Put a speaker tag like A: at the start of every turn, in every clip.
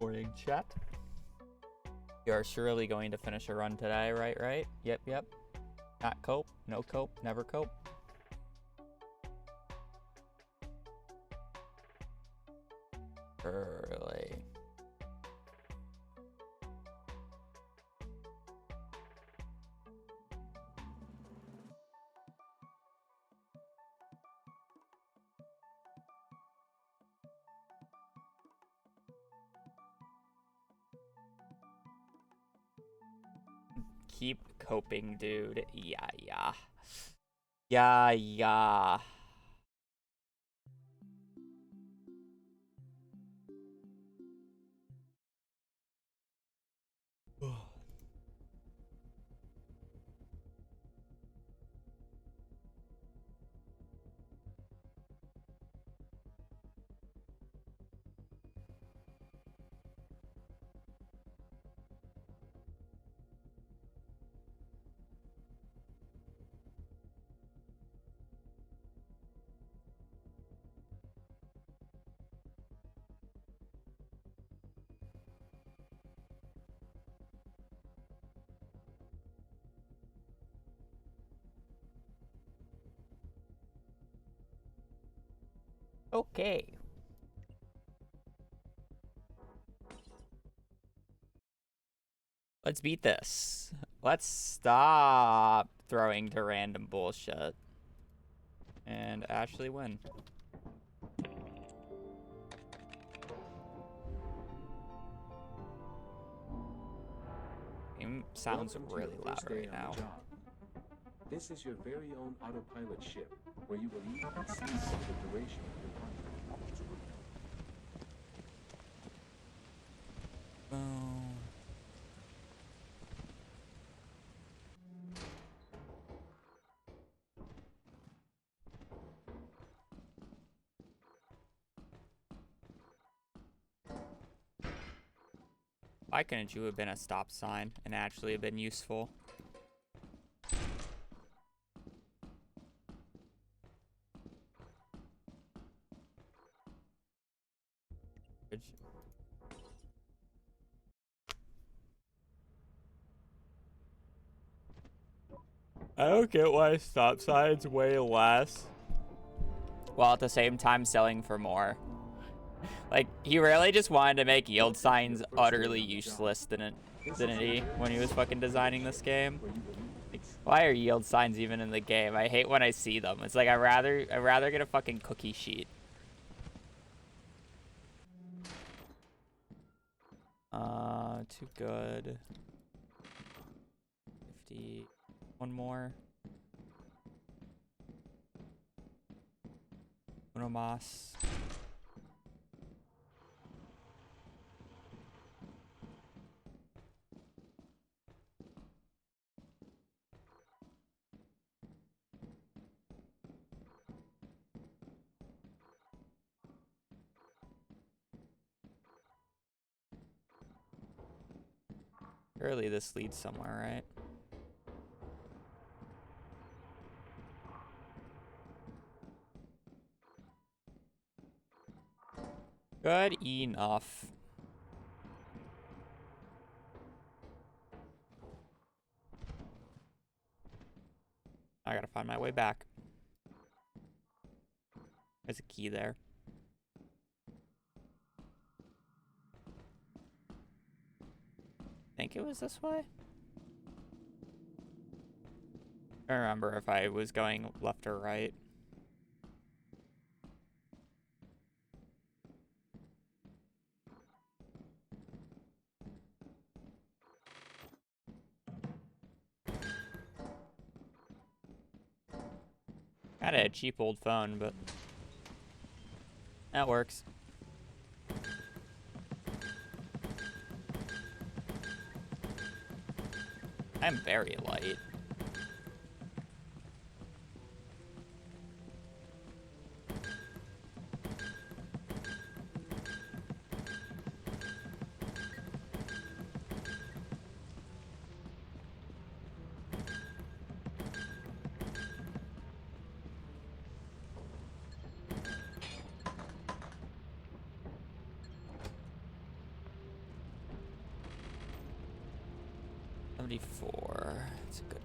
A: Morning, chat. You're surely going to finish a run today, right? Yep. Not cope, no cope, never cope. Early. Keep coping, dude. Yeah. Okay. Let's beat this. Let's stop throwing to random bullshit. And actually win. Game sounds really loud right now.
B: This is your very own autopilot ship, where you will eat and sleep for the duration of your contract.
A: Why couldn't you have been a stop sign and actually have been useful? I don't get why stop signs weigh less while at the same time selling for more. Like, he really just wanted to make yield signs utterly useless, didn't he, when he was fucking designing this game? Like, why are yield signs even in the game? I hate when I see them. It's like I'd rather get a fucking cookie sheet. Too good. 50. One more. Uno mas. Surely this leads somewhere, right? Good enough. I gotta find my way back. There's a key there. I think it was this way? I don't remember if I was going left or right. Got a cheap old phone, but that works. I'm very light. 74. That's good.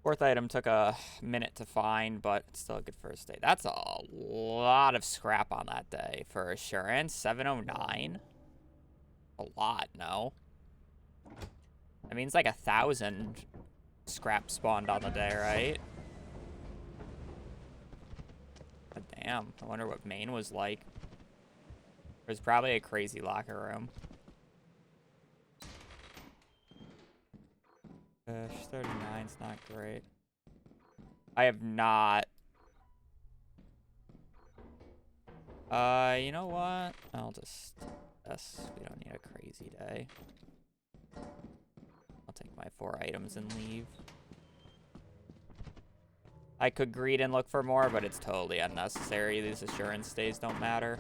A: Fourth item took a minute to find, but it's still a good first day. That's a lot of scrap on that day for assurance. 709. A lot, no? That means like 1,000 scrap spawned on the day, right? But damn, I wonder what Maine was like. There's probably a crazy locker room. Fish 39's not great. I have not. You know what? I'll just. Yes, we don't need a crazy day. I'll take my 4 items and leave. I could greed and look for more, but it's totally unnecessary. These assurance days don't matter.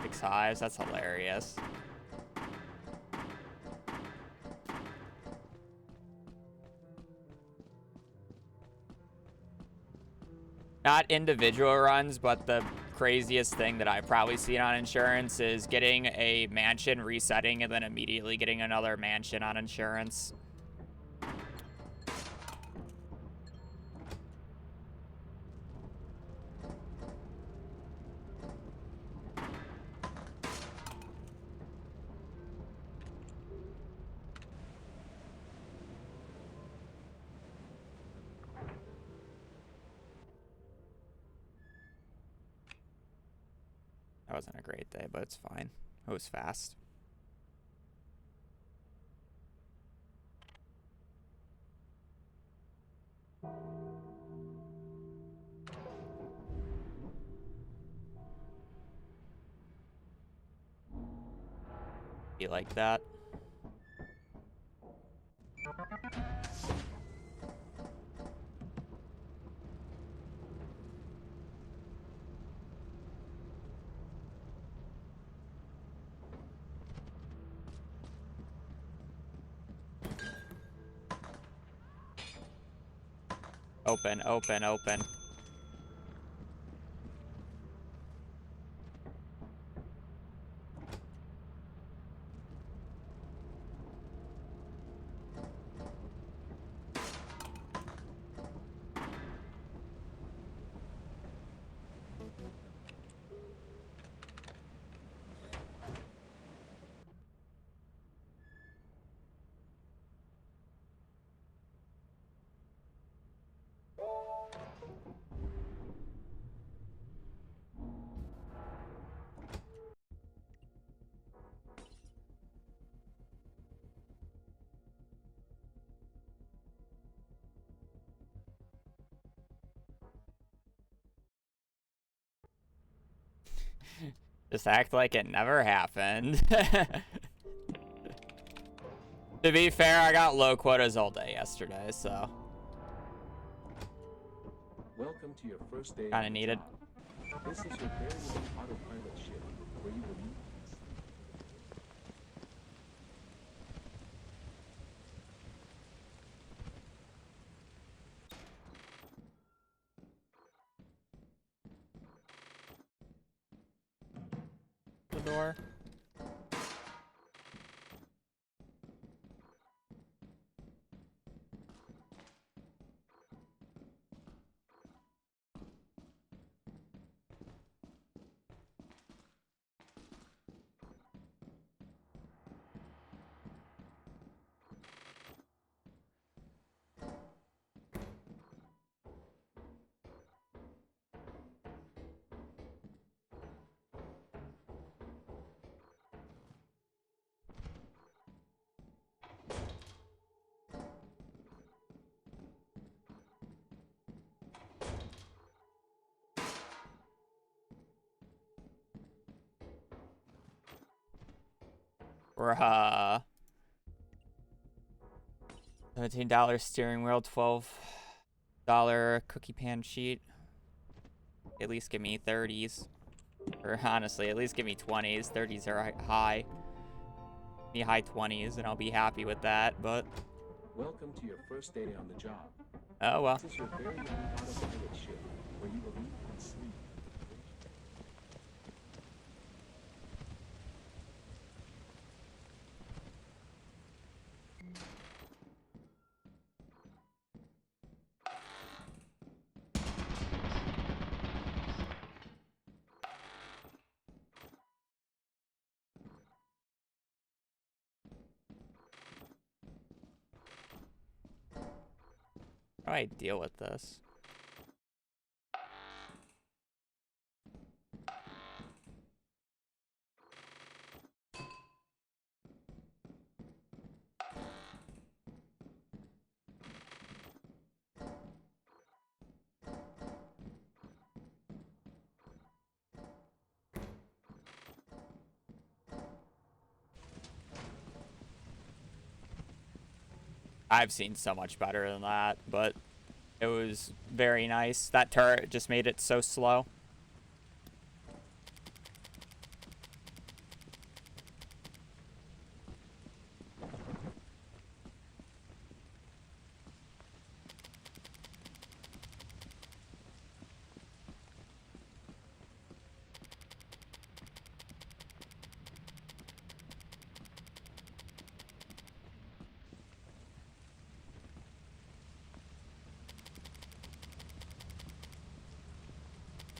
A: 6 hives, that's hilarious. Not individual runs, but the craziest thing that I've probably seen on insurance is getting a mansion, resetting, and then immediately getting another mansion on insurance. That wasn't a great day, but it's fine. It was fast. You like that? Open, open, open. Just act like it never happened. To be fair, I got low quotas all day yesterday, so.
B: Welcome to your first day.
A: Kinda needed.
B: This is your very own autopilot ship, where you will meet
A: The door. Bruh. $17 steering wheel, $12 cookie pan sheet. At least give me 30s. Or honestly, at least give me 20s. 30s are high. me high 20s, and I'll be happy with that, but...
B: Welcome to your first day on the job.
A: Oh, well.
B: This is your very own autopilot ship, where you will eat and sleep.
A: How do I deal with this? I've seen so much better than that, but it was very nice. That turret just made it so slow.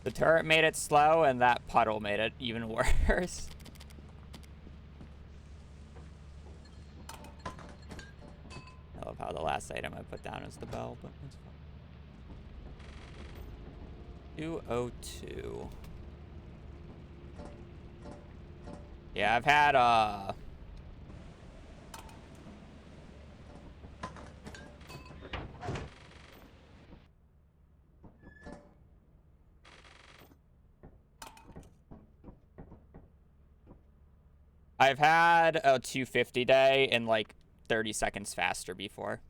A: The turret made it slow, and that puddle made it even worse. I love how the last item I put down is the bell, but that's fine. 202. Yeah, I've had, I've had a 250 day in like 30 seconds faster before.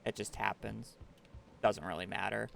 A: It just happens. Doesn't really matter.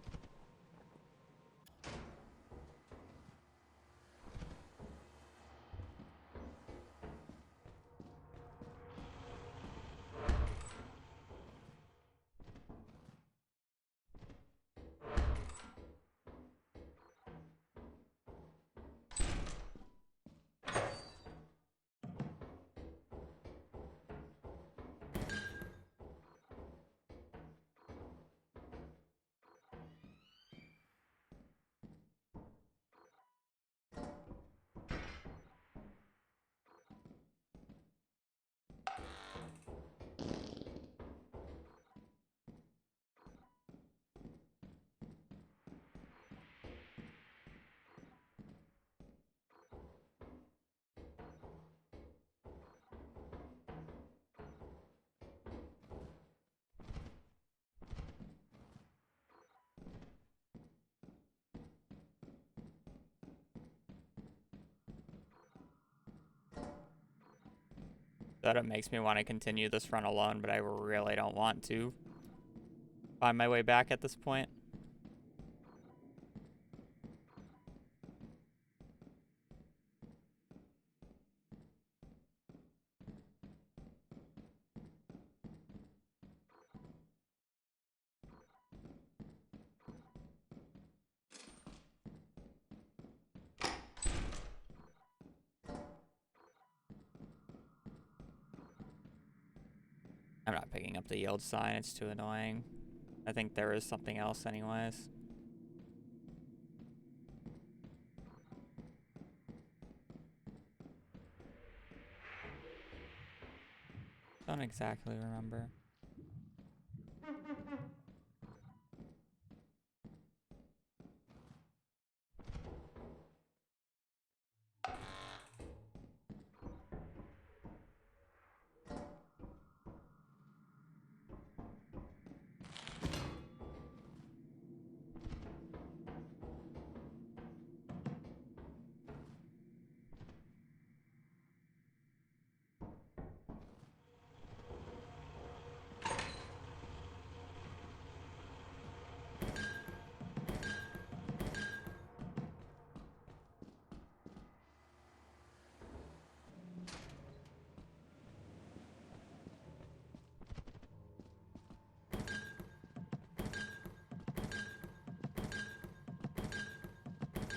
A: That it makes me want to continue this run alone, but I really don't want to find my way back at this point. I'm not picking up the yield sign, it's too annoying. I think there is something else anyways. Don't exactly remember.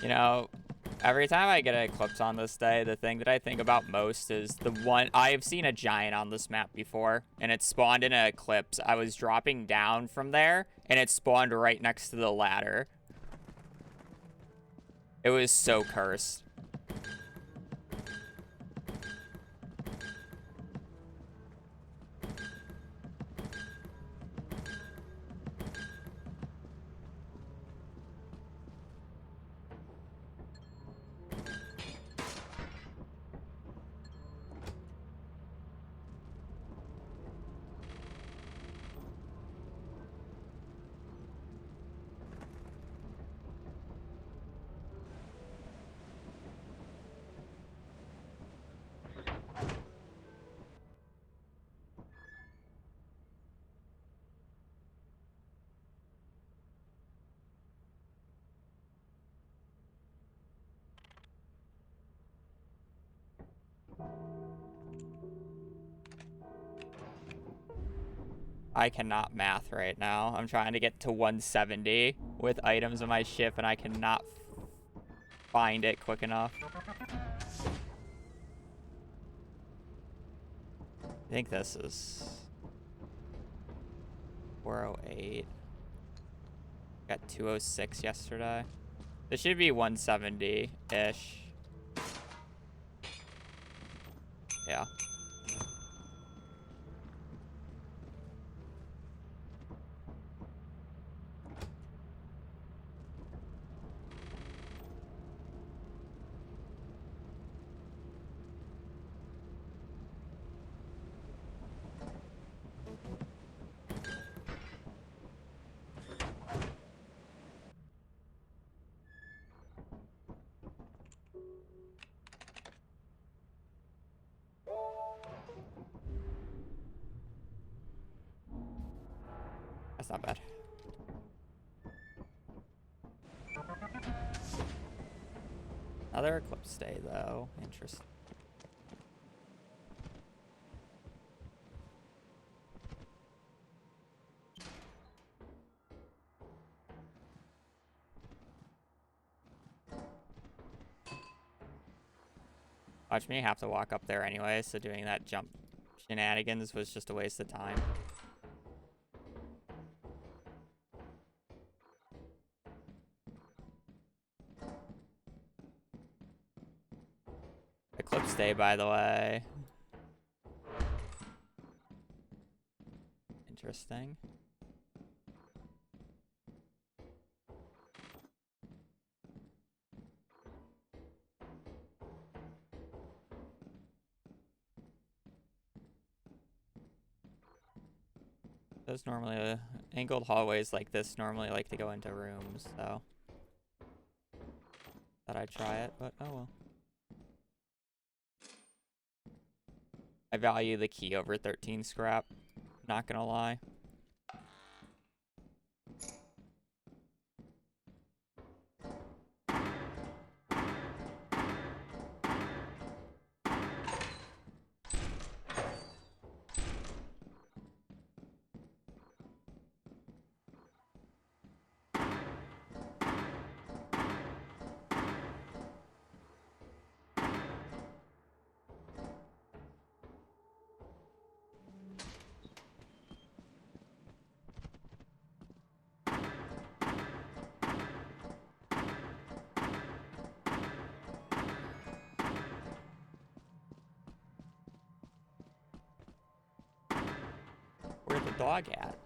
A: You know, every time I get an eclipse on this day, the thing that I think about most is the one... I've seen a giant on this map before, and it spawned in an eclipse. I was dropping down from there, and it spawned right next to the ladder. It was so cursed. I cannot math right now. I'm trying to get to 170 with items in my ship, and I cannot find it quick enough. I think this is 408. Got 206 yesterday. This should be 170-ish. Yeah. That's not bad. Another eclipse day, though. Interesting. Watch me have to walk up there anyway, so doing that jump shenanigans was just a waste of time. Eclipse day, by the way. Interesting. Those normally, angled hallways like this normally like to go into rooms, so thought I'd try it, but oh well. I value the key over 13 scrap, not gonna lie. Where's the dog at?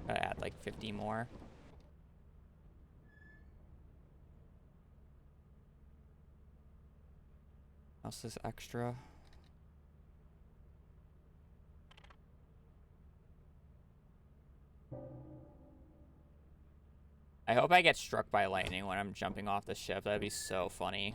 A: Gotta add like 50 more. else is extra? I hope I get struck by lightning when I'm jumping off the ship. That'd be so funny.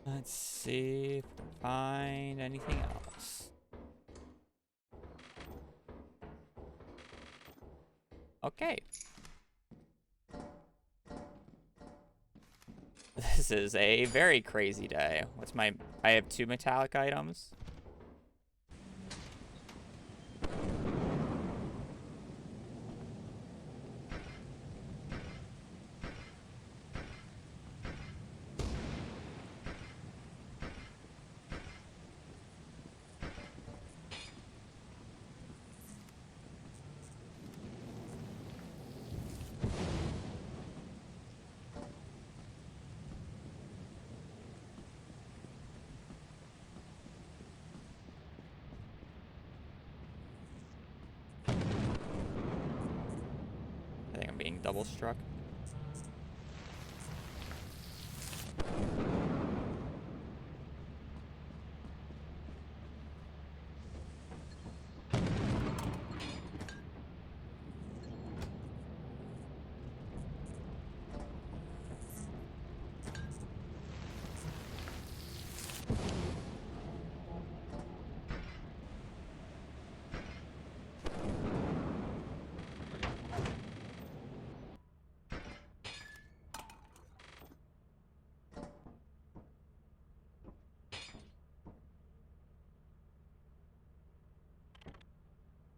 A: Let's see if we can find anything else. Okay. This is a very crazy day. I have 2 metallic items. I think I'm being double struck.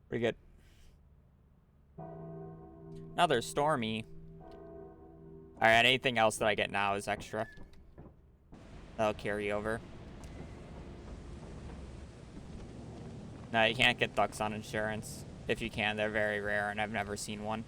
A: Pretty good. Another stormy. Alright, anything else that I get now is extra. That'll carry over. No, you can't get ducks on insurance. If you can, they're very rare, and I've never seen one.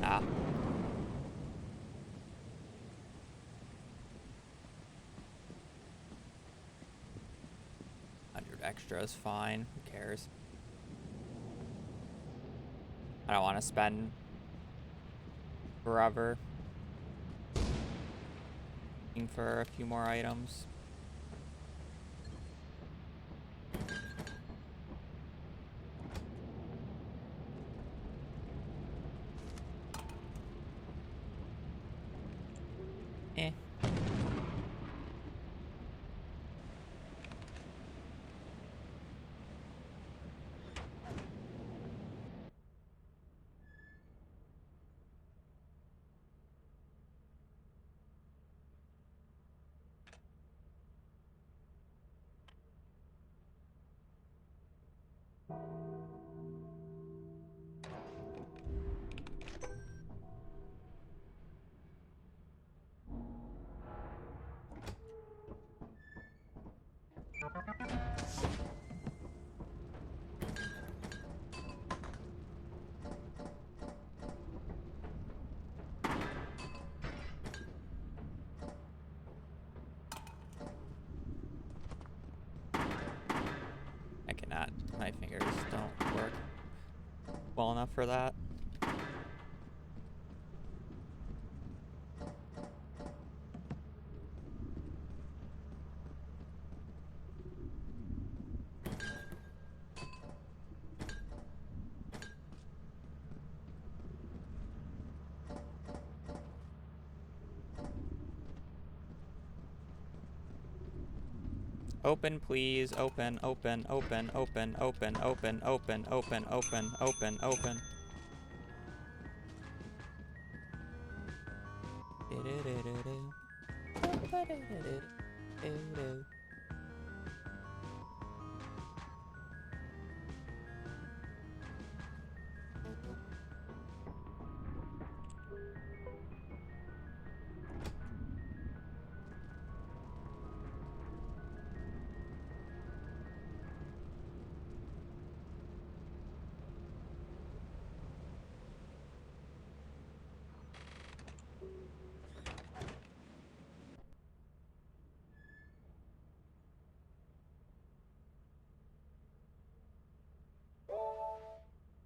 A: Ah. 100 extra is fine. Who cares? I don't want to spend forever looking for a few more items. Eh. well enough for that. Open, please. Open, open, open, open, open, open, open, open, open, open, open.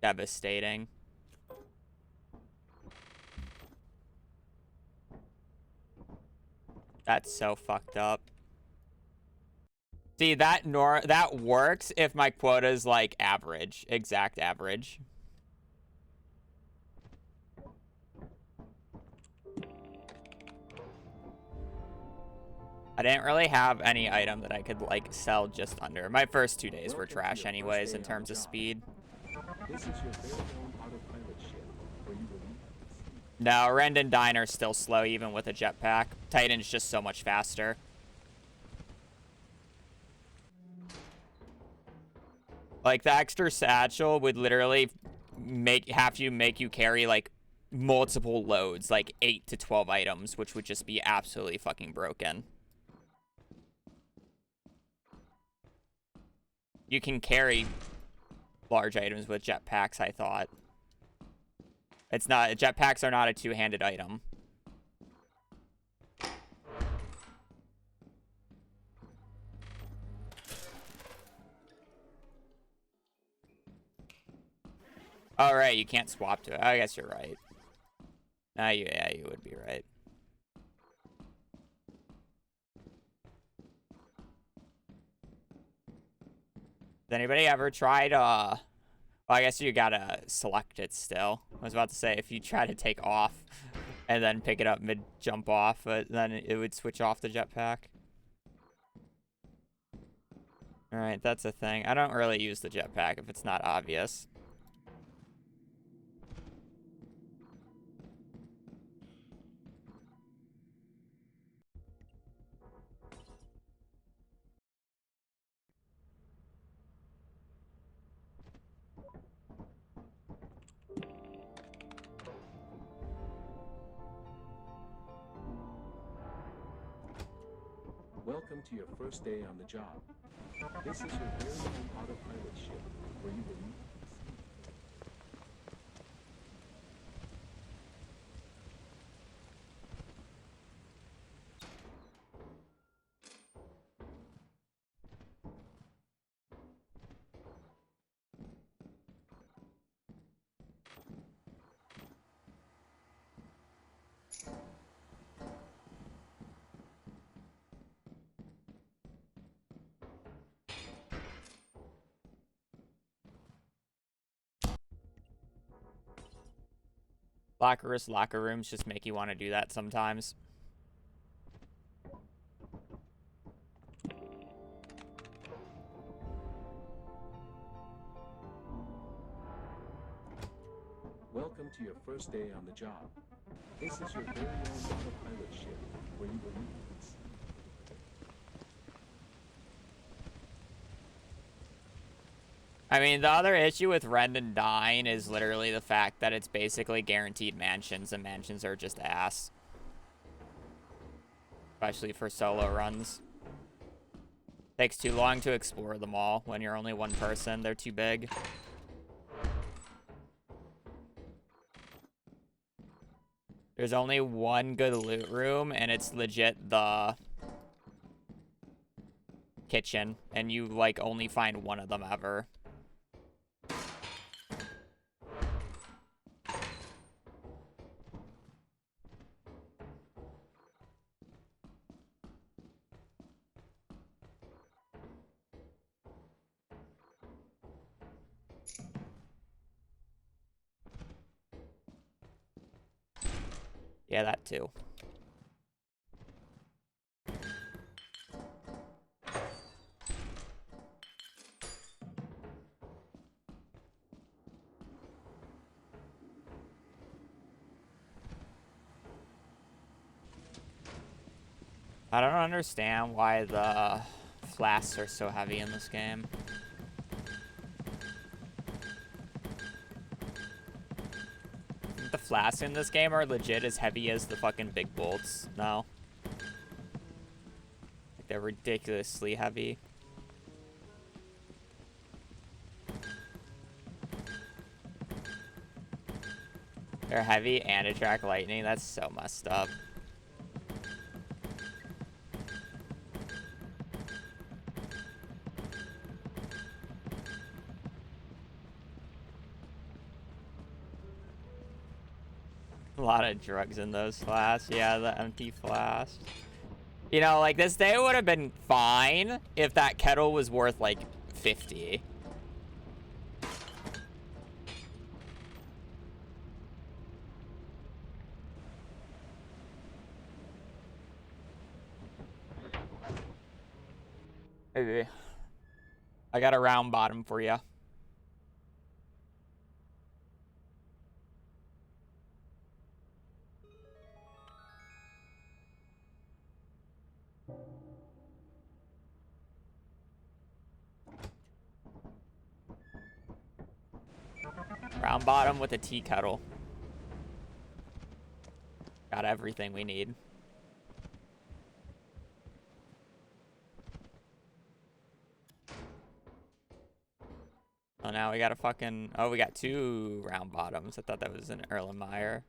A: Devastating. That's so fucked up. See, that works if my quota is like average, exact average. I didn't really have any item that I could like sell just under. My first 2 days were trash anyways in terms of speed.
B: This is your very own autopilot ship, where you will meet.
A: No, Rend and Diner's still slow even with a jetpack. Titan's just so much faster. Like, the extra satchel would literally have you make you carry, like, multiple loads, like 8 to 12 items, which would just be absolutely fucking broken. You can carry large items with jetpacks, I thought. It's not, jetpacks are not a two-handed item. Oh, right, you can't swap to it. I guess you're right. Yeah, you would be right. Has anybody ever tried, well, I guess you gotta select it still. I was about to say, if you try to take off and then pick it up mid-jump off, then it would switch off the jetpack. Alright, that's a thing. I don't really use the jetpack if it's not obvious.
B: Welcome to your first day on the job. This is your very own autopilot ship, where you will meet.
A: Locker rooms just make you want to do that sometimes.
B: Welcome to your first day on the job. This is your very own autopilot ship, where you will meet.
A: I mean, the other issue with Rend and Dine is literally the fact that it's basically guaranteed mansions, and mansions are just ass. Especially for solo runs. Takes too long to explore them all when you're only one person. They're too big. There's only one good loot room, and it's legit the kitchen. And you, like, only find one of them ever. Yeah, that too. I don't understand why the flasks are so heavy in this game. The flasks in this game are legit as heavy as the fucking big bolts now. Like, they're ridiculously heavy. They're heavy and attract lightning. That's so messed up. A lot of drugs in those flasks. Yeah, the empty flasks. You know, like, this day would have been fine if that kettle was worth, like, 50. Maybe. I got a round bottom for you. Round bottom with a tea kettle. Got everything we need. Oh, now we got a fucking... Oh, we got 2 round bottoms. I thought that was an Erlenmeyer.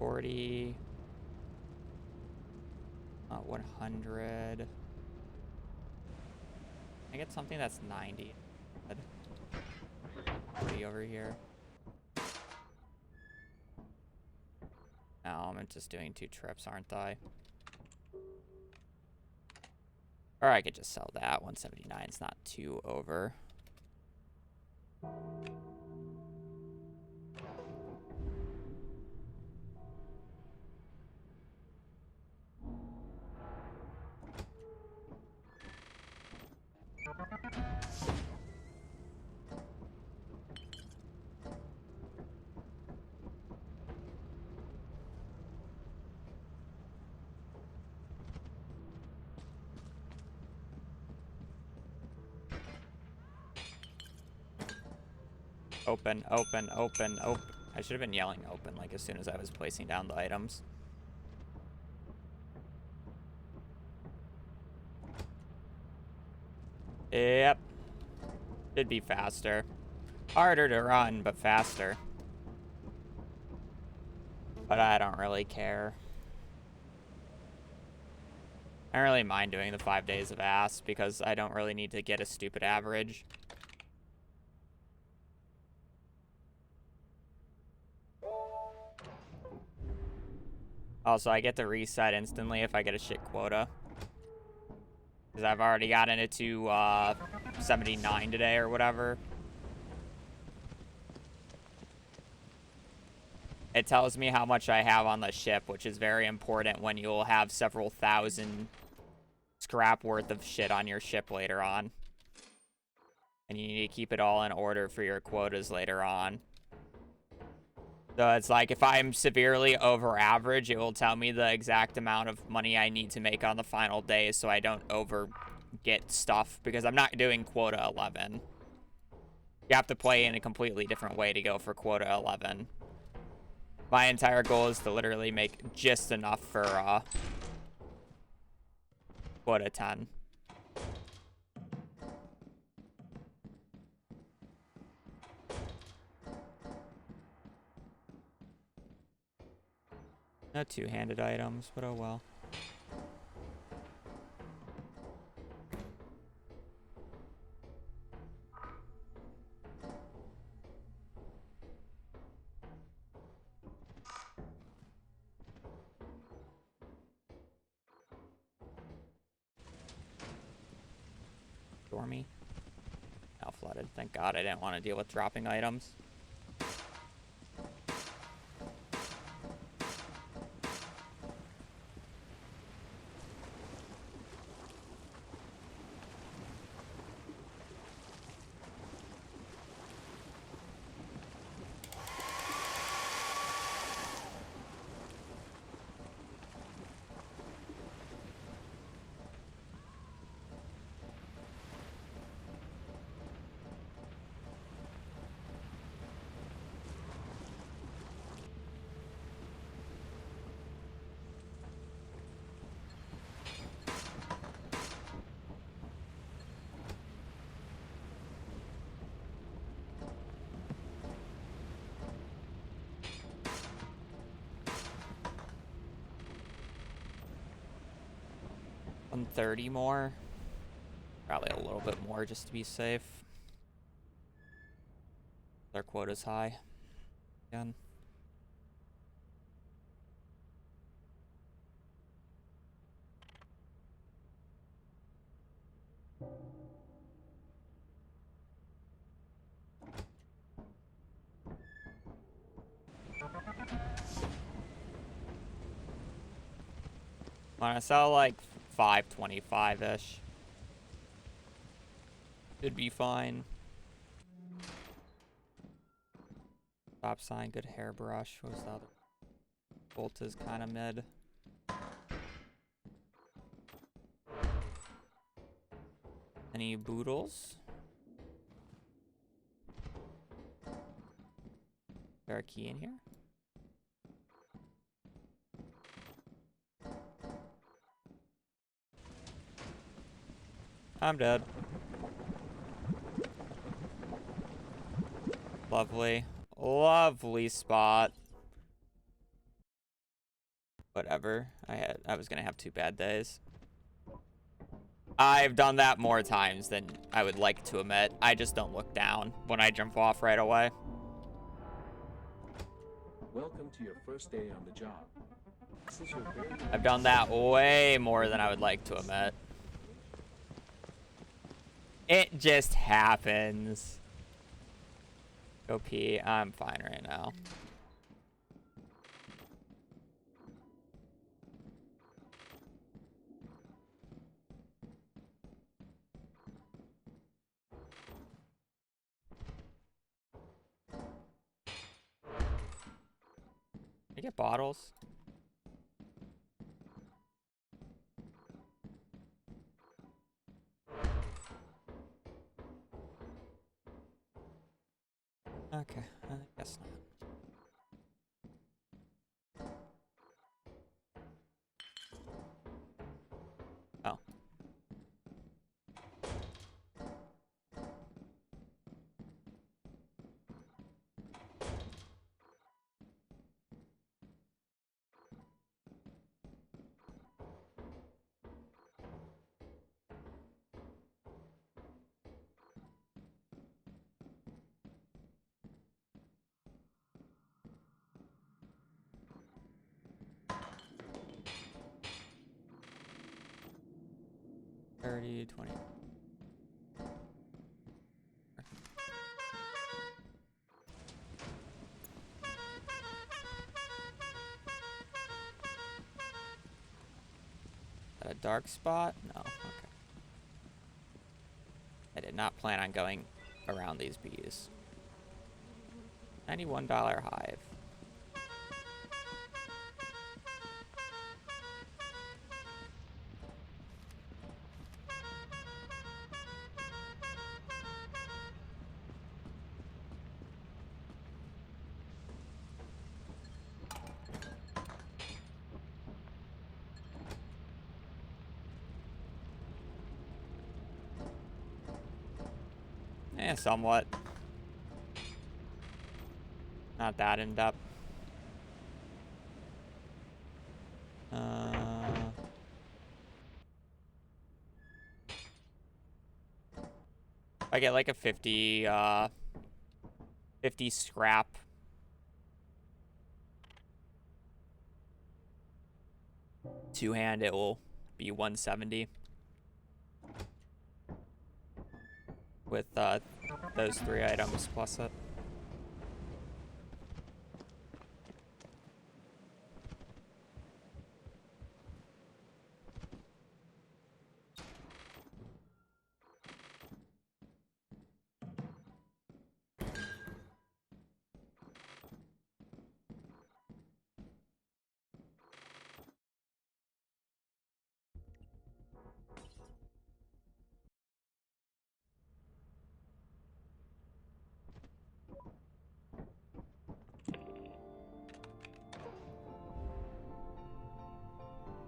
A: $40. 100. I get something that's 90. 40 over here. No, I'm just doing 2 trips, aren't I? Or I could just sell that. 179 is not too over. Open, open, open, open. I should have been yelling open like as soon as I was placing down the items. Yep. Should be faster. Harder to run, but faster. But I don't really care. I don't really mind doing the 5 days of ass because I don't really need to get a stupid average. Also, I get to reset instantly if I get a shit quota. Because I've already gotten it to 79 today or whatever. It tells me how much I have on the ship, which is very important when you'll have several thousand scrap worth of shit on your ship later on. And you need to keep it all in order for your quotas later on. So it's like if I'm severely over average, it will tell me the exact amount of money I need to make on the final day so I don't over get stuff because I'm not doing quota 11. You have to play in a completely different way to go for quota 11. My entire goal is to literally make just enough for quota 10. No two-handed items, but oh well. Stormy. Now flooded. Thank God I didn't want to deal with dropping items. $130 more. Probably a little bit more just to be safe. Their quota's high. Again. Want to sell like 525-ish. Should be fine. Stop sign, good hairbrush. What was the other? Bolt is kind of mid. Any boodles? Is there a key in here? I'm dead. Lovely. Lovely spot. Whatever. I was gonna have 2 bad days. I've done that more times than I would like to admit. I just don't look down when I jump off right away.
B: Welcome to your first day on the job. This is your very
A: I've done that way more than I would like to admit. It just happens. Go pee. I'm fine right now. I get bottles. Okay, I guess not. Oh. 30, 20. Is that a dark spot? No. Okay. I did not plan on going around these bees. $91 hive. Somewhat. Not that in depth. I get like a 50 scrap. Two-hand, it will be 170. With those 3 items plus it.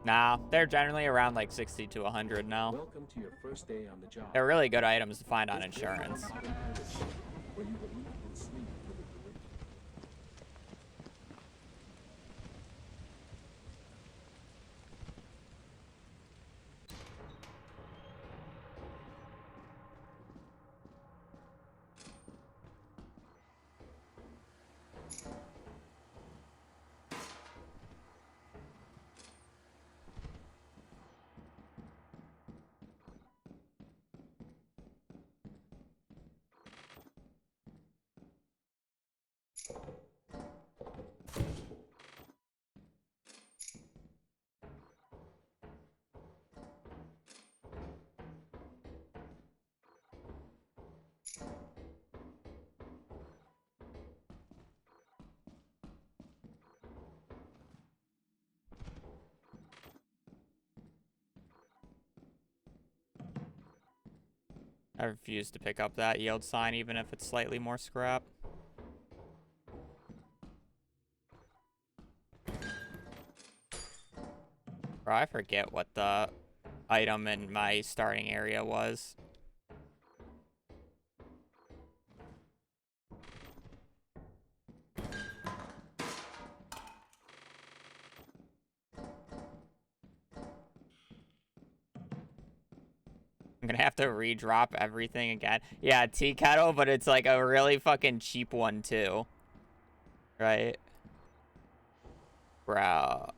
A: Nah, they're generally around like 60 to 100 now.
B: Welcome to your first day on the job.
A: They're really good items to find on insurance.
B: Where you will eat and sleep for the duration.
A: I refuse to pick up that yield sign even if it's slightly more scrap. Bro, I forget what the item in my starting area was. I'm gonna have to re-drop everything again. Yeah, tea kettle, but it's like a really fucking cheap one too. Right? Bro,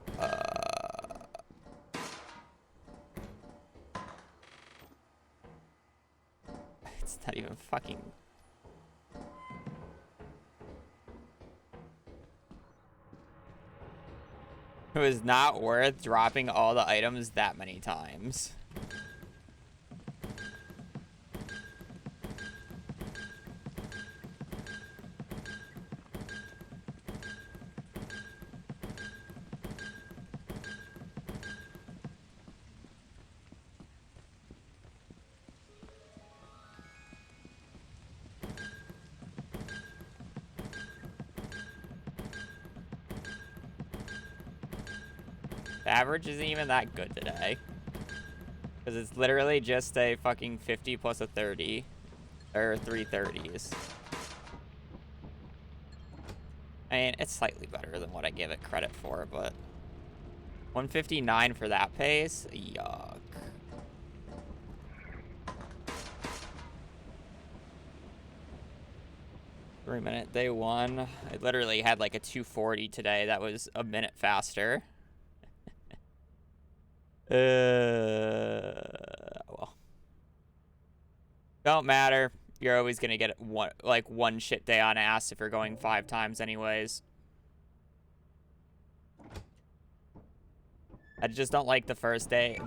A: it's not even fucking... It was not worth dropping all the items that many times. The average isn't even that good today. Because it's literally just a fucking 50 plus a 30. Or 3 30s. I mean, it's slightly better than what I give it credit for, but... 159 for that pace? Yuck. Three-minute day one. I literally had like a 240 today. That was a minute faster. Well. Don't matter. You're always gonna get one shit day on ass if you're going 5 times anyways. I just don't like the first day to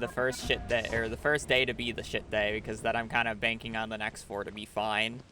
A: be the shit day, because then I'm kind of banking on the next 4 to be fine.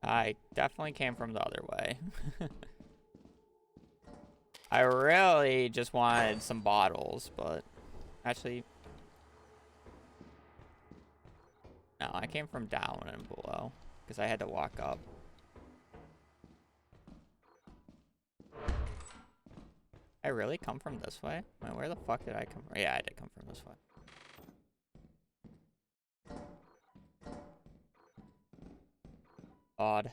A: I definitely came from the other way. I really just wanted some bottles, but actually, no, I came from down and below because I had to walk up. I really come from this way? Wait, where the fuck did I come from? Yeah, I did come from this way. Odd.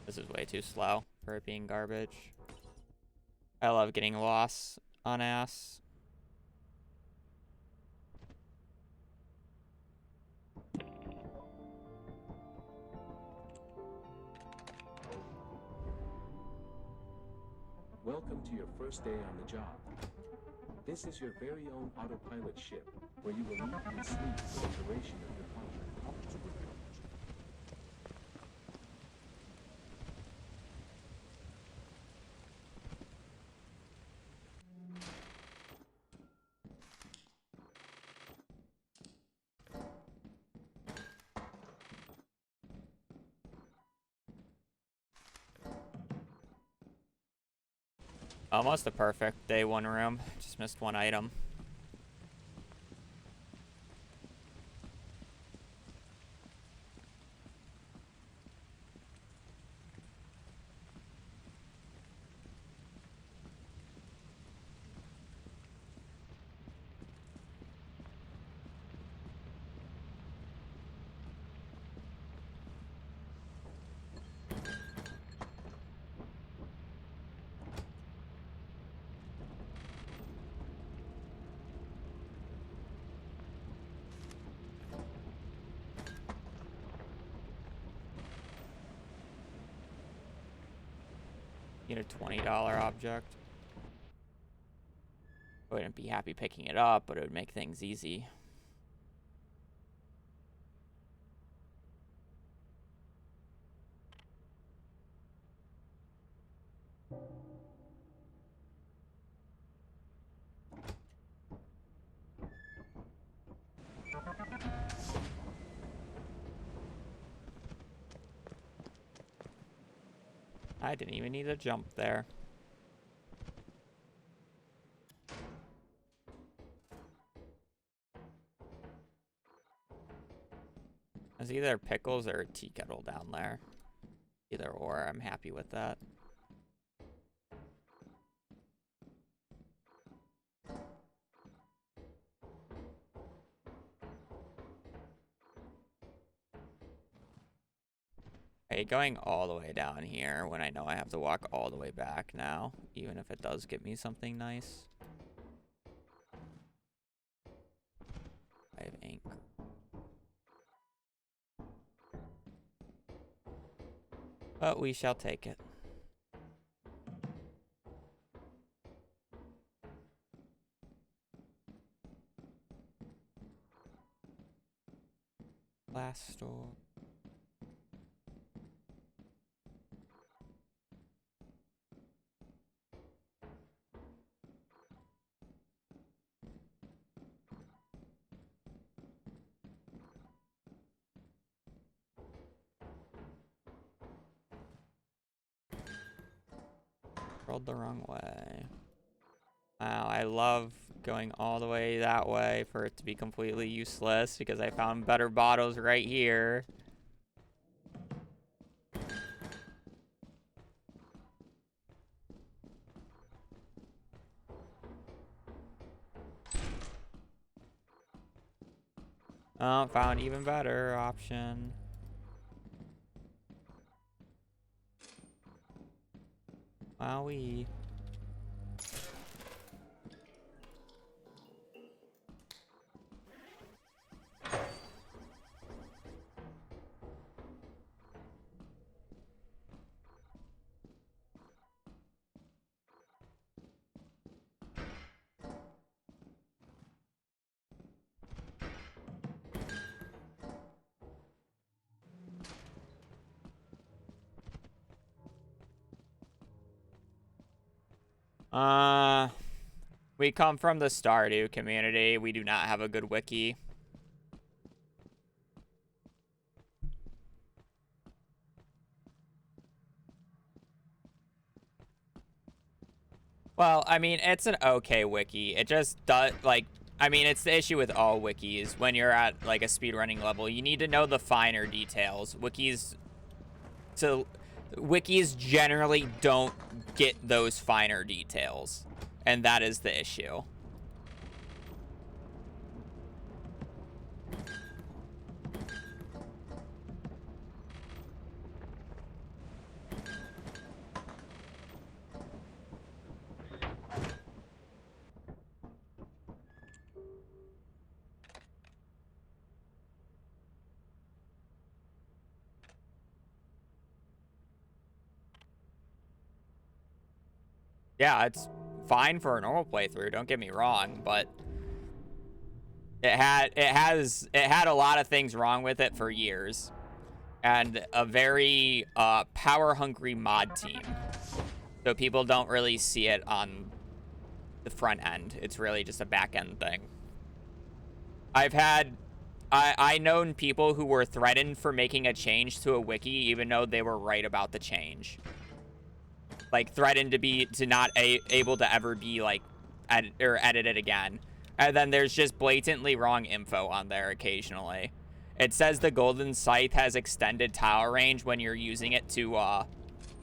A: This is way too slow for it being garbage. I love getting lost on ass.
B: Welcome to your first day on the job. This is your very own autopilot ship, where you will eat and sleep for the duration of your contract.
A: Almost a perfect day 1 room. Just missed 1 item. Get a $20 object. I wouldn't be happy picking it up, but it would make things easy. I didn't even need to jump there. There's either pickles or a tea kettle down there. Either or, I'm happy with that. Hey, going all the way down here when I know I have to walk all the way back now, even if it does get me something nice. I have ink. But we shall take it. Last store. Rolled the wrong way. Wow, I love going all the way that way for it to be completely useless because I found better bottles right here. Oh, found even better option. Wowee. We come from the Stardew community. We do not have a good wiki. Well, I mean, it's an okay wiki. It just does, like, I mean, it's the issue with all wikis. When you're at, like, a speedrunning level, you need to know the finer details. Wikis generally don't get those finer details. And that is the issue. Yeah, it's fine for a normal playthrough, don't get me wrong, but it had a lot of things wrong with it for years. And a very power-hungry mod team. So people don't really see it on the front end. It's really just a back-end thing. I known people who were threatened for making a change to a wiki even though they were right about the change. Like, threatened to not able to ever be, like, edited again. And then there's just blatantly wrong info on there occasionally. It says the golden scythe has extended tile range when you're using it to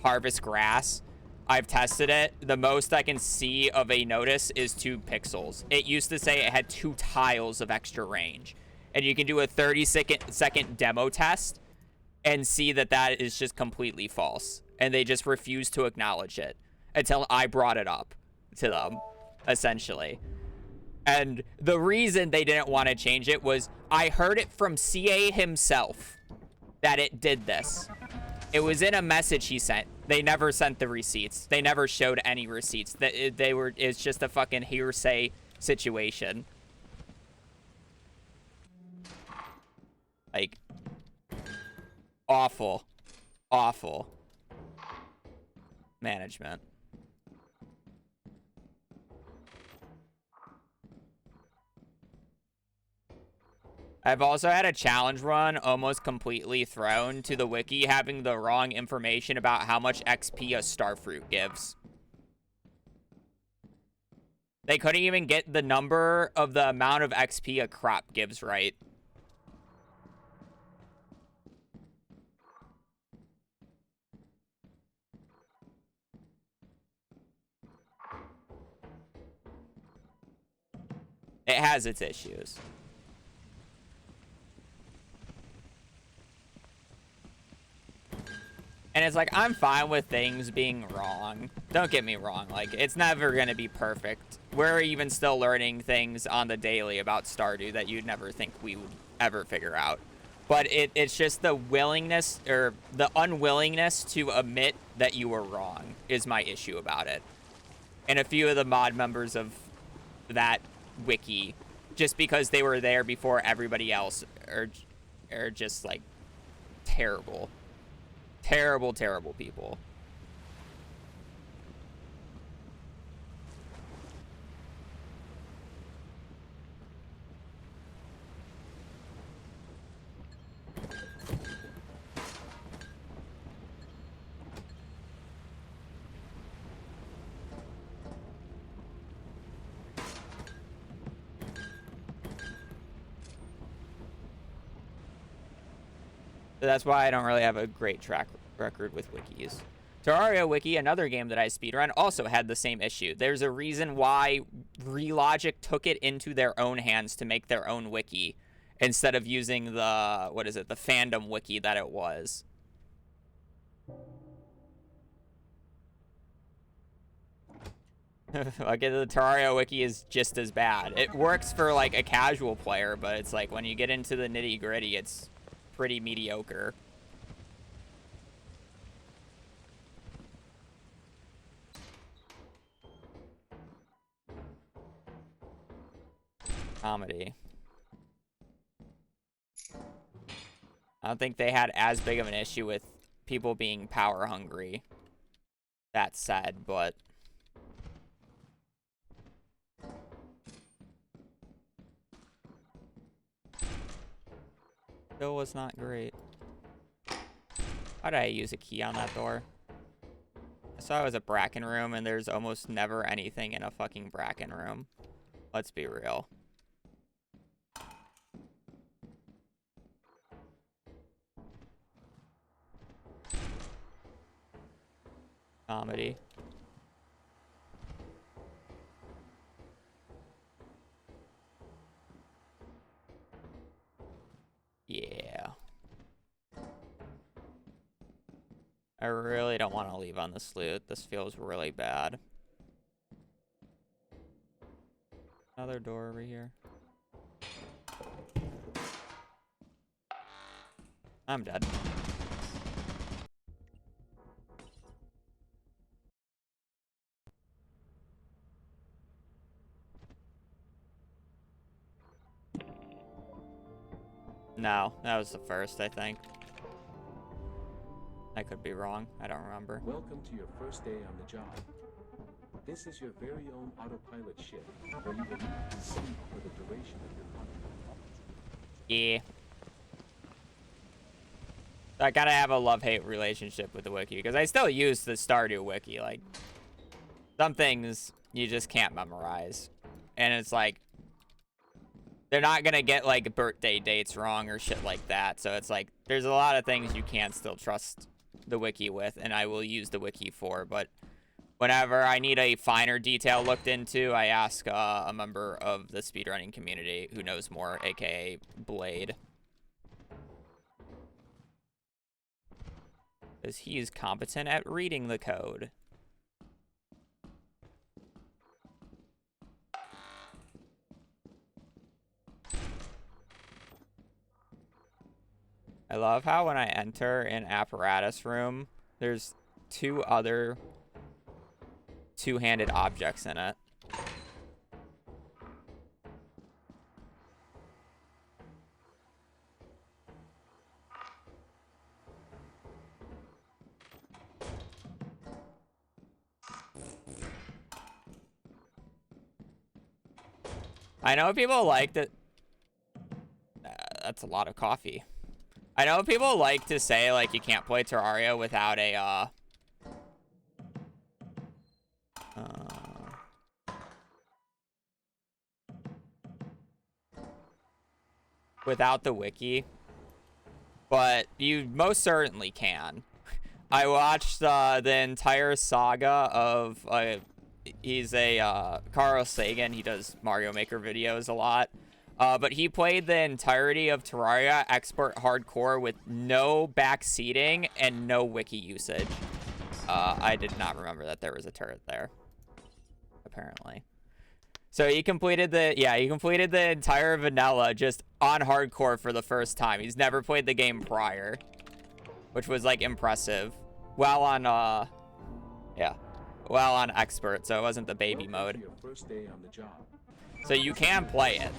A: harvest grass. I've tested it. The most I can see of a notice is 2 pixels. It used to say it had 2 tiles of extra range. And you can do a 30-second demo test and see that that is just completely false. And they just refuse to acknowledge it until I brought it up to them, essentially. And the reason they didn't want to change it was I heard it from CA himself that it did this. It was in a message he sent. They never sent the receipts. They never showed any receipts. It's just a fucking hearsay situation. Like, awful. Awful management. I've also had a challenge run almost completely thrown to the wiki having the wrong information about how much XP a starfruit gives. They couldn't even get the number of the amount of XP a crop gives right. It has its issues. And it's like, I'm fine with things being wrong. Don't get me wrong. Like, it's never going to be perfect. We're even still learning things on the daily about Stardew that you'd never think we would ever figure out. But it's just the willingness, or the unwillingness to admit that you were wrong is my issue about it. And a few of the mod members of that wiki, just because they were there before everybody else, are just like terrible. Terrible, terrible people. So that's why I don't really have a great track record with wikis. Terraria Wiki, another game that I speedrun, also had the same issue. There's a reason why Relogic took it into their own hands to make their own wiki instead of using the, what is it, the fandom wiki that it was. Like, the Terraria Wiki is just as bad. It works for, like, a casual player, but it's like, when you get into the nitty-gritty, it's pretty mediocre. Comedy. I don't think they had as big of an issue with people being power hungry. That said, but still was not great. Why did I use a key on that door? I saw it was a Bracken room, and there's almost never anything in a fucking Bracken room. Let's be real. Comedy. Yeah. I really don't want to leave on this loot. This feels really bad. Another door over here. I'm dead. No, that was the first, I think. I could be wrong. I don't remember.
B: Welcome to your first day on the job. This is your very own autopilot ship, where you will eat and sleep for the duration of your contract.
A: Yeah. I gotta have a love-hate relationship with the wiki, because I still use the Stardew wiki. Like, some things you just can't memorize. And it's like, they're not gonna get, like, birthday dates wrong or shit like that. So it's like, there's a lot of things you can still trust the wiki with, and I will use the wiki for. But whenever I need a finer detail looked into, I ask a member of the speedrunning community who knows more, aka Blade. Because he's competent at reading the code. I love how when I enter an apparatus room, there's two other two-handed objects in it. I know people like that. That's a lot of coffee. I know people like to say, like, you can't play Terraria without a, without the wiki. But you most certainly can. I watched the entire saga of, he's a, Carl Sagan. He does Mario Maker videos a lot. But he played the entirety of Terraria Expert Hardcore with no backseating and no wiki usage. I did not remember that there was a turret there, apparently. So he completed the entire vanilla just on hardcore for the first time. He's never played the game prior, which was, like, impressive. Well on, well on expert, so it wasn't the baby mode.
B: Your first day on the job.
A: So you can play it.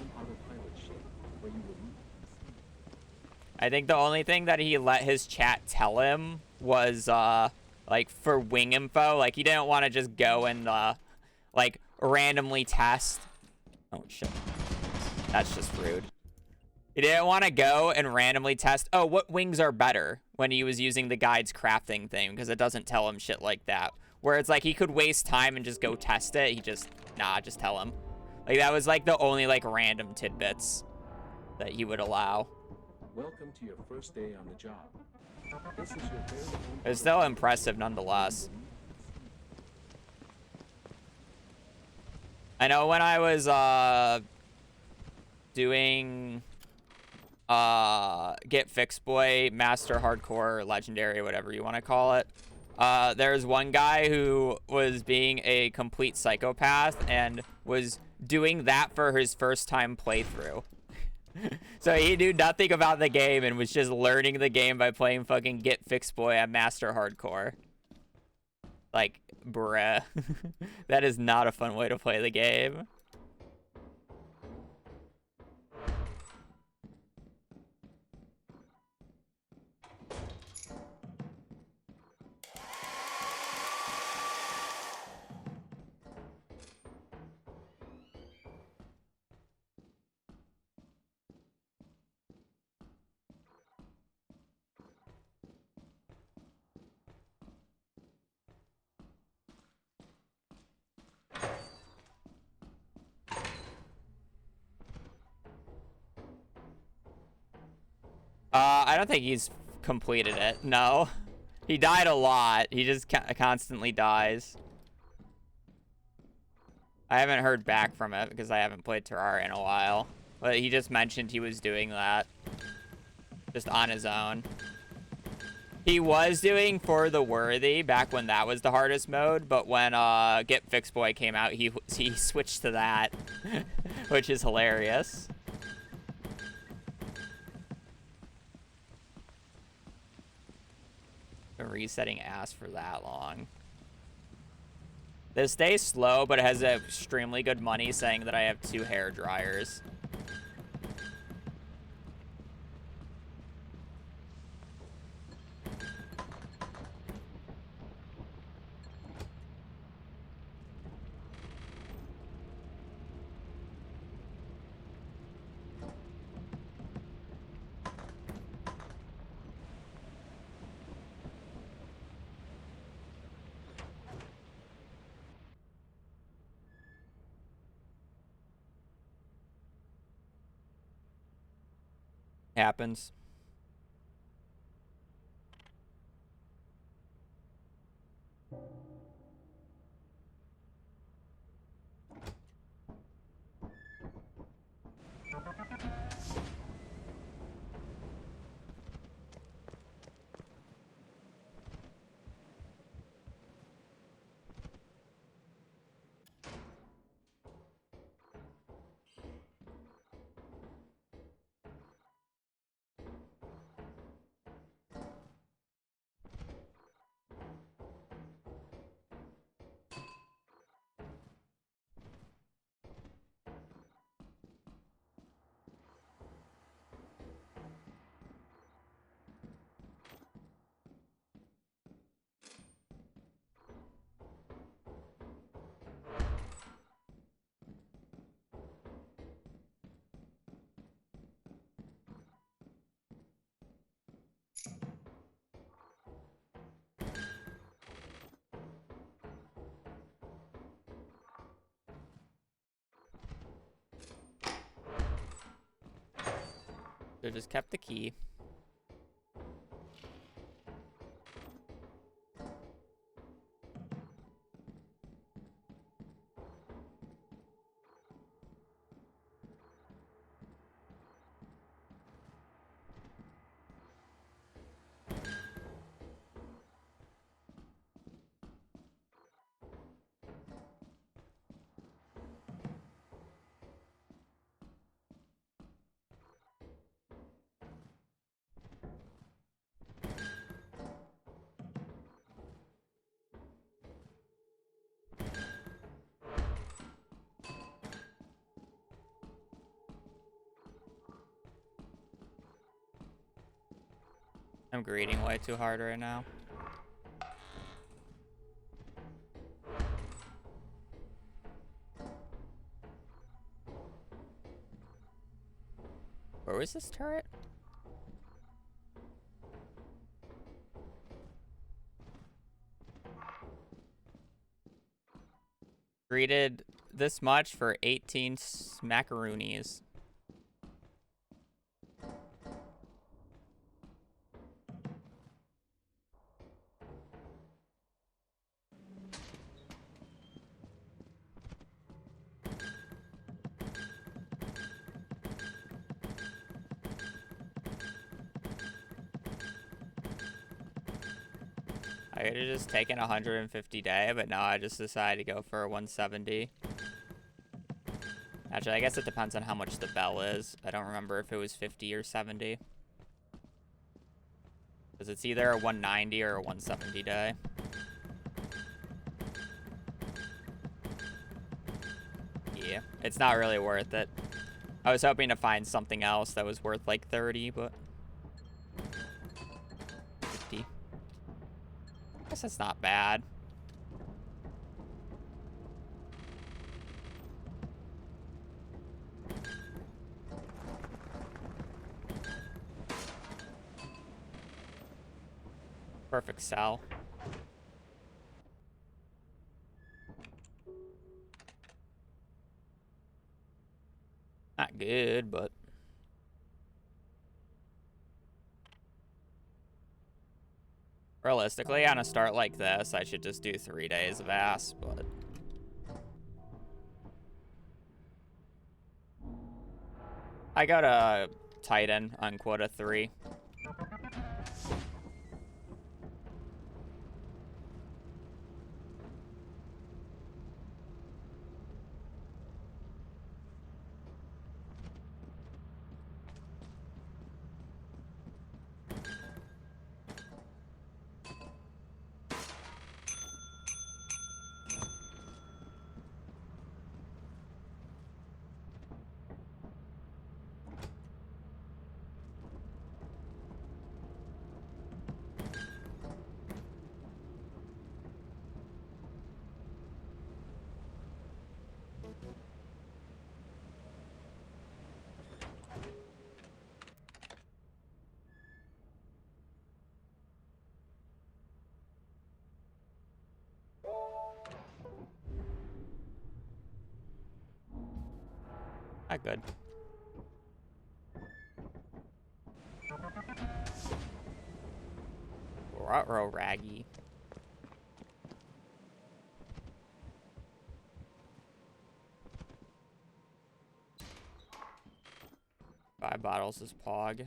A: I think the only thing that he let his chat tell him was, like, for wing info. Like, he didn't want to just go and, like, randomly test. Oh, shit. That's just rude. He didn't want to go and randomly test, oh, what wings are better, when he was using the guide's crafting thing, because it doesn't tell him shit like that. Where it's like, he could waste time and just go test it. He just, nah, just tell him. Like, that was, like, the only, like, random tidbits that he would allow.
B: Welcome to your first day on the job. This is your very own
A: It's still impressive nonetheless. I know when I was doing Get Fixed Boy, Master Hardcore, Legendary, whatever you want to call it, there's one guy who was being a complete psychopath and was doing that for his first time playthrough. So he knew nothing about the game and was just learning the game by playing fucking Get Fixed Boy at Master Hardcore. Like, bruh. That is not a fun way to play the game. I don't think he's completed it. No. He died a lot. He just constantly dies. I haven't heard back from it because I haven't played Terraria in a while. But he just mentioned he was doing that. Just on his own. He was doing For the Worthy back when that was the hardest mode. But when Get Fixed Boy came out, he switched to that. Which is hilarious. Resetting ass for that long. This stays slow, but it has extremely good money saying that I have 2 hair dryers. Happens. They just kept the key. I'm greeting way too hard right now. Where was this turret? Greeted this much for 18 smackaroonies. I could have just taken 150 day, but now I just decided to go for a 170. Actually, I guess it depends on how much the bell is. I don't remember if it was 50 or 70. Because it's either a 190 or a 170 day. Yeah, it's not really worth it. I was hoping to find something else that was worth like 30, but 50. I guess that's not bad. Perfect sell. Not good, but realistically, on a start like this, I should just do 3 days of ass, but I got a Titan on Quota 3. Not good. Ruh-roh, Raggy. Five bottles is Pog.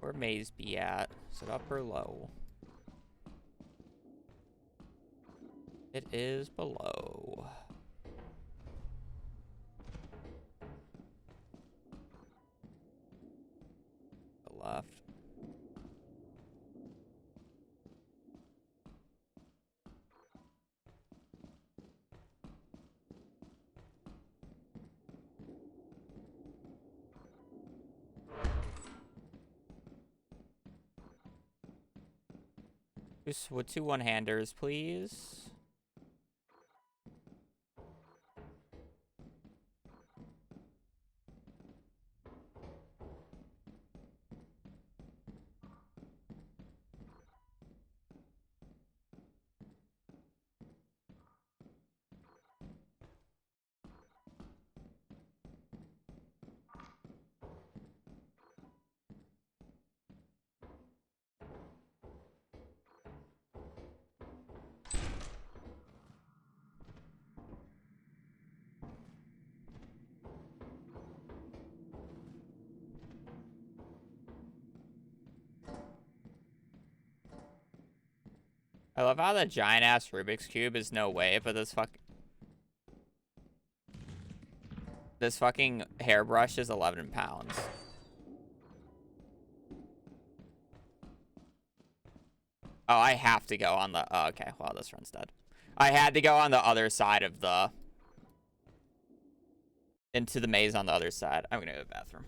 A: Where Maze be at? Is it up or low? It is below. The left. Just with 2 one-handers, please. I love how the giant-ass Rubik's Cube is no way, but this fuck... This fucking hairbrush is 11 pounds. Oh, I have to go on the... Oh, okay, well, this run's dead. I had to go on the other side of the... Into the maze on the other side. I'm gonna go to the bathroom.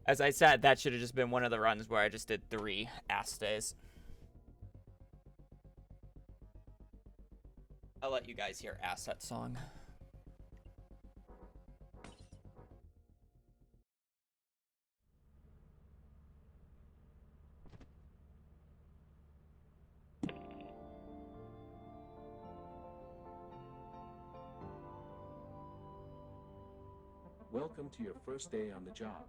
A: As I said, that should have just been one of the runs where I just did 3 ass days. I'll let you guys hear Asset Song.
B: Welcome to your first day on the job.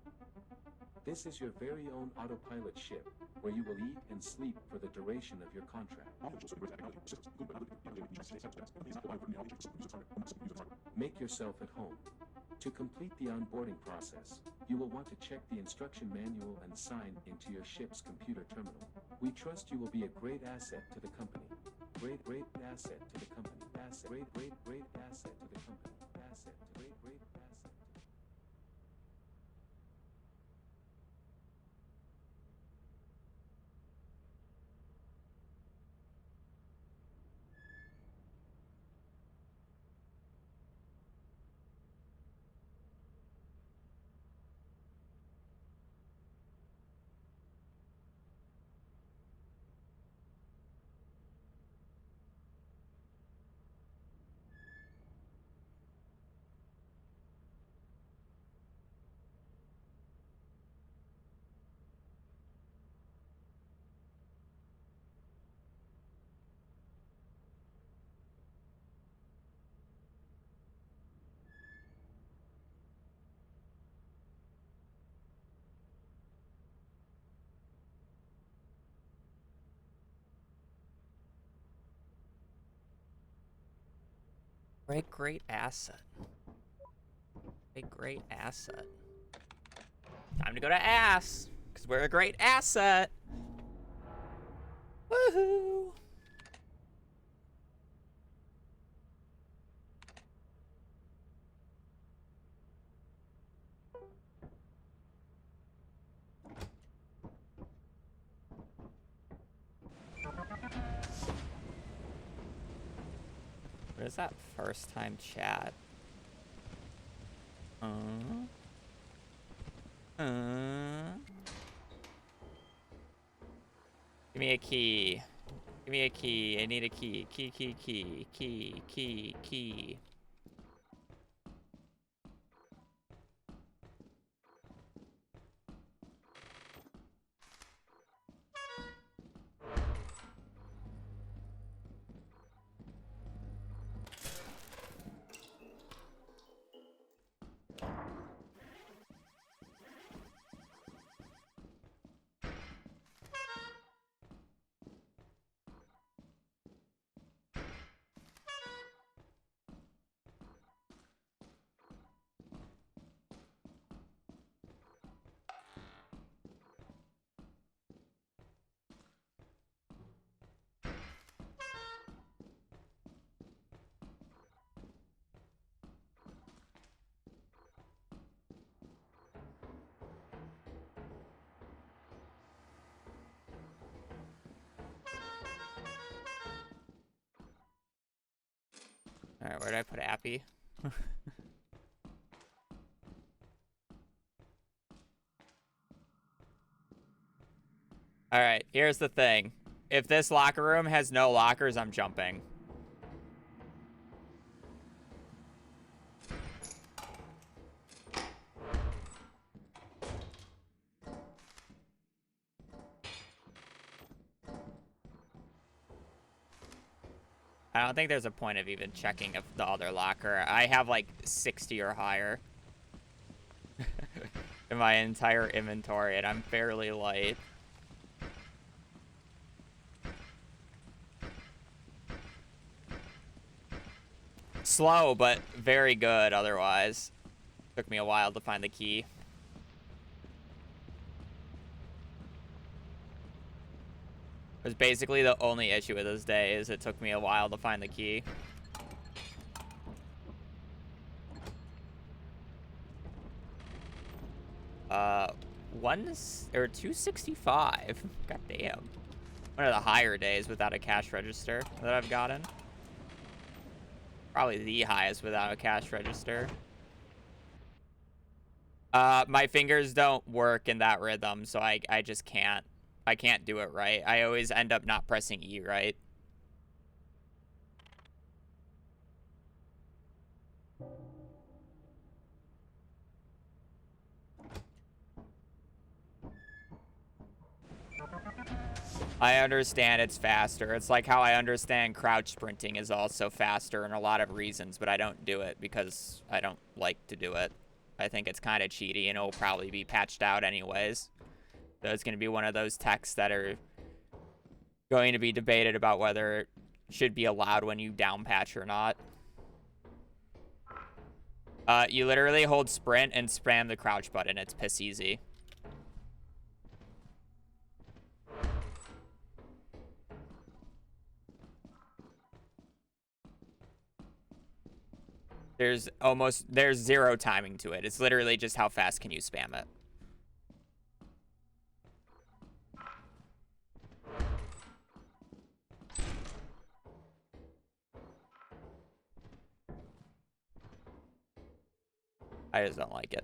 B: This is your very own autopilot ship, where you will eat and sleep for the duration of your contract. Make yourself at home. To complete the onboarding process, you will want to check the instruction manual and sign into your ship's computer terminal. We trust you will be a great asset to the company. Great asset to the company. Asset. Great asset to the company. Asset. Great asset.
A: Great asset. A great asset. Time to go to ass, because we're a great asset. Woohoo! What is that first time chat? Give me a key. Give me a key. I need a key. Key. Alright, where did I put Appy? Alright, here's the thing. If this locker room has no lockers, I'm jumping. I don't think there's a point of even checking if the other locker. I have like 60 or higher in my entire inventory, and I'm fairly light. Slow, but very good otherwise. Took me a while to find the key. It was basically the only issue with this day is it took me a while to find the key. 265. God damn. One of the higher days without a cash register that I've gotten. Probably the highest without a cash register. My fingers don't work in that rhythm, so I just can't. I can't do it right. I always end up not pressing E right. I understand it's faster. It's like how I understand crouch sprinting is also faster in a lot of reasons, but I don't do it because I don't like to do it. I think it's kind of cheaty, and it'll probably be patched out anyways. So it's going to be one of those techs that are going to be debated about whether it should be allowed when you down patch or not. You literally hold sprint and spam the crouch button. It's piss easy. There's zero timing to it. It's literally just how fast can you spam it. I just don't like it.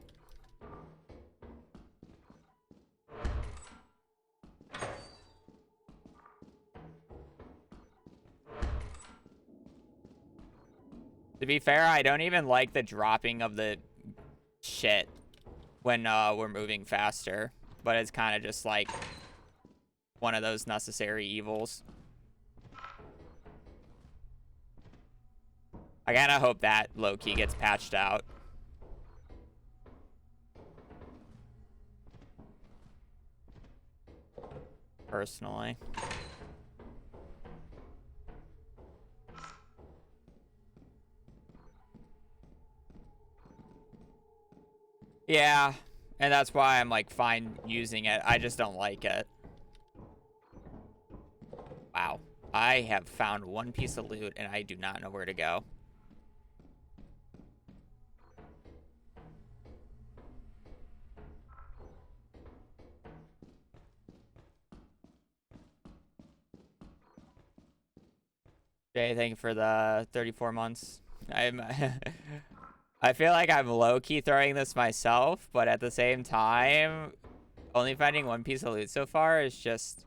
A: To be fair, I don't even like the dropping of the shit when we're moving faster. But it's kind of just like one of those necessary evils. I kind of hope that low-key gets patched out. Personally. Yeah, and that's why I'm like fine using it. I just don't like it. Wow. I have found one piece of loot and I do not know where to go. Jay, thank you for the 34 months. I feel like I'm low-key throwing this myself, but at the same time, only finding one piece of loot so far is just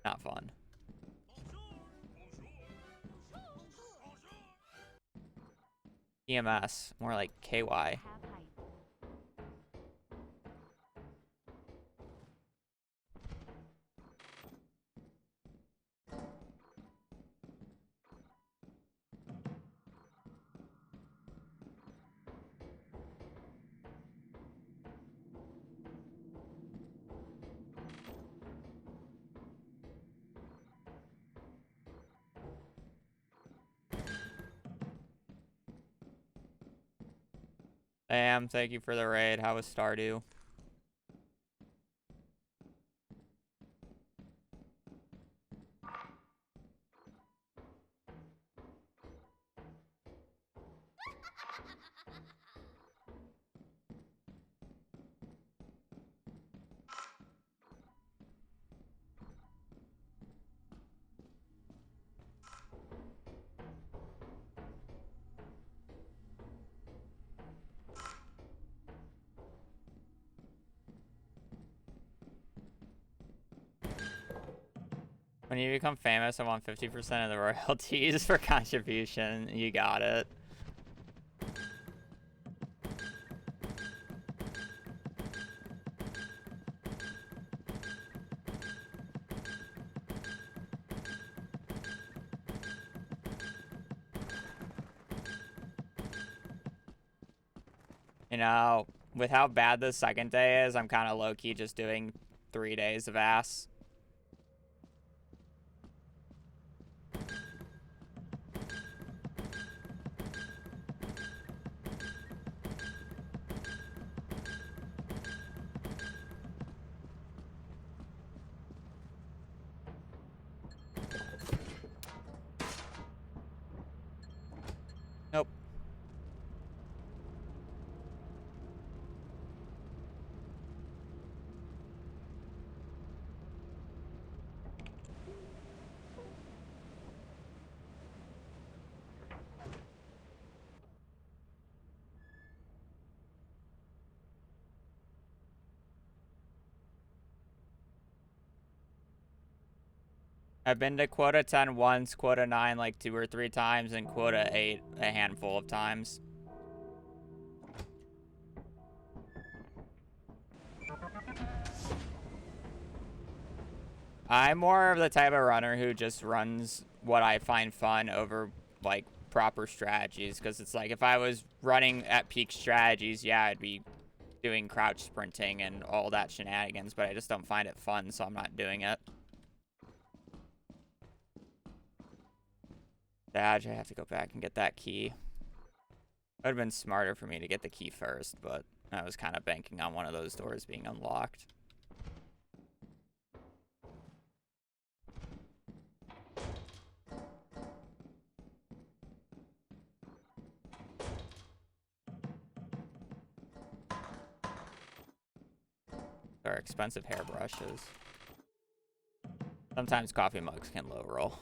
A: not fun. EMS, more like KY. Sam, thank you for the raid. How was Stardew? When you become famous, I want 50% of the royalties for contribution. You got it. You know, with how bad the second day is, I'm kind of low-key just doing 3 days of ass. Nope. I've been to Quota 10 once, Quota 9 like 2 or 3 times, and Quota 8 a handful of times. I'm more of the type of runner who just runs what I find fun over, like, proper strategies. Because it's like, if I was running at peak strategies, yeah, I'd be doing crouch sprinting and all that shenanigans. But I just don't find it fun, so I'm not doing it. Dodge, I have to go back and get that key. It would have been smarter for me to get the key first, but I was kind of banking on one of those doors being unlocked. They're expensive hairbrushes. Sometimes coffee mugs can low roll.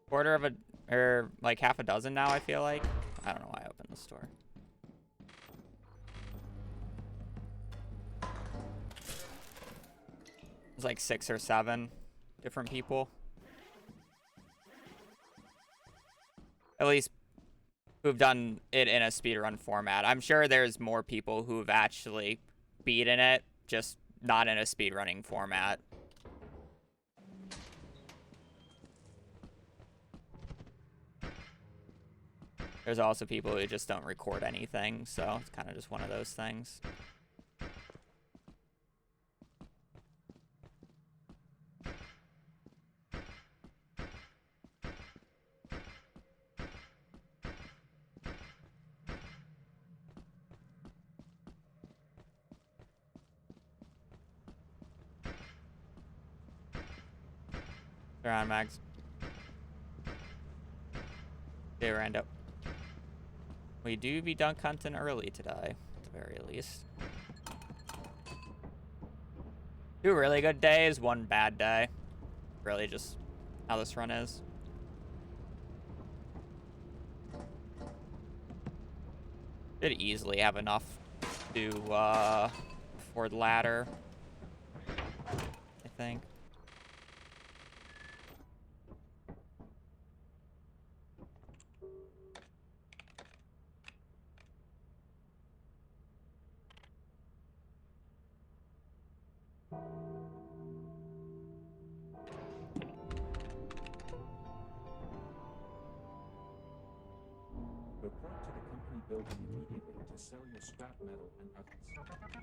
A: Quarter of a, or like half a dozen now, I feel like. I don't know why I opened the store. There's like 6 or 7 different people. At least who've done it in a speedrun format. I'm sure there's more people who've actually beaten it, just not in a speedrunning format. There's also people who just don't record anything, so it's kind of just one of those things. They're on, Mags. They ran up. We do be dunk hunting early today, at the very least. 2 really good days, 1 bad day. Really just how this run is. Should easily have enough to for the ladder, I think.
B: Report to the company building immediately to sell your scrap metal and others.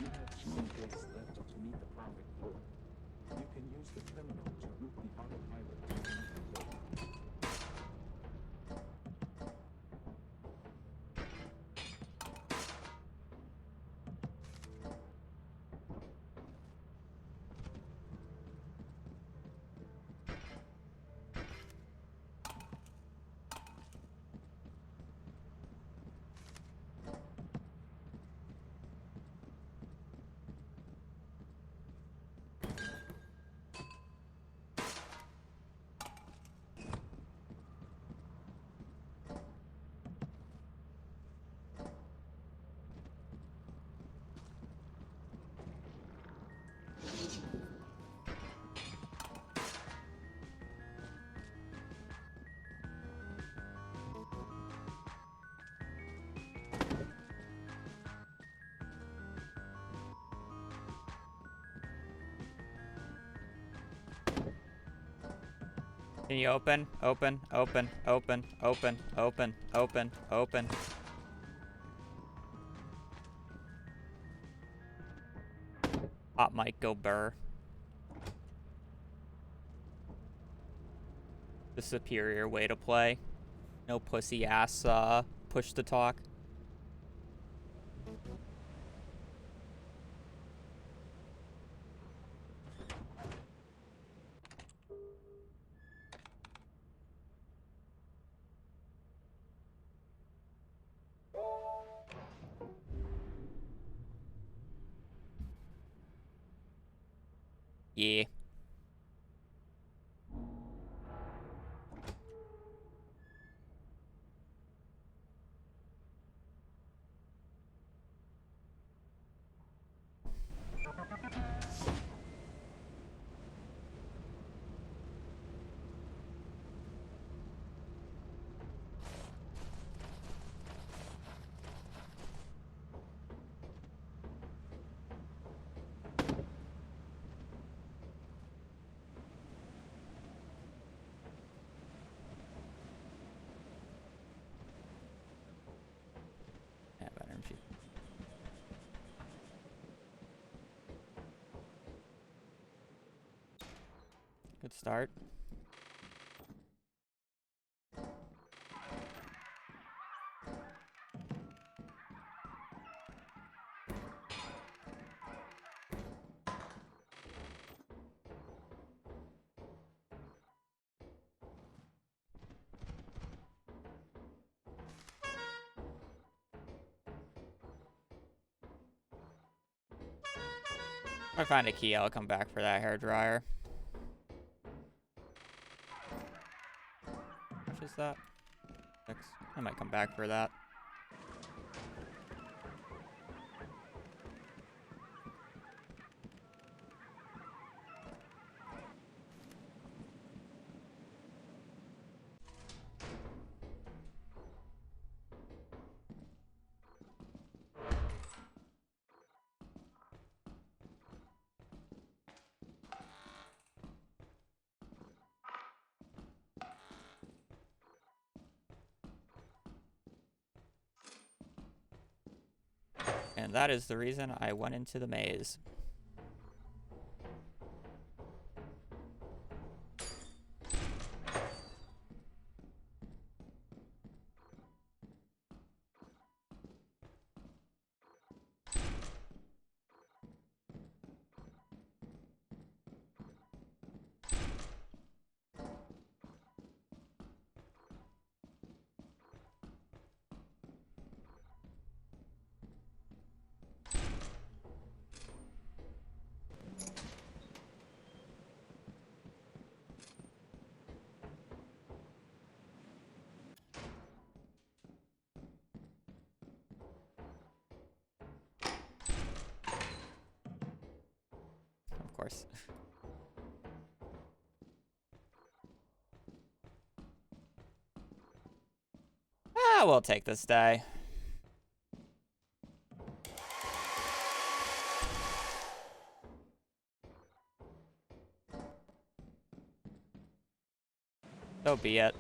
B: You have 2 days left to meet the profit quota. You can use the terminal to route the autopilot to the building.
A: Can you open? Open, open, open, open, open, open, open. Hot mic go burr. The superior way to play. No pussy ass push to talk. Yeah. Good start. If I find a key, I'll come back for that hairdryer. How much is that? 6. I might come back for that. And that is the reason I went into the maze. Of course. We'll take this day. So be it.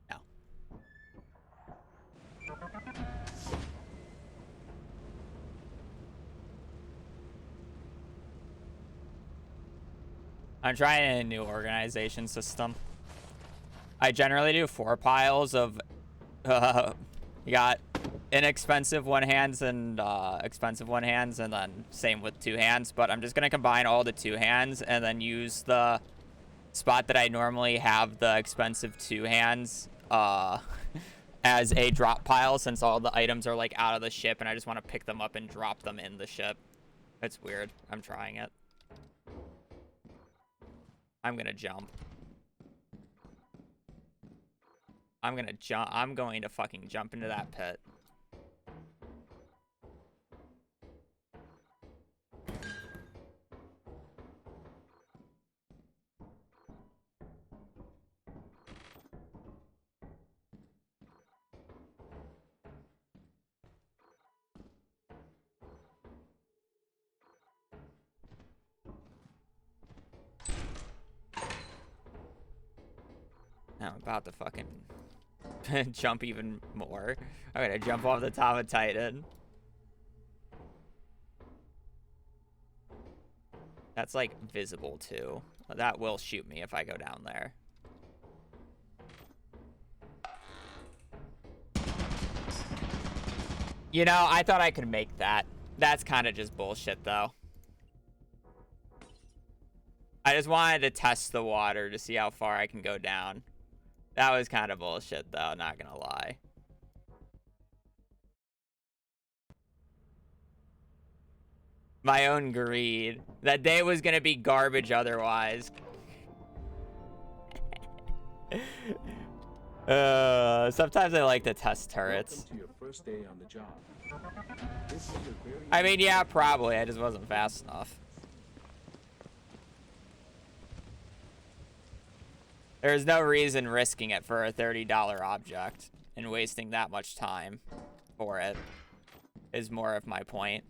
A: No. I'm trying a new organization system. I generally do 4 piles of you got inexpensive one hands and expensive one hands, and then same with 2 hands, but I'm just gonna combine all the 2 hands and then use the spot that I normally have the expensive 2 hands as a drop pile, since all the items are like out of the ship and I just want to pick them up and drop them in the ship. It's weird. I'm trying it. I'm gonna jump. I'm going to fucking jump into that pit. Now I'm about to fucking jump even more. I'm gonna jump off the top of Titan. That's like visible too. That will shoot me if I go down there. You know, I thought I could make that. That's kind of just bullshit though. I just wanted to test the water to see how far I can go down. That was kind of bullshit though, not gonna lie. My own greed. That day was gonna be garbage otherwise. Sometimes I like to test turrets.
B: Welcome to your first day on the job. This is your very
A: I mean, yeah, probably. I just wasn't fast enough. There's no reason risking it for a $30 object and wasting that much time for it is more of my point.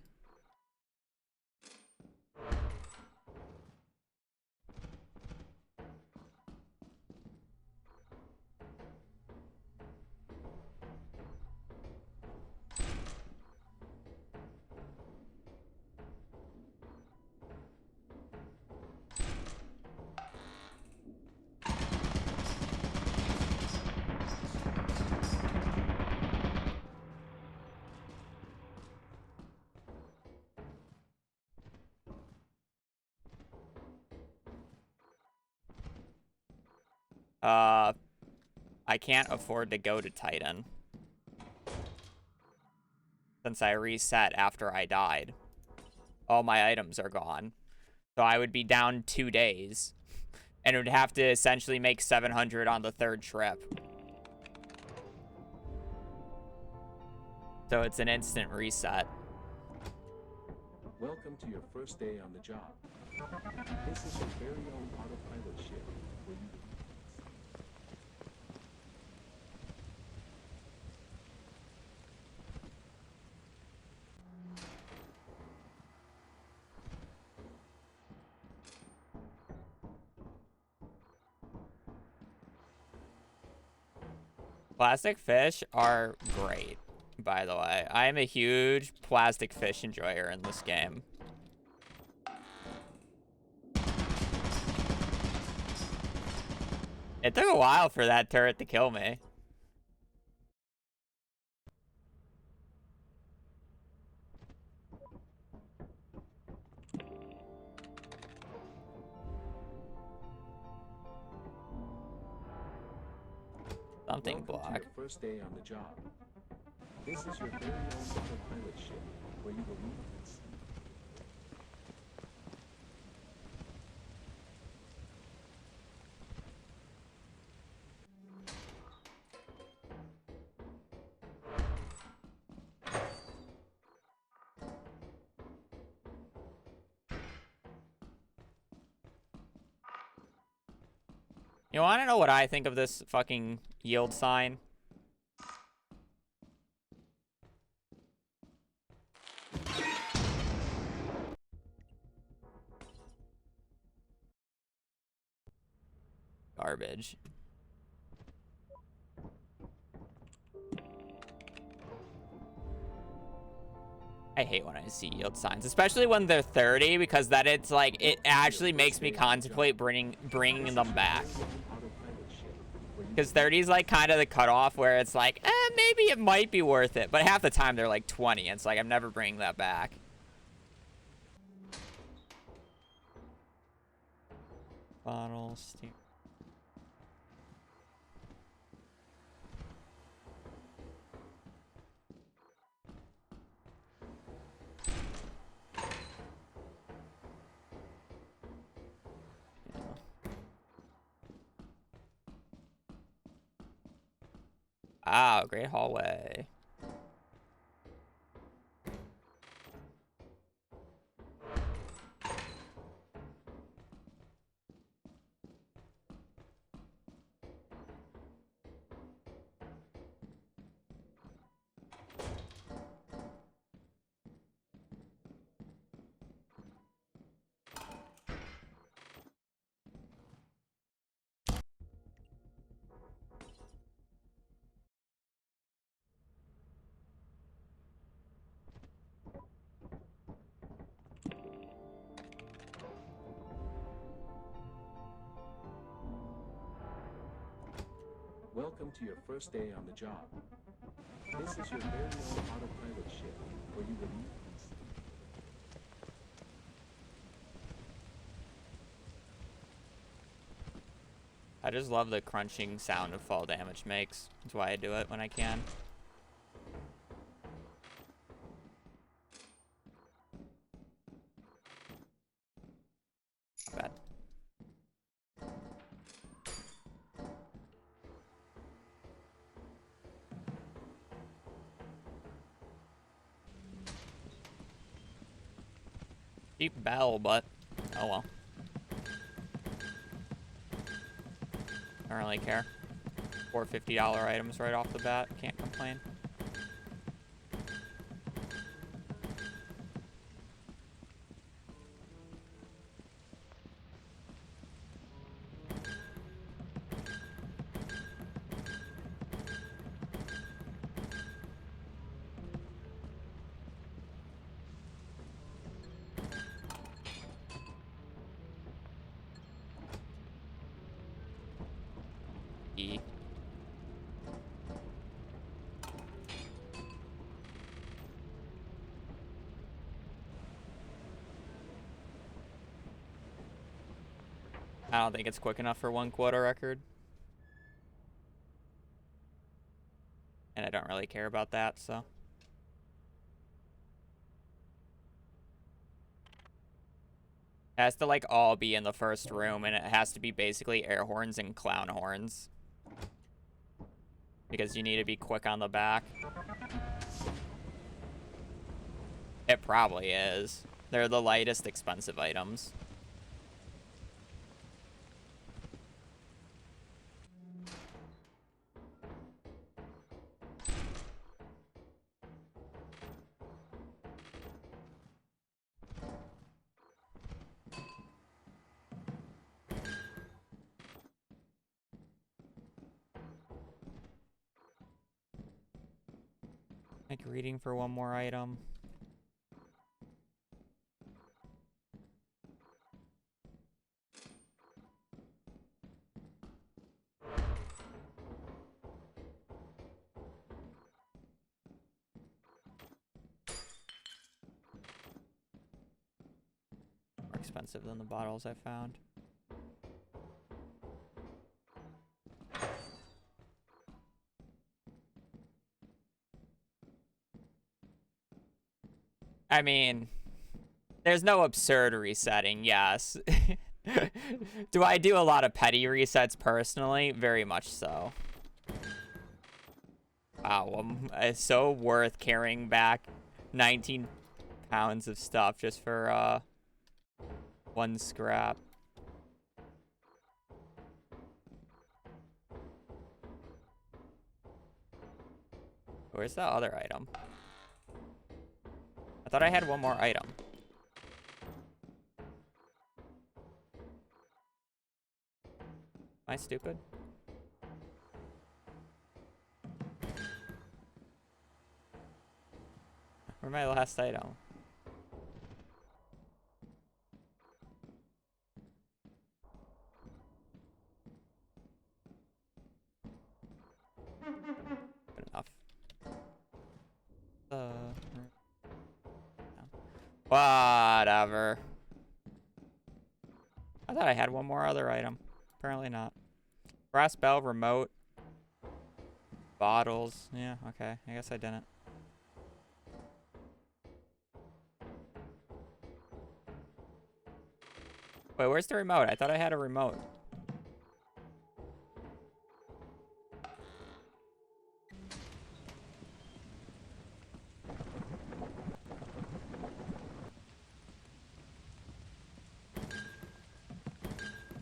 A: I can't afford to go to Titan since I reset after I died. All my items are gone. So I would be down 2 days and would have to essentially make 700 on the 3rd trip. So it's an instant reset.
B: Welcome to your first day on the job. This is your very own autopilot ship where you
A: Plastic fish are great, by the way. I am a huge plastic fish enjoyer in this game. It took a while for that turret to kill me. Something
B: Welcome to
A: block.
B: your first day on the job. This is your very own autopilot ship where you will leave at sea.
A: You want to know what I think of this fucking yield sign? Garbage. I hate when I see yield signs, especially when they're 30, because that it's like, it actually makes me contemplate bringing them back. Because 30 is like kind of the cutoff where it's like, maybe it might be worth it. But half the time they're like 20, and it's like, I'm never bringing that back. Bottle, steam. Ah, great hallway.
B: Welcome to your first day on the job. This is your very own autopilot ship, where you will meet.
A: I just love the crunching sound of fall damage makes. That's why I do it when I can. Bad. Cheap bell, but oh well. I don't really care. $4 $50 items right off the bat. Can't complain. E. I don't think it's quick enough for one quota record. And I don't really care about that, so. It has to, like, all be in the first room, and it has to be basically air horns and clown horns. Because you need to be quick on the back. It probably is. They're the lightest expensive items. Like reading for one more item. More expensive than the bottles I found. I mean, there's no absurd resetting, yes. Do I do a lot of petty resets personally? Very much so. Wow, it's so worth carrying back 19 pounds of stuff just for one scrap. Where's that other item? I thought I had one more item. Am I stupid? Where's my last item? Good enough. Whatever. I thought I had one more other item. Apparently not. Brass bell, remote. Bottles. Yeah, okay. I guess I didn't. Wait, where's the remote? I thought I had a remote.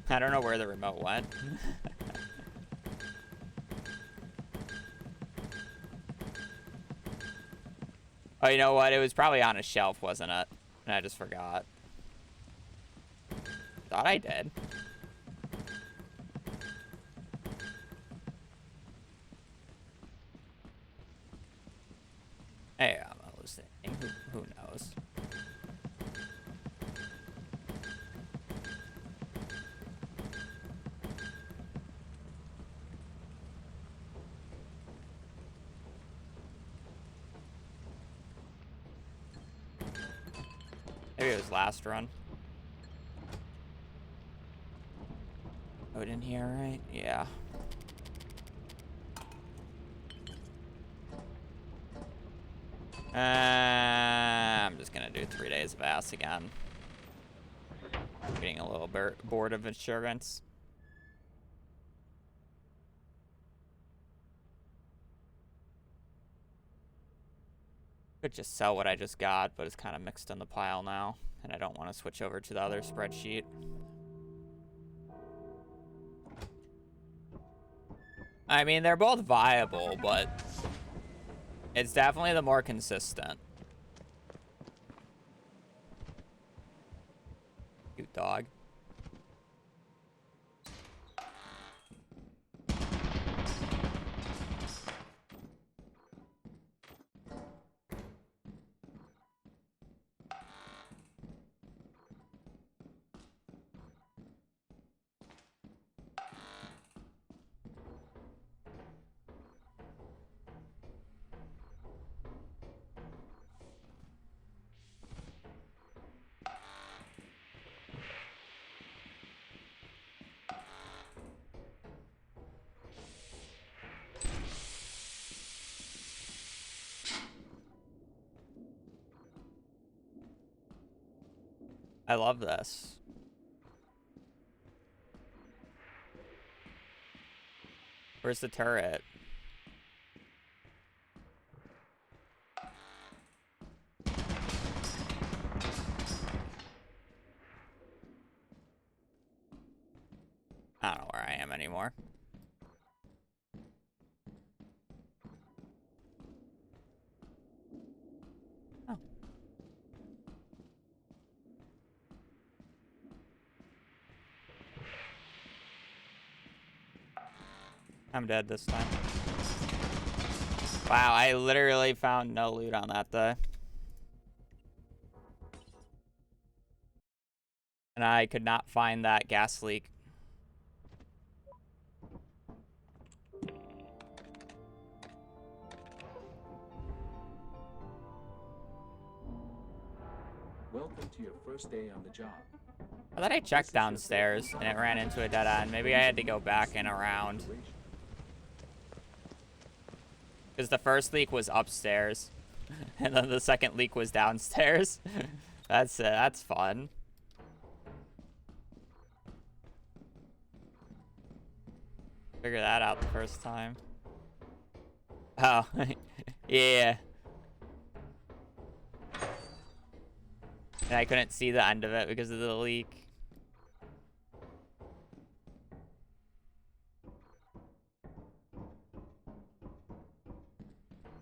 A: I don't know where the remote went. Oh, you know what? It was probably on a shelf, wasn't it? And I just forgot. Thought I did. Hey, I'm hallucinating. Who knows? Maybe it was last run. Oh, in here, right? Yeah. I'm just gonna do 3 days of ass again. I'm getting a little bored of insurance. Could just sell what I just got, but it's kind of mixed in the pile now, and I don't want to switch over to the other spreadsheet. I mean, they're both viable, but it's definitely the more consistent. Cute dog. I love this. Where's the turret? I don't know where I am anymore. Oh. I'm dead this time. Wow, I literally found no loot on that day. And I could not find that gas leak.
B: Welcome to your first day on the job.
A: I thought I checked downstairs and it ran into a dead end. Maybe I had to go back and around. Because the first leak was upstairs. And then the second leak was downstairs. That's fun. Figure that out the first time. Oh, yeah. And I couldn't see the end of it because of the leak.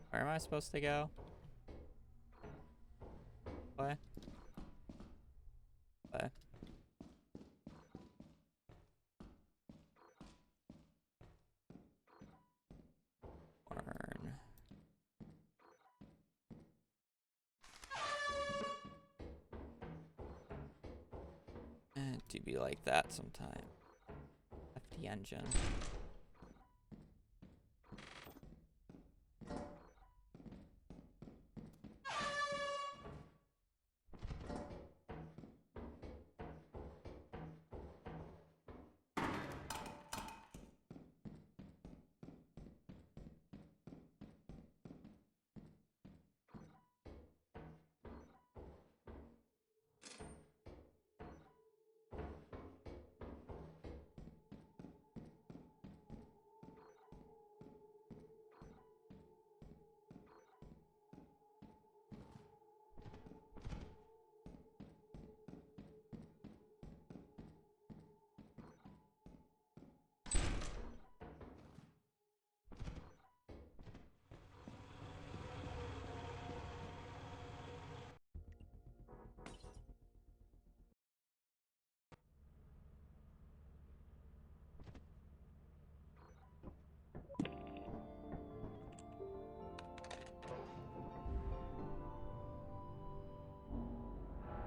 A: Where am I supposed to go? What? What? Burn. It do be like that sometime. FD engine.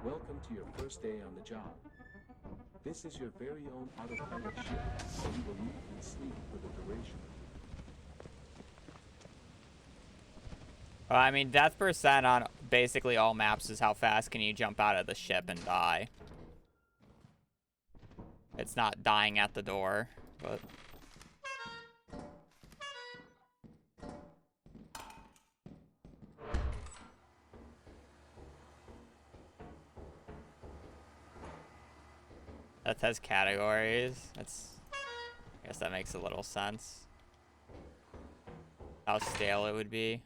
B: Welcome to your first day on the job. This is your very own autopilot ship, so you will eat and sleep for the duration.
A: Well, I mean, death percent on basically all maps is how fast can you jump out of the ship and die. It's not dying at the door, but... That has categories. That's... I guess that makes a little sense. How stale it would be.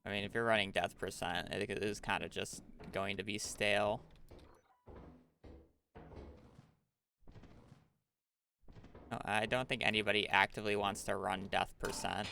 A: I mean, if you're running death percent, I think it is kind of just going to be stale. No, I don't think anybody actively wants to run death percent.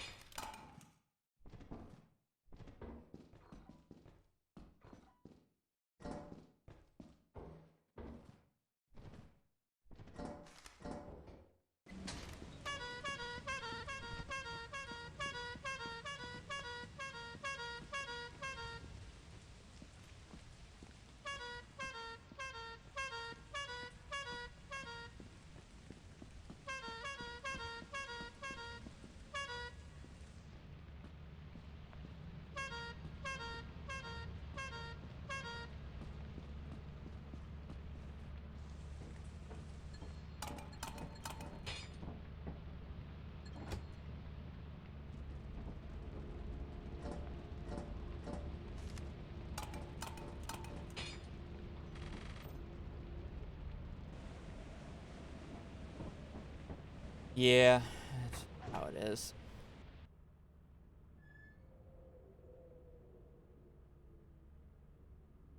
A: Yeah, that's how it is.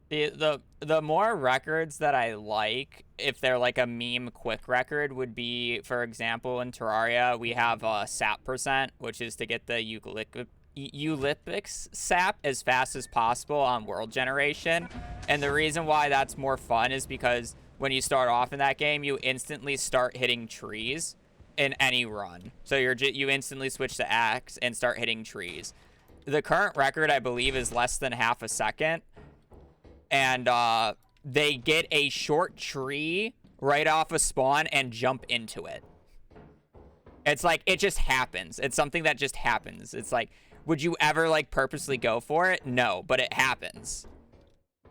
A: The more records that I like, if they're like a meme quick record, would be, for example, in Terraria, we have sap percent, which is to get the Eulipics sap as fast as possible on world generation. And the reason why that's more fun is because when you start off in that game, you instantly start hitting trees in any run. So you instantly switch to axe and start hitting trees. The current record, I believe, is less than half a second. And they get a short tree right off a spawn and jump into it. It's like, it just happens. It's something that just happens. It's like, would you ever like purposely go for it? No, but it happens.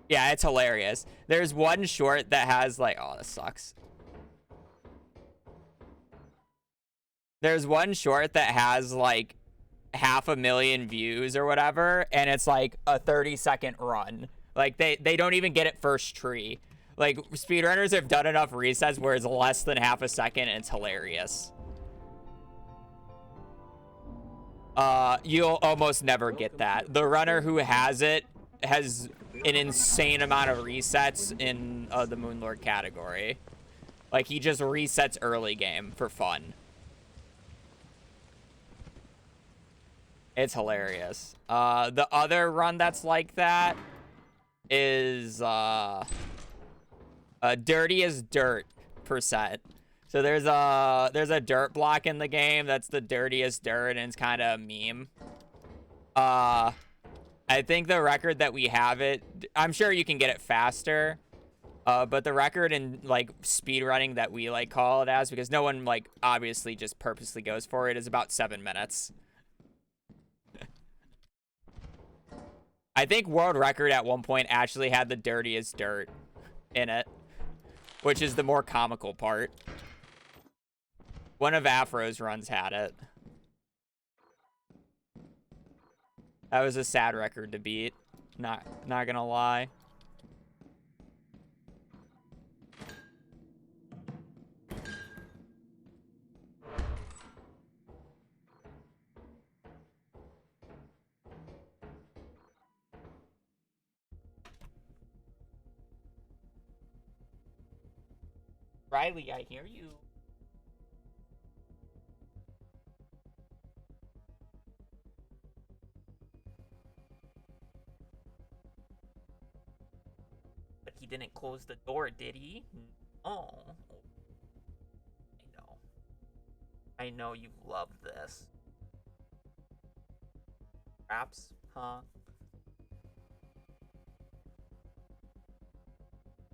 A: Yeah, it's hilarious. There's one short that has like, oh, this sucks. There's one short that has like 500,000 views or whatever, and it's like a 30-second run. Like they don't even get it first tree. Like speedrunners have done enough resets where it's less than half a second, and it's hilarious. You'll almost never get that. The runner who has it has an insane amount of resets in the Moonlord category. Like he just resets early game for fun. It's hilarious. The other run that's like that is dirty as dirt percent. So there's a dirt block in the game that's the dirtiest dirt, and it's kind of a meme. I think the record that we have it, I'm sure you can get it faster. But the record in like speedrunning that we like call it as, because no one like obviously just purposely goes for it, is about 7 minutes. I think world record at one point actually had the dirtiest dirt in it, which is the more comical part. One of Afro's runs had it. That was a sad record to beat. Not gonna lie. Riley, I hear you. But he didn't close the door, did he? Oh. I know. I know you love this. Perhaps, huh?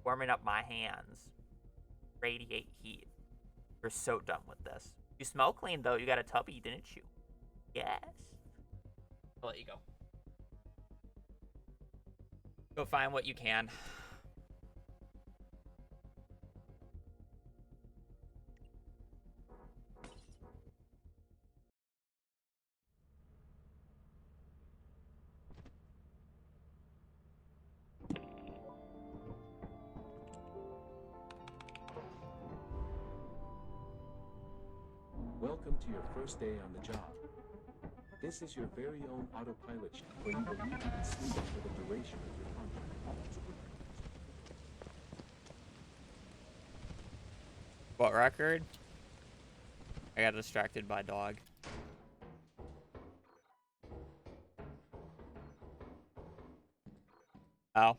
A: Warming up my hands. Radiate heat. You're so done with this. You smell clean though. You got a tubby, didn't you? Yes. I'll let you go. Go find what you can.
B: Welcome to your first day on the job. This is your very own autopilot ship where you will eat and sleep for the duration of your contract.
A: What record? I got distracted by dog. Oh.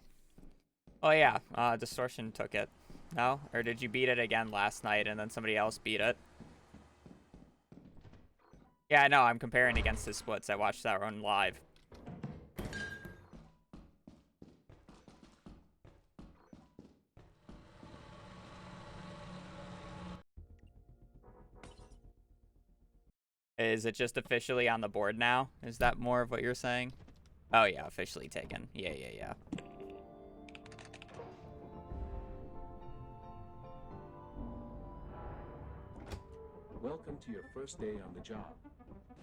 A: Oh yeah, Distortion took it. No? Or did you beat it again last night and then somebody else beat it? Yeah, I know, I'm comparing against his splits. I watched that run live. Is it just officially on the board now? Is that more of what you're saying? Oh yeah, officially taken. Yeah.
B: Welcome to your first day on the job.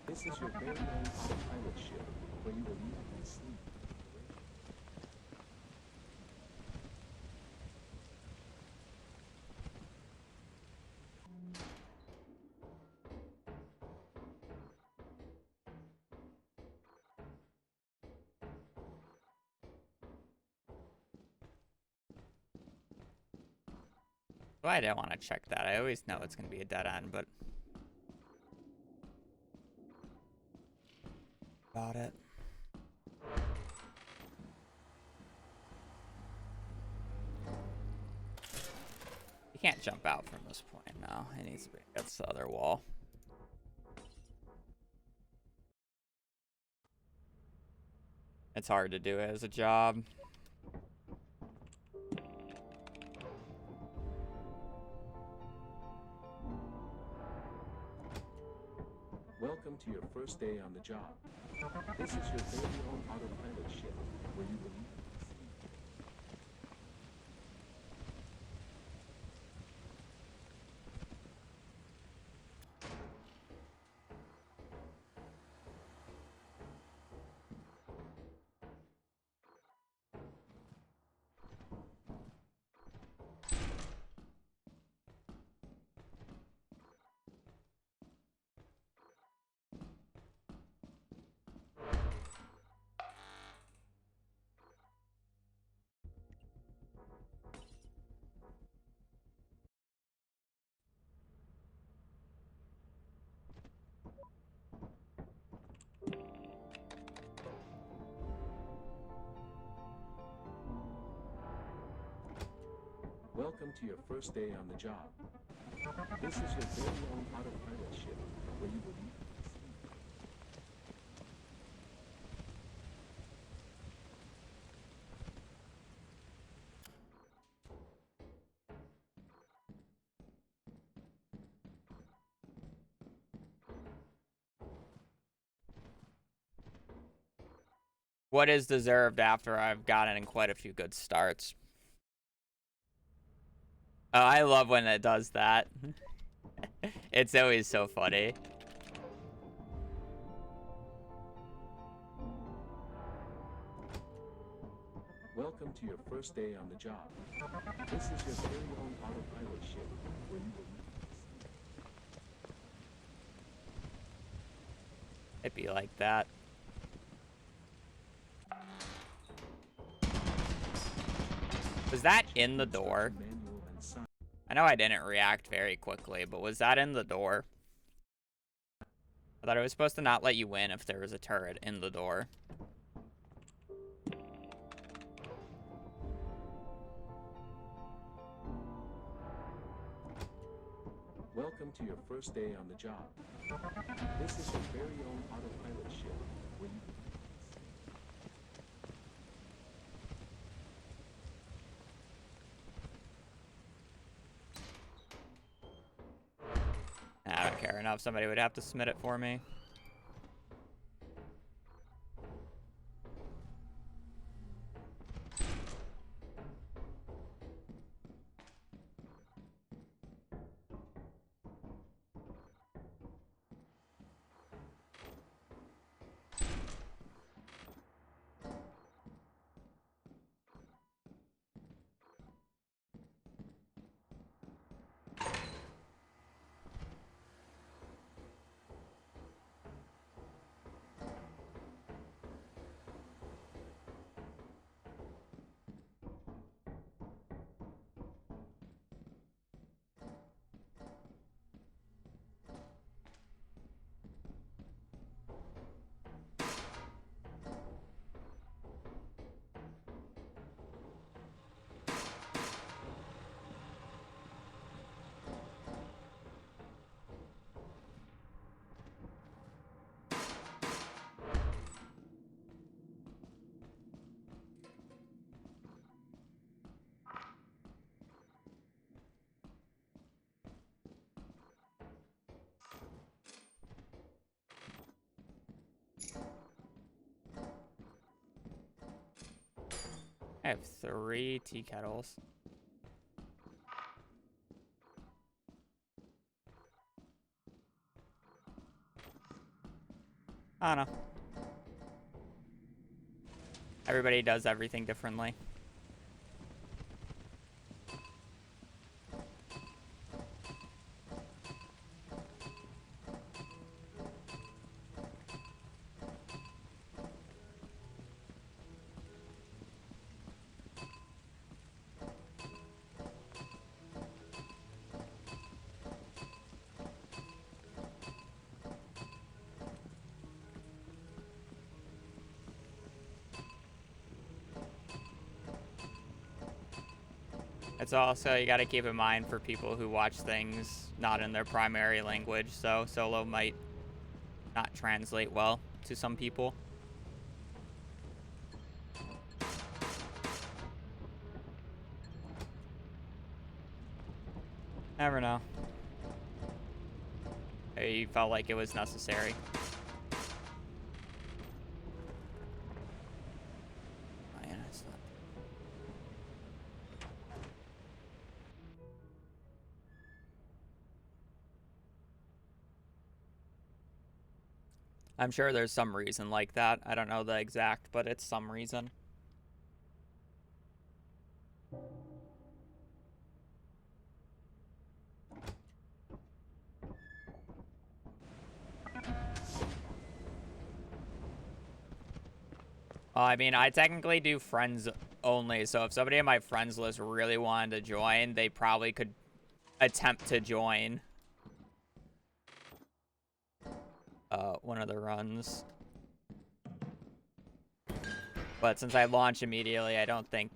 B: This is your very own autopilot ship where you will eat and sleep.
A: Well, I don't want to check that. I always know it's going to be a dead end, but... Got it. You can't jump out from this point now. It needs to be against the other wall. It's hard to do it as a job.
B: Welcome to your first day on the job. This is your very own autopilot ship where you will eat and sleep. Welcome to your first day on the job. This is your very own autopilot ship where you will eat and sleep.
A: What is deserved after I've gotten in quite a few good starts? Oh, I love when it does that. It's always so funny.
B: Welcome to your first day on the job. This is your very own autopilot ship where you will eat and sleep.
A: It'd be like that. Was that in the door?
B: Manual and sign.
A: I know I didn't react very quickly, but was that in the door? I thought it was supposed to not let you win if there was a turret in the door.
B: Welcome to your first day on the job. This is your very own autopilot ship where you will eat and sleep.
A: I don't care enough. Somebody would have to submit it for me. I have 3 tea kettles. I don't know. Everybody does everything differently. It's also, you gotta keep in mind for people who watch things not in their primary language, so solo might not translate well to some people. Never know. He felt like it was necessary. I'm sure there's some reason like that. I don't know the exact, but it's some reason. I mean, I technically do friends only, so if somebody in my friends list really wanted to join, they probably could attempt to join one of the runs. But since I launched immediately, I don't think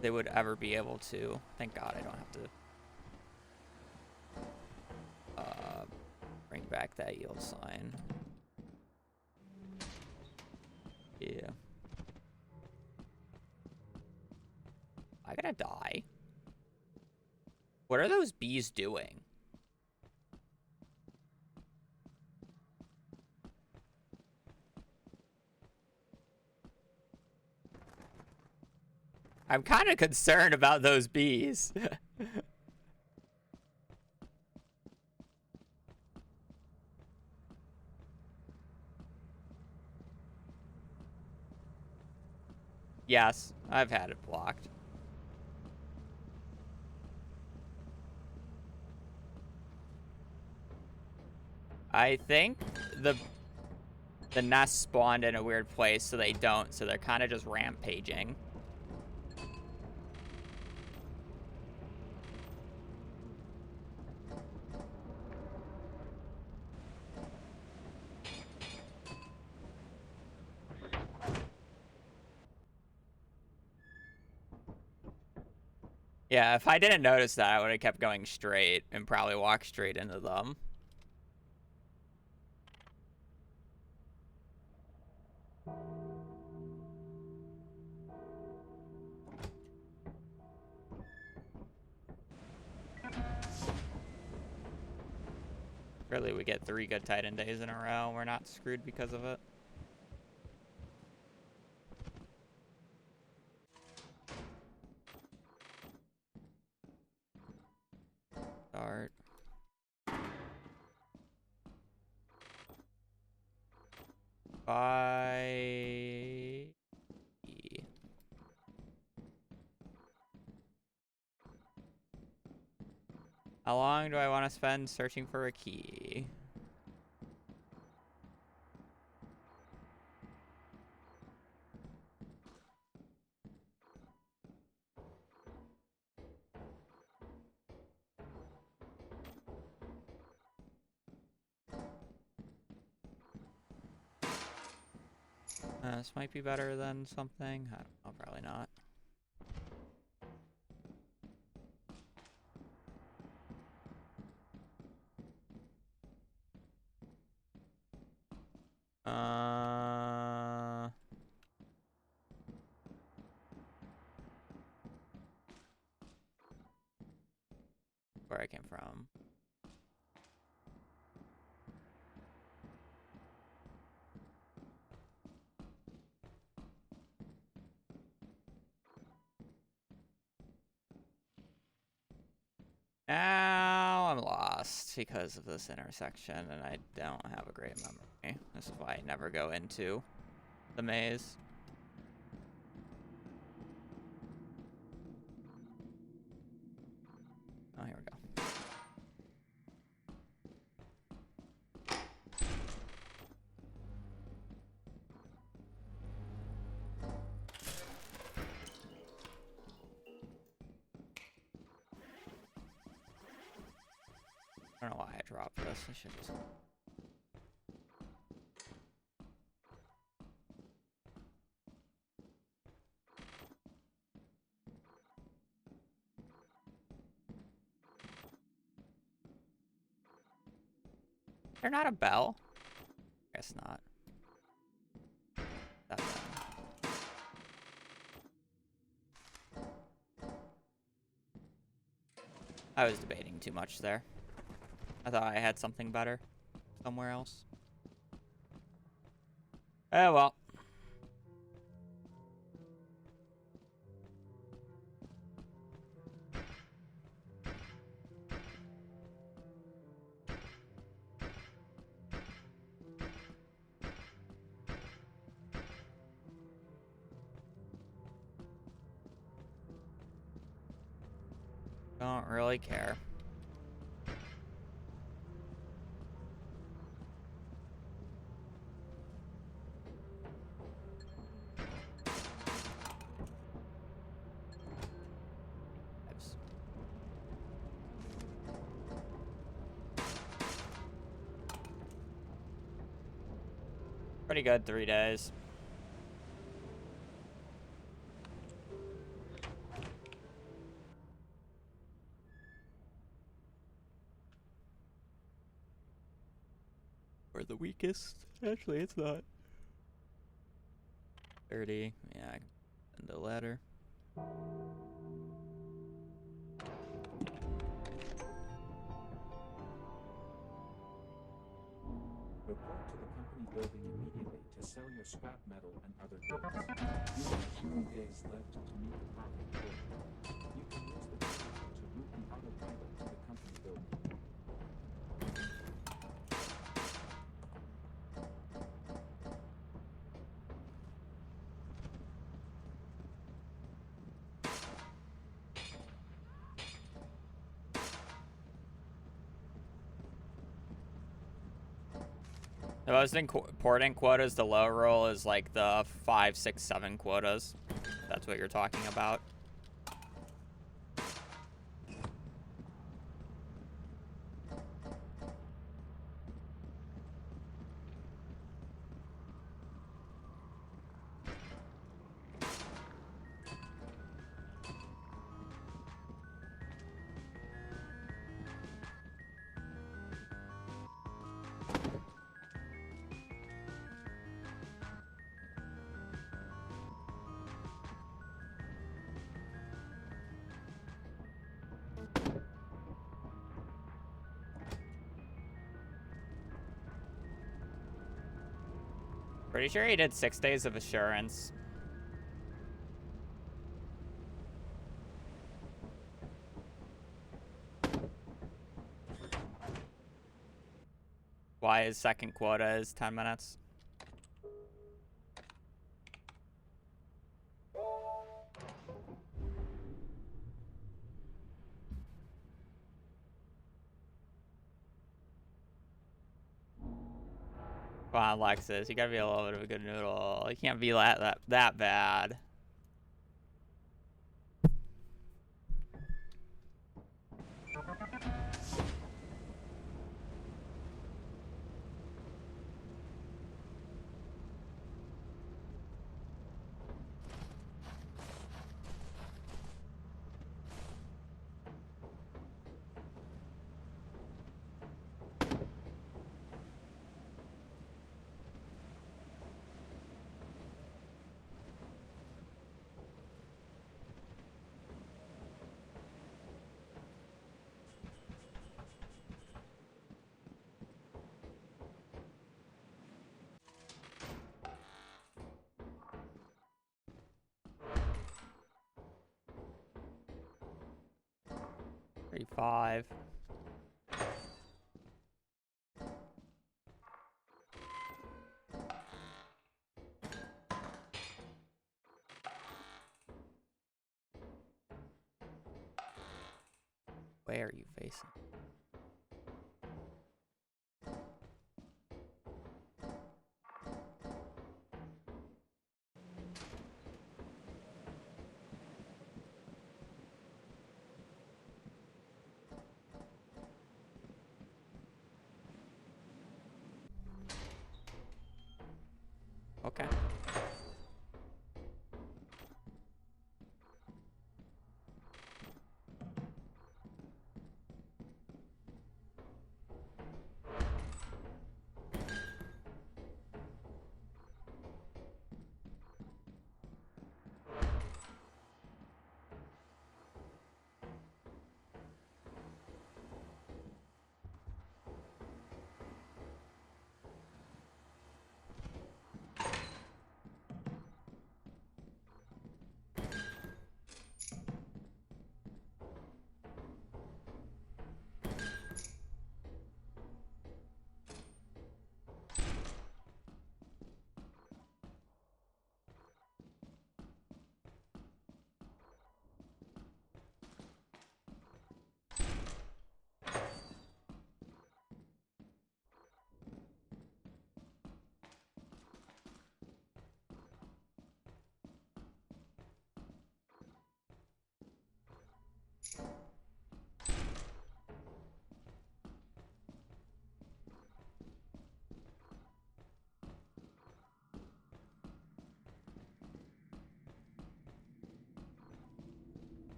A: they would ever be able to. Thank God I don't have to bring back that yield sign. Yeah. I gotta die. What are those bees doing? I'm kind of concerned about those bees. Yes, I've had it blocked. I think the nest spawned in a weird place, so they don't. So they're kind of just rampaging. Yeah, if I didn't notice that, I would have kept going straight and probably walked straight into them. Really, we get 3 good Titan days in a row. We're not screwed because of it. Start. Bye. How long do I want to spend searching for a key? This might be better than something. I don't know, probably not. Where I came from. Now I'm lost because of this intersection, and I don't have a great memory. This is why I never go into the maze. Oh, here we go. I don't know why I dropped this. I should just... They're not a bell? Guess not. That bell. I was debating too much there. I thought I had something better somewhere else. Oh well. Don't really care. Oops. Pretty good 3 days. Or the weakest. Actually, it's not. 30. Yeah, I can send a letter.
B: Report to the company building immediately to sell your scrap metal and other goods. You have 2 days left to meet the profit quota. You can use the vehicle to route the autopilot to the company building.
A: If I was importing quotas, the low roll is like the 5, 6, 7 quotas. That's what you're talking about. Pretty sure he did 6 days of assurance. Why his second quota is 10 minutes. Come on, Lexus. You gotta be a little bit of a good noodle. You can't be that bad. 35. Where are you facing? Okay.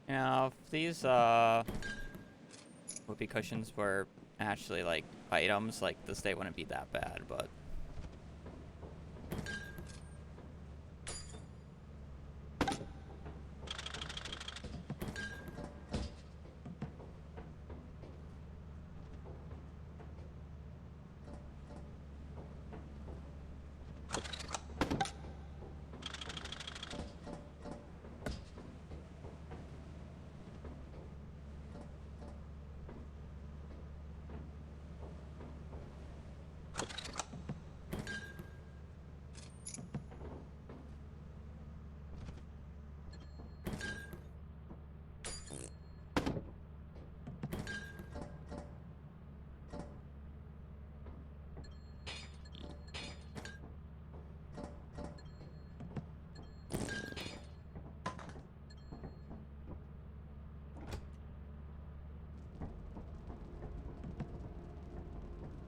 A: Now, if these whoopee cushions were actually like items, like the state wouldn't be that bad, but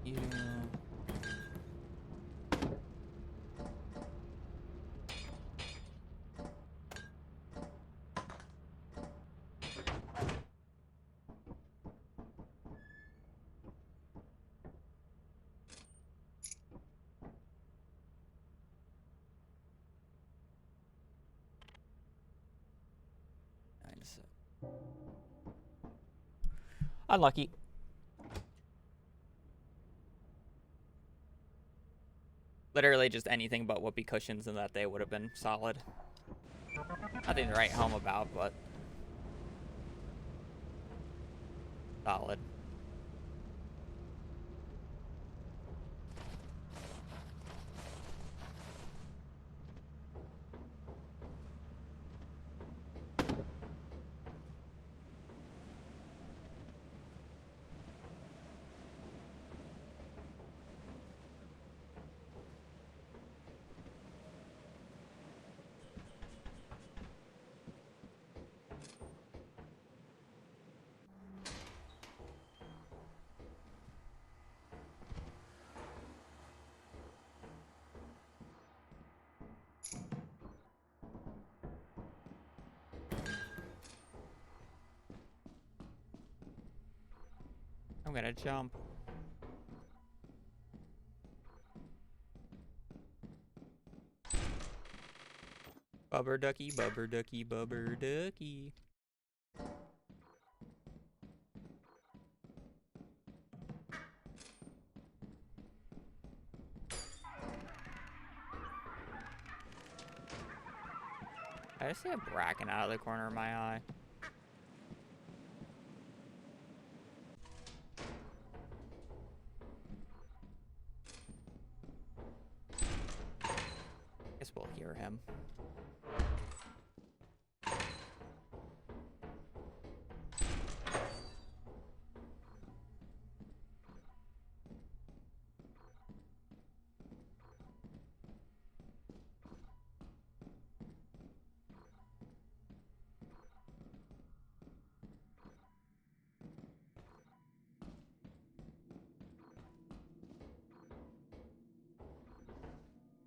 A: you. Unlucky. Literally just anything but whoopee cushions in that day would have been solid. Nothing to write home about, but solid. I'm gonna jump. Bubber ducky, bubber ducky, bubber ducky. I just see a bracken out of the corner of my eye. Guess we'll hear him.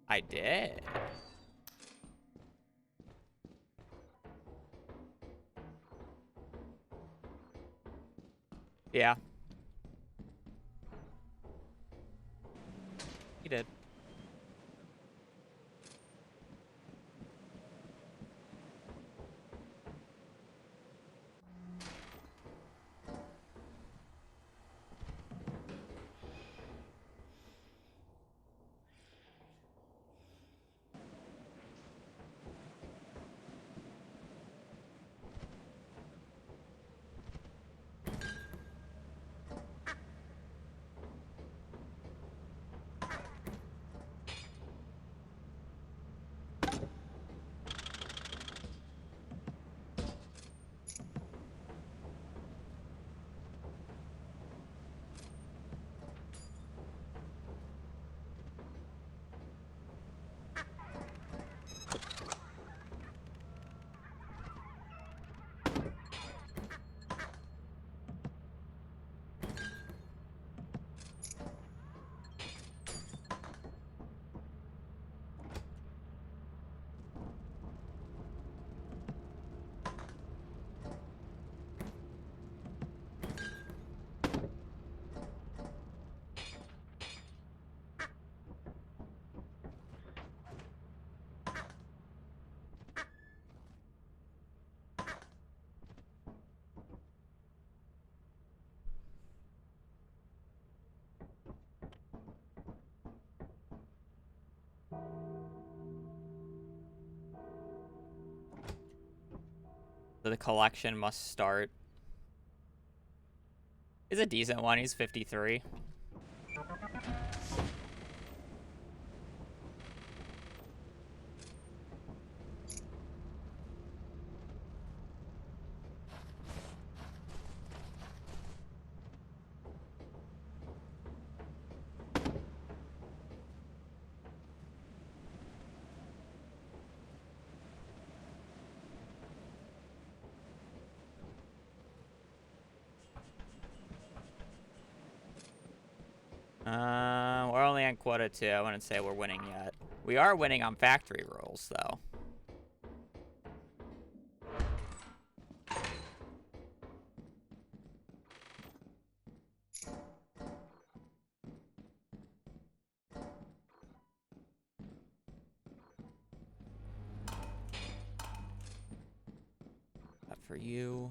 A: I did. Yeah. He did. So the collection must start. He's a decent one. He's 53. We're only on Quota 2. I wouldn't say we're winning yet. We are winning on factory rolls, though. That for you.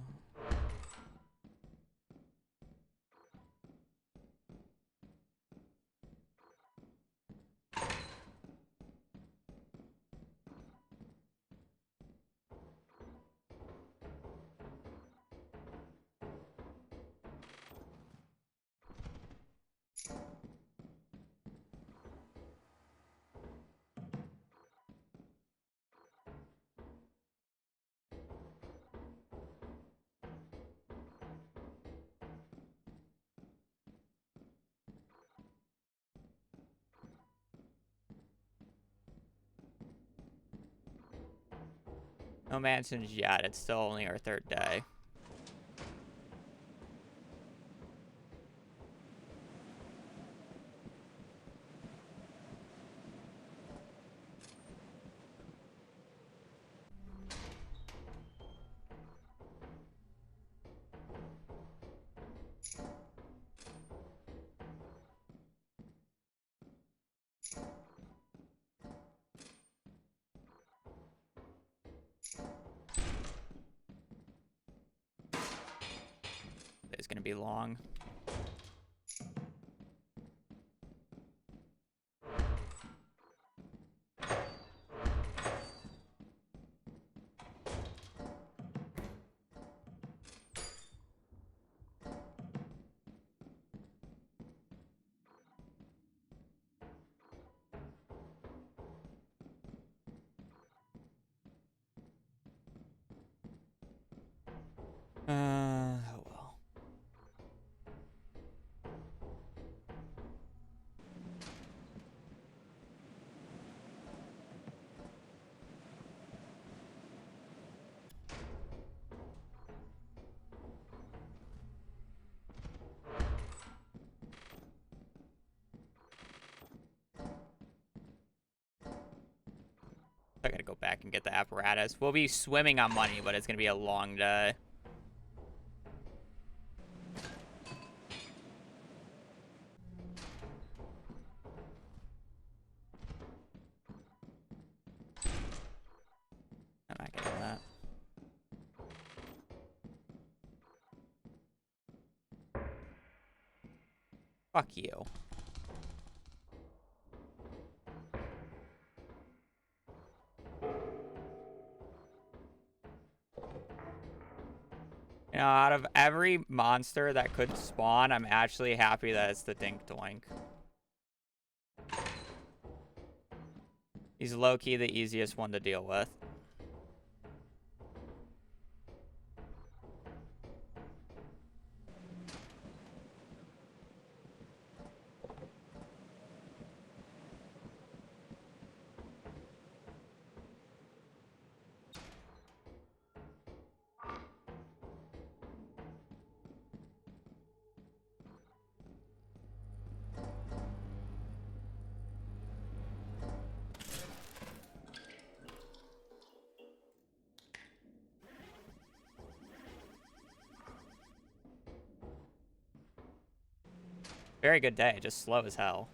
A: No mansions yet. It's still only our third day. going to be long. Oh well. I gotta go back and get the apparatus. We'll be swimming on money, but it's gonna be a long day. I'm not getting that. Fuck you. You know, out of every monster that could spawn, I'm actually happy that it's the Dink Doink. He's low-key the easiest one to deal with. Very good day, just slow as hell.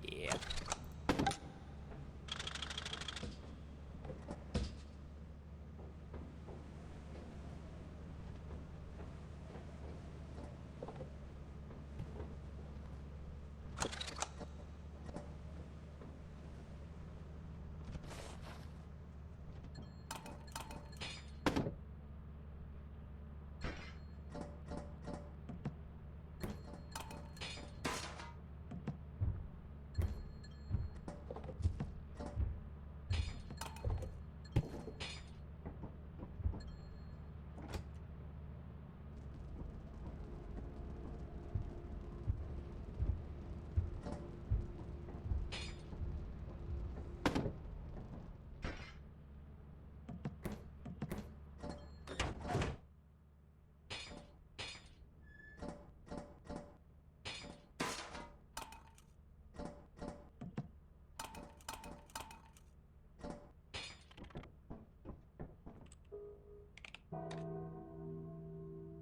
A: Yeah.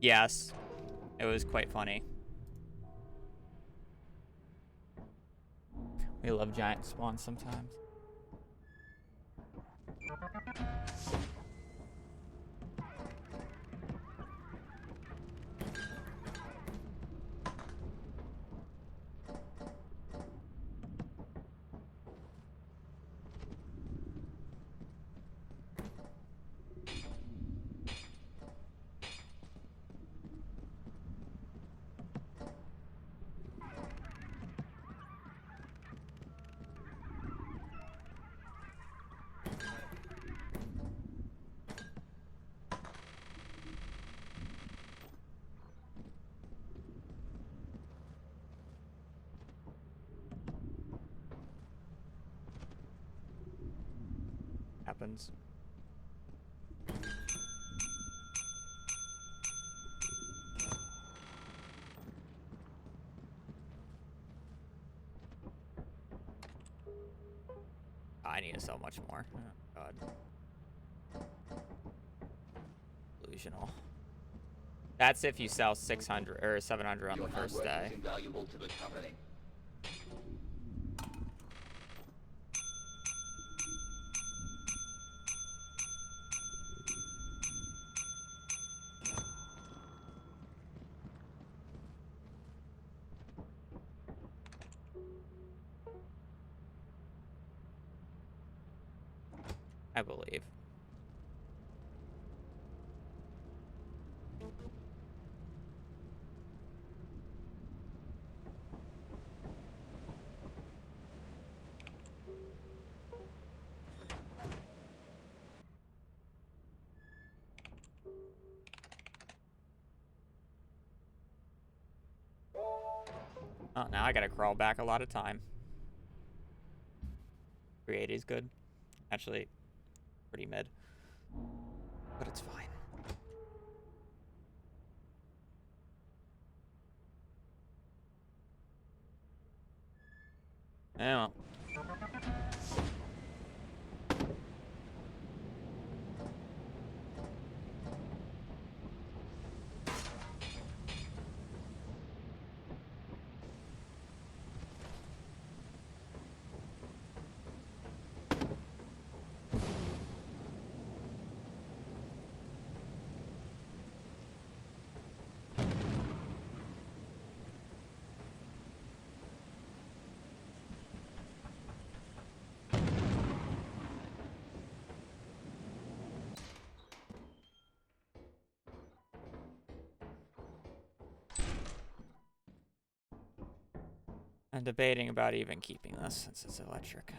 A: Yes, it was quite funny. We love giant spawns sometimes. happens. I need to sell much more. Oh, God. Delusional. That's if you sell 600 or 700 on the first day.
C: Invaluable to the company.
A: I believe. Oh, now I gotta crawl back a lot of time. 380 is good. Actually, pretty mid. But it's fine. Yeah, well. I'm debating about even keeping this since it's electric.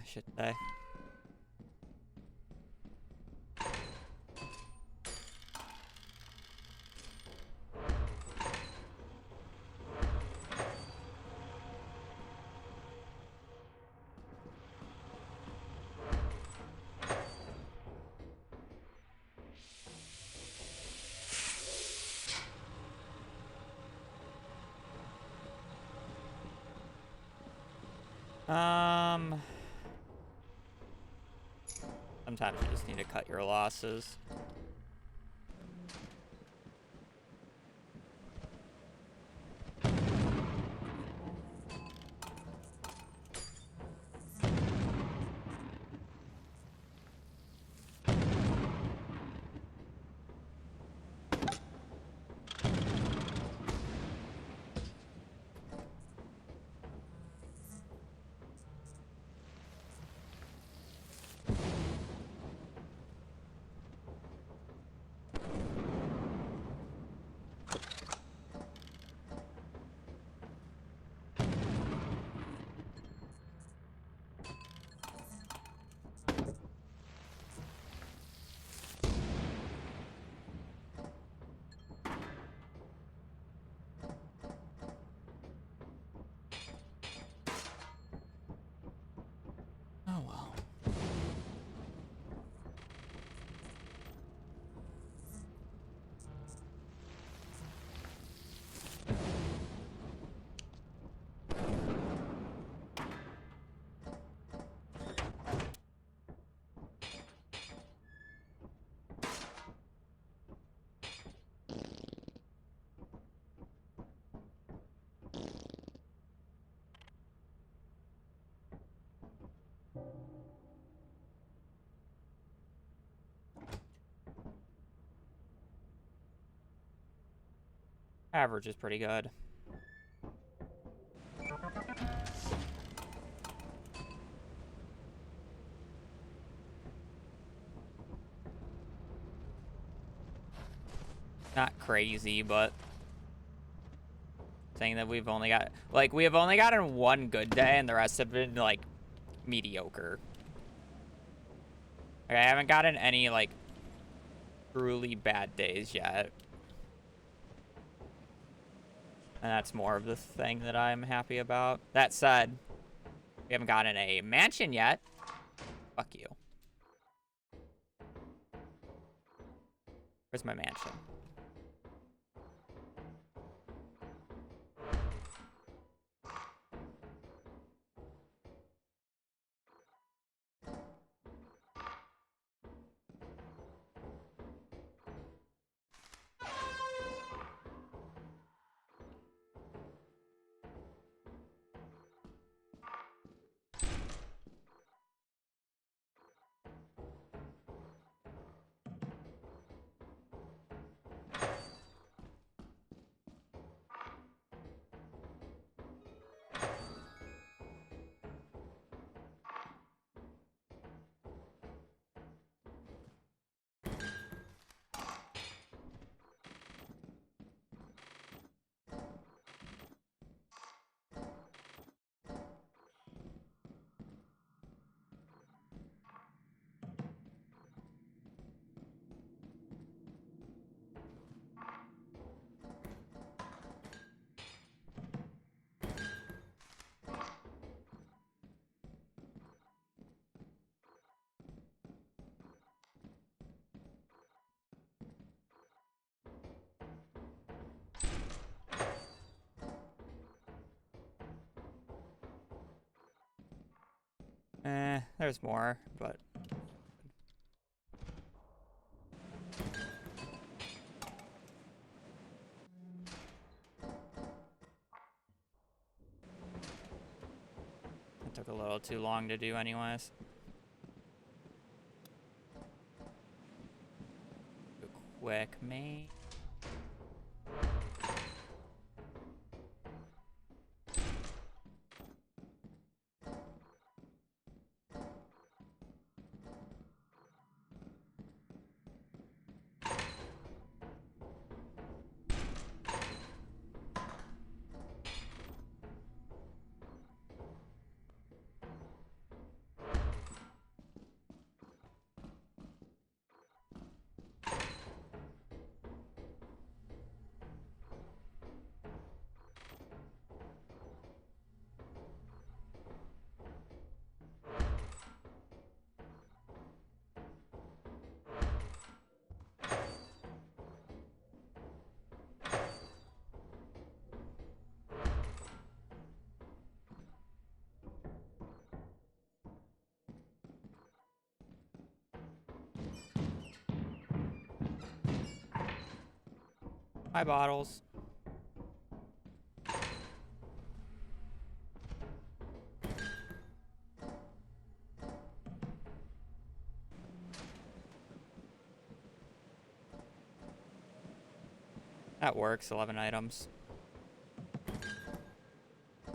A: Should I? Sometimes you just need to cut your losses. Average is pretty good. Not crazy, but saying that we've only got, like, we have only gotten one good day and the rest have been, like, mediocre. Like, I haven't gotten any, like, truly bad days yet. And that's more of the thing that I'm happy about. That said, we haven't gotten a mansion yet. Fuck you. Where's my mansion? There's more, but it took a little too long to do anyways. Quick, mate. My bottles. That works, 11 items. A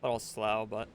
A: little slow, but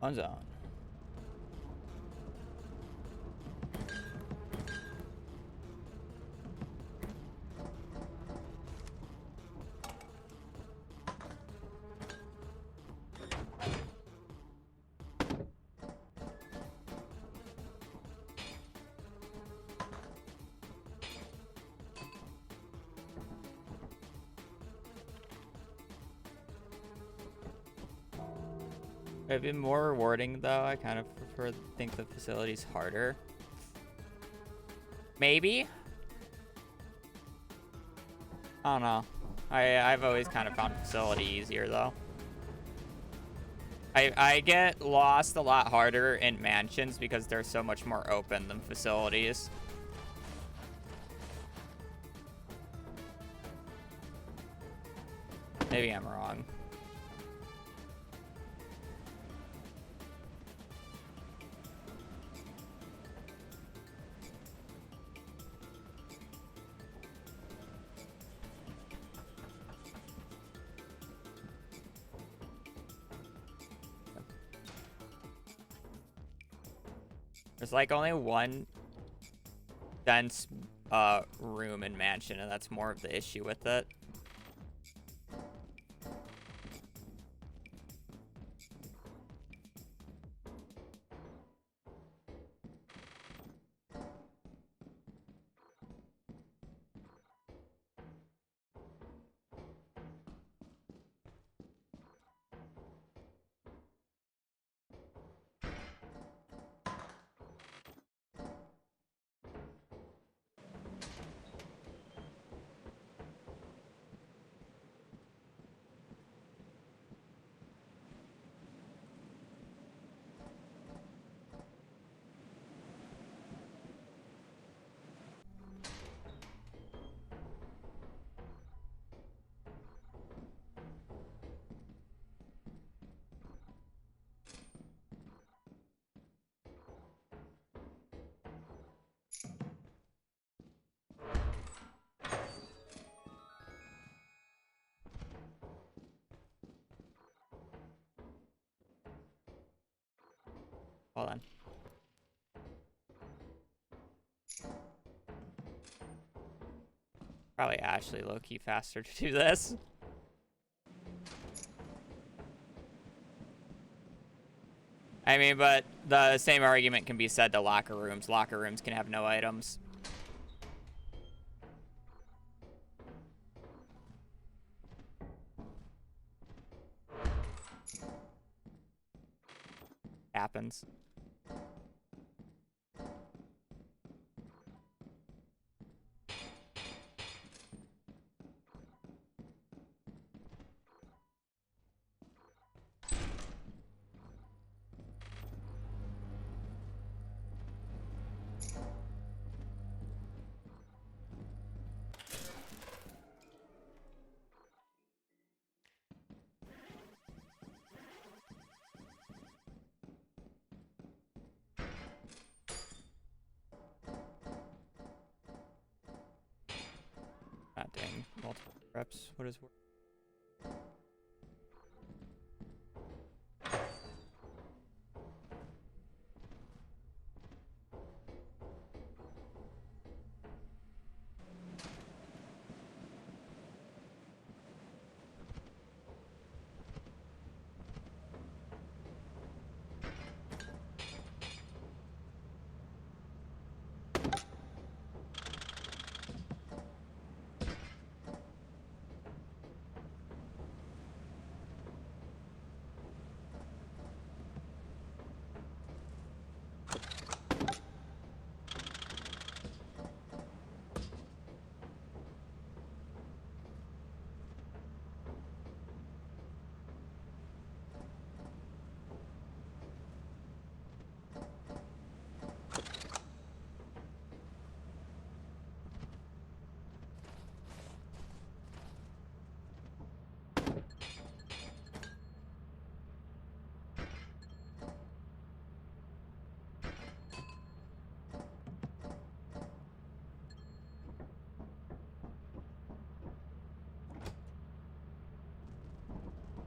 A: On zone. It'd be more rewarding though. I kind of prefer to think the facility's harder. Maybe. I don't know. I've always kind of found facility easier though. I get lost a lot harder in mansions because they're so much more open than facilities. Maybe I'm wrong. There's like only one dense room in mansion, and that's more of the issue with it. Hold on. Probably Ashley low-key faster to do this. I mean, but the same argument can be said to locker rooms. Locker rooms can have no items. Happens. God dang, multiple reps. What is...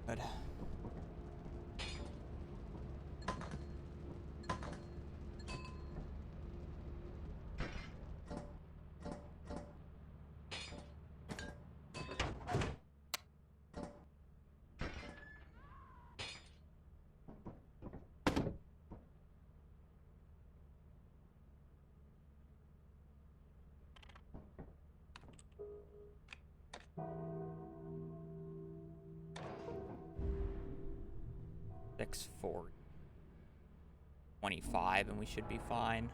A: Good. 6,425, and we should be fine.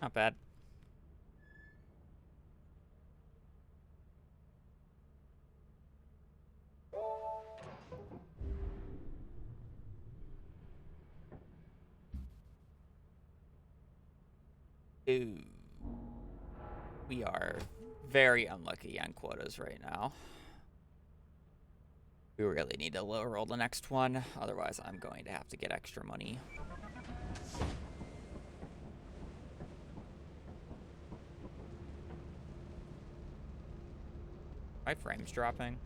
A: Not bad. Ooh. We are very unlucky on quotas right now. We really need to low roll the next one, otherwise I'm going to have to get extra money. My frame's dropping.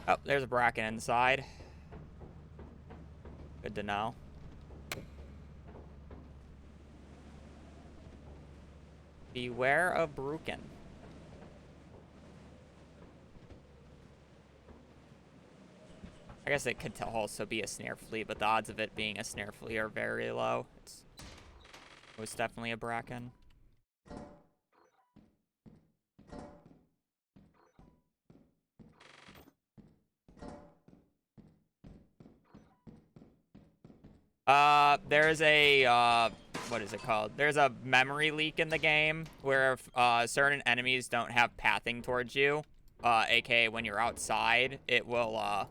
A: Oh, there's a bracken inside. Good to know. Beware of Bruken. I guess it could also be a snare flea, but the odds of it being a snare flea are very low. It was definitely a bracken. There's a, what is it called? There's a memory leak in the game where if certain enemies don't have pathing towards you, aka when you're outside, it will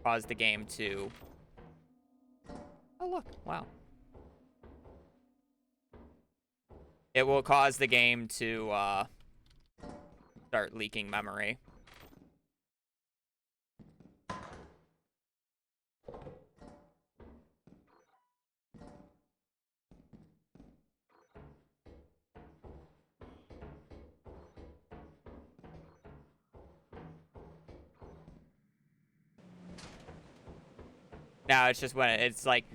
A: cause the game to... Oh, look. Wow. It will cause the game to start leaking memory. Now it's just when it's like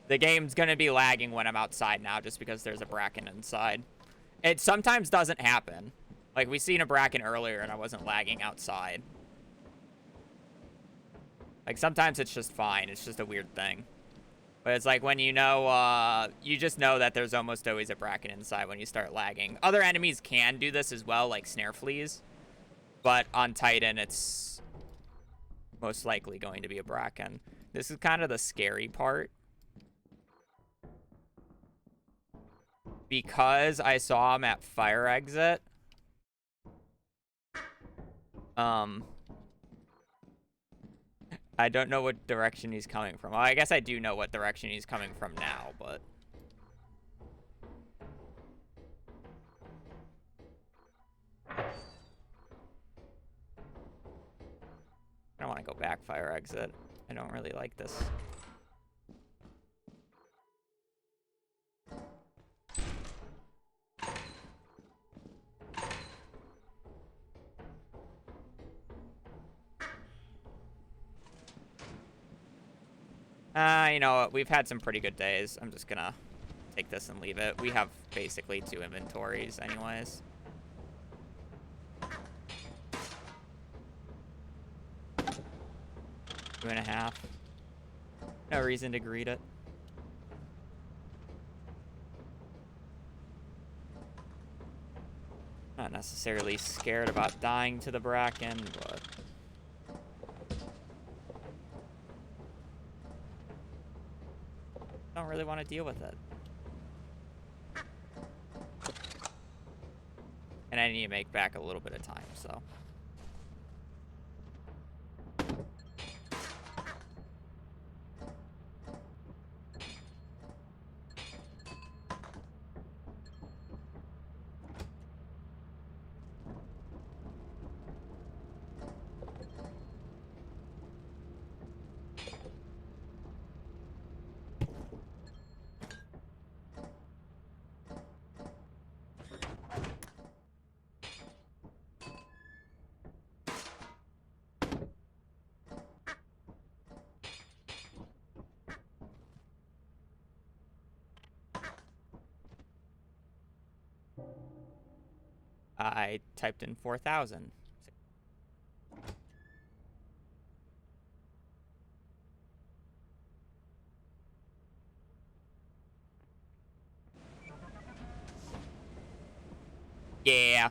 A: the game's gonna be lagging when I'm outside now just because there's a bracken inside. It sometimes doesn't happen. Like we seen a bracken earlier and I wasn't lagging outside. Like sometimes it's just fine. It's just a weird thing. But it's like when you know, you just know that there's almost always a bracken inside when you start lagging. Other enemies can do this as well, like snare fleas. But on Titan, it's most likely going to be a bracken. This is kind of the scary part. Because I saw him at fire exit. I don't know what direction he's coming from. Well, I guess I do know what direction he's coming from now, but... I don't want to go back fire exit. I don't really like this. You know what? We've had some pretty good days. I'm just gonna take this and leave it. We have basically 2 inventories anyways. Two and a half. No reason to greet it. Not necessarily scared about dying to the Bracken, but... don't really want to deal with it. And I need to make back a little bit of time, so... I typed in 4,000. Yeah.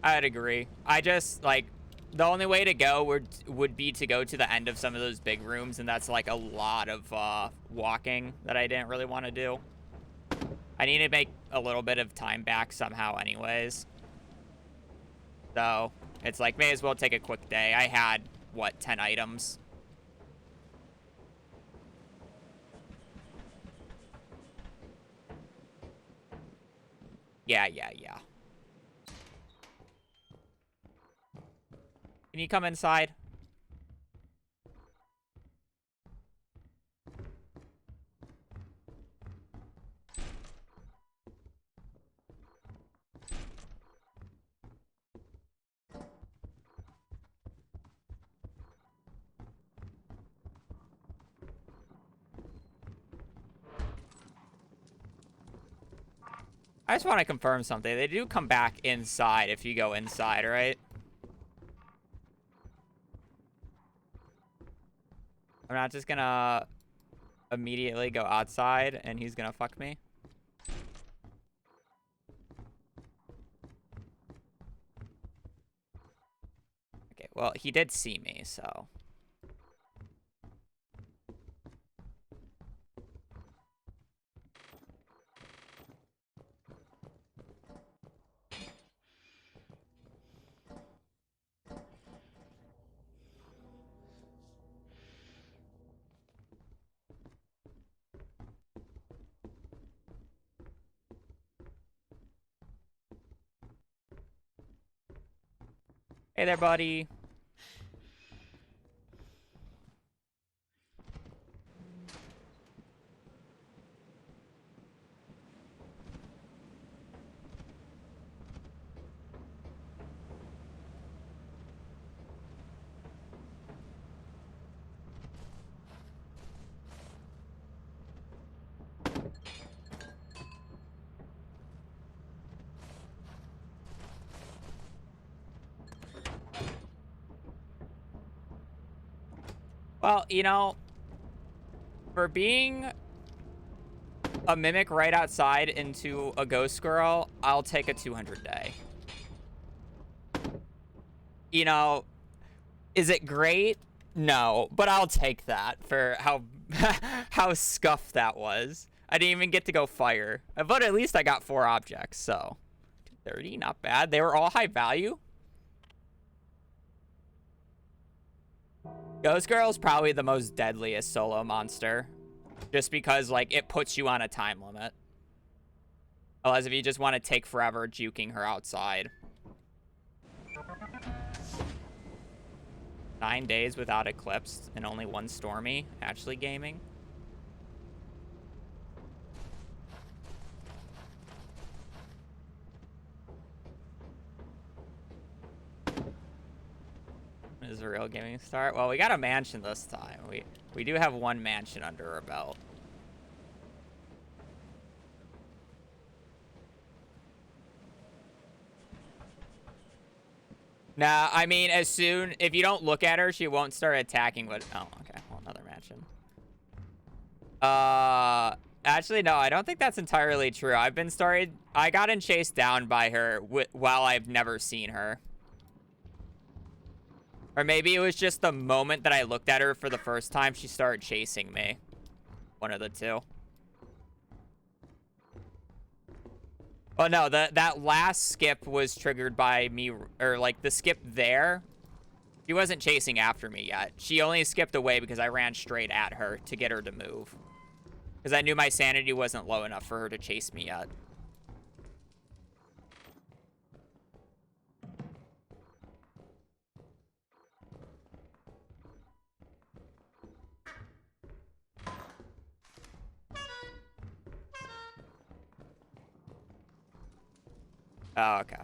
A: I'd agree. I just, like, the only way to go would be to go to the end of some of those big rooms, and that's, like, a lot of walking that I didn't really want to do. I need to make a little bit of time back somehow anyways. So, it's like, may as well take a quick day. I had, what, 10 items? Yeah. Can you come inside? I just want to confirm something. They do come back inside if you go inside, right? I'm not just gonna immediately go outside and he's gonna fuck me. Okay, well, he did see me, so... Hey there, buddy. Well, you know, for being a mimic right outside into a ghost girl, I'll take a 200 day. You know, is it great? No, but I'll take that for how how scuffed that was. I didn't even get to go fire, but at least I got 4 objects, so 230, not bad. They were all high value. Ghost Girl is probably the most deadliest solo monster, just because, like, it puts you on a time limit. Unless if you just want to take forever juking her outside. 9 days without Eclipse and only 1 Stormy actually gaming. Is a real gaming start. Well, we got a mansion this time. We do have one mansion under our belt. Nah, I mean, if you don't look at her, she won't start attacking. Oh, okay. Well, another mansion. Actually, no, I don't think that's entirely true. I gotten chased down by her while I've never seen her. Or maybe it was just the moment that I looked at her for the first time, she started chasing me. One of the two. Oh no, that last skip was triggered by me, or like the skip there. She wasn't chasing after me yet. She only skipped away because I ran straight at her to get her to move. Because I knew my sanity wasn't low enough for her to chase me yet. Oh, okay.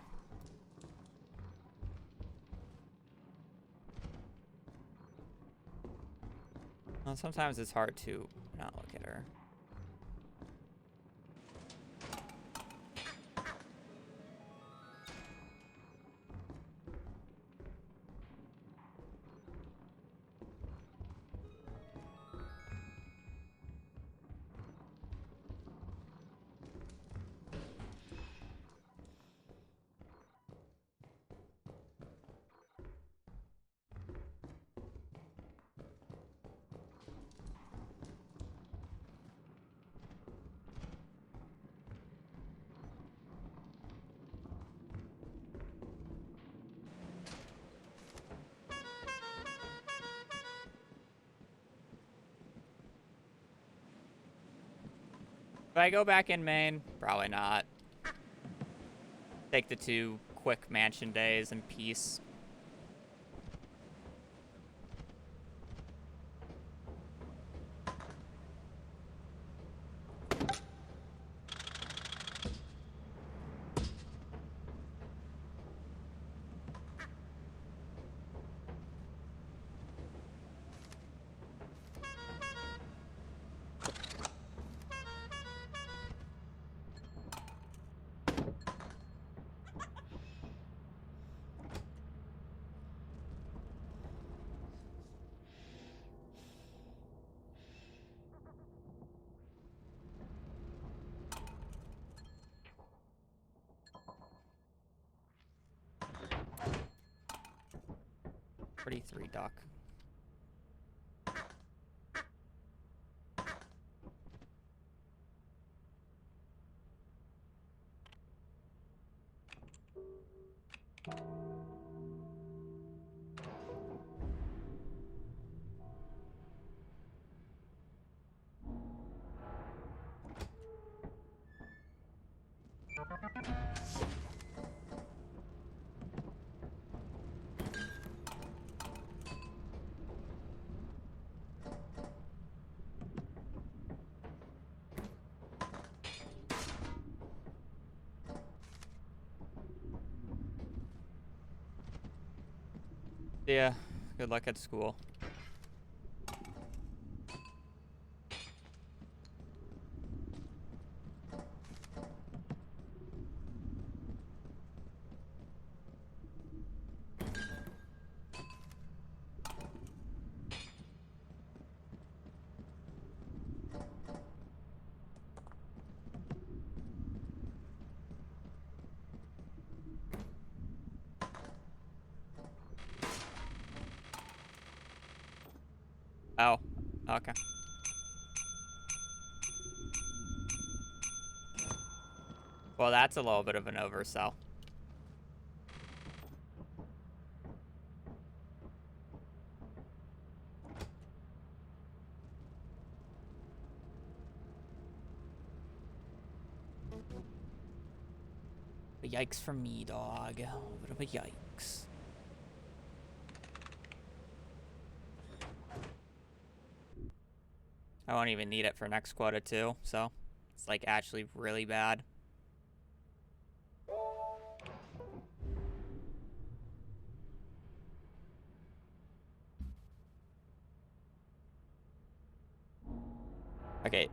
A: Well, sometimes it's hard to not look at her. If I go back in main, probably not. Take the 2 quick mansion days in peace. Pretty 3 duck. Yeah, good luck at school. Oh, okay. Well, that's a little bit of an oversell. A yikes for me, dog. A little bit of a yikes. I won't even need it for next quota too, so it's like actually really bad. Okay.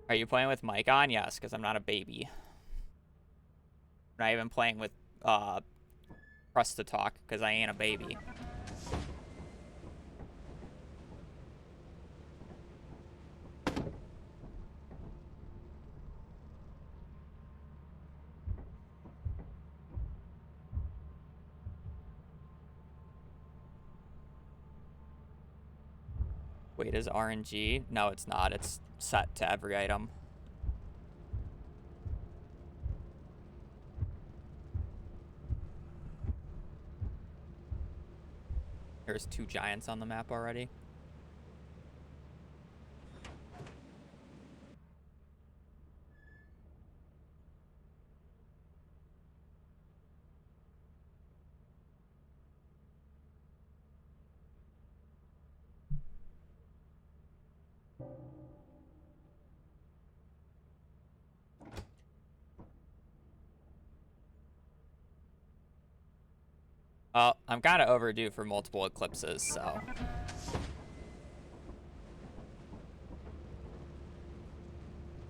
A: Are you playing with mic on? Yes, because I'm not a baby. I'm not even playing with press to talk because I ain't a baby. Wait, is RNG? No, it's not. It's set to every item. There's 2 giants on the map already. Well, I'm kind of overdue for multiple eclipses, so.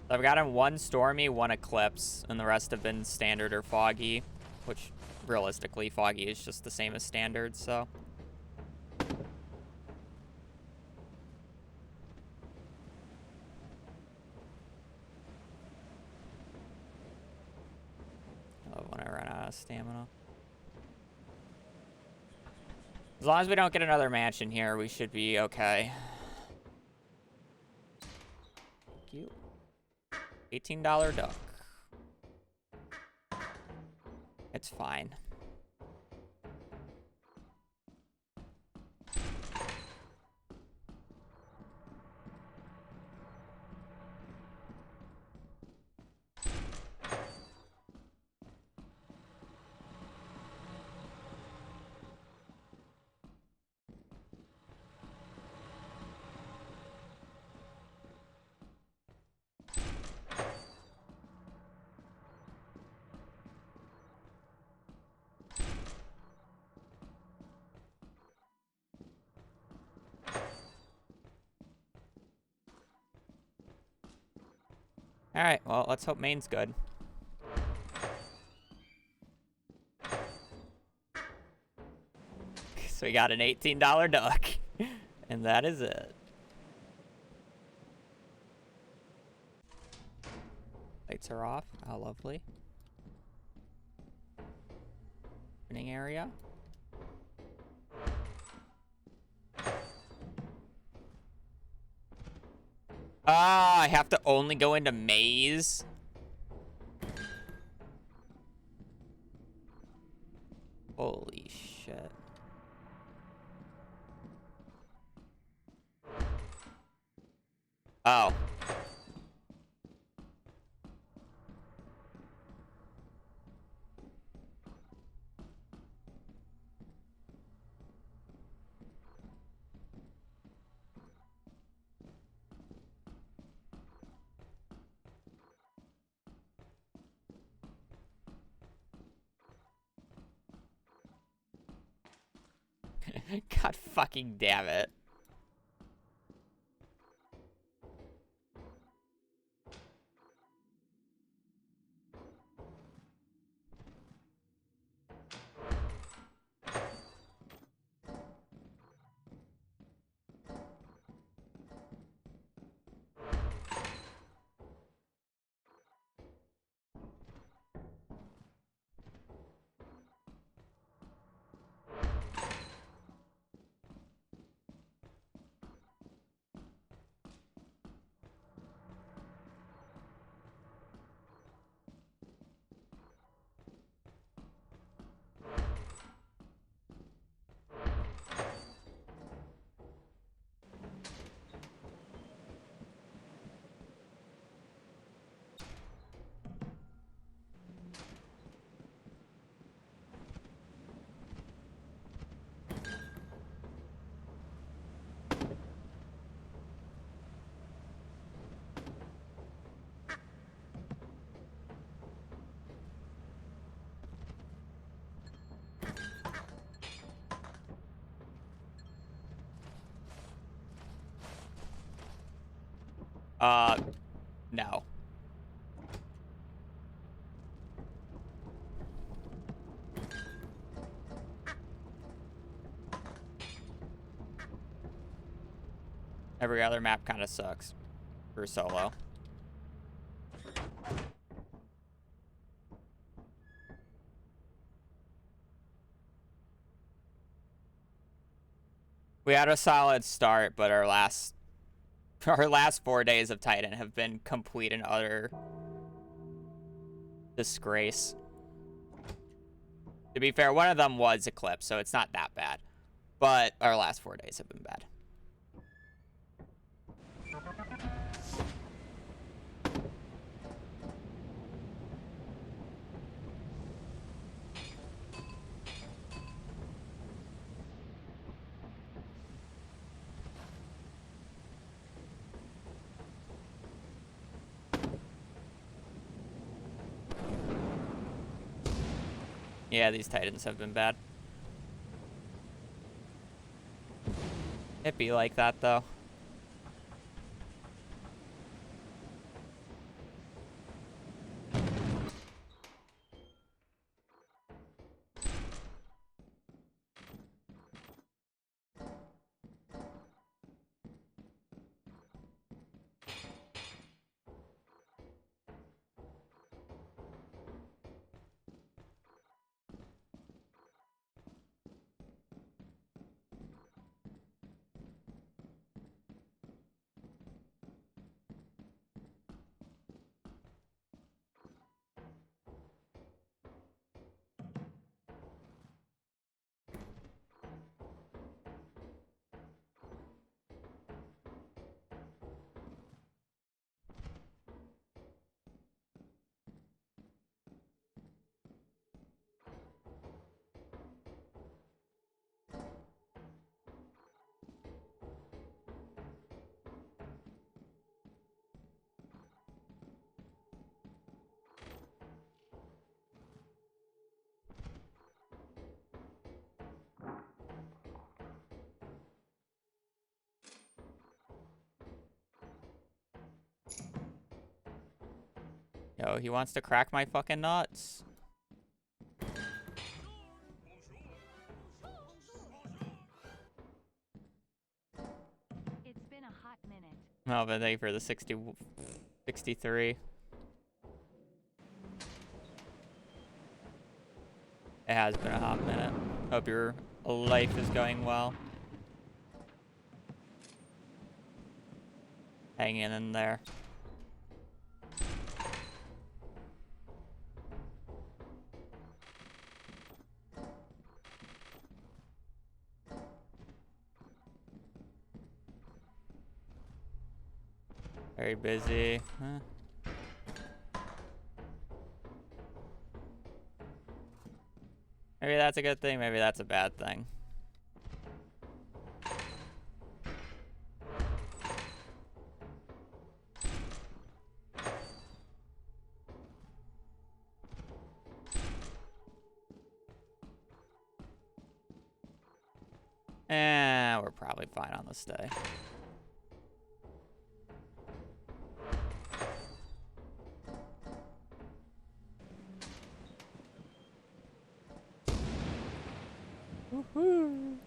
A: I've gotten 1 stormy, 1 eclipse, and the rest have been standard or foggy, which realistically, foggy is just the same as standard, so. I love when I run out of stamina. As long as we don't get another mansion here, we should be okay. Thank you. $18 duck. It's fine. Alright, well, let's hope main's good. So we got an $18 duck. And that is it. Lights are off. How lovely. Opening area. Ah, I have to only go into maze. Holy shit. Oh. God fucking damn it. No. Every other map kind of sucks for solo. We had a solid start, but our last 4 days of Titan have been complete and utter disgrace. To be fair, one of them was Eclipse, so it's not that bad. But our last 4 days have been bad. Yeah, these Titans have been bad. It'd be like that, though. Yo, he wants to crack my fucking nuts.
C: It's been a hot minute.
A: Oh, but thank you for the 63. It has been a hot minute. Hope your life is going well. Hanging in there. Very busy. Huh? Maybe that's a good thing, maybe that's a bad thing. We're probably fine on this day. Woohoo!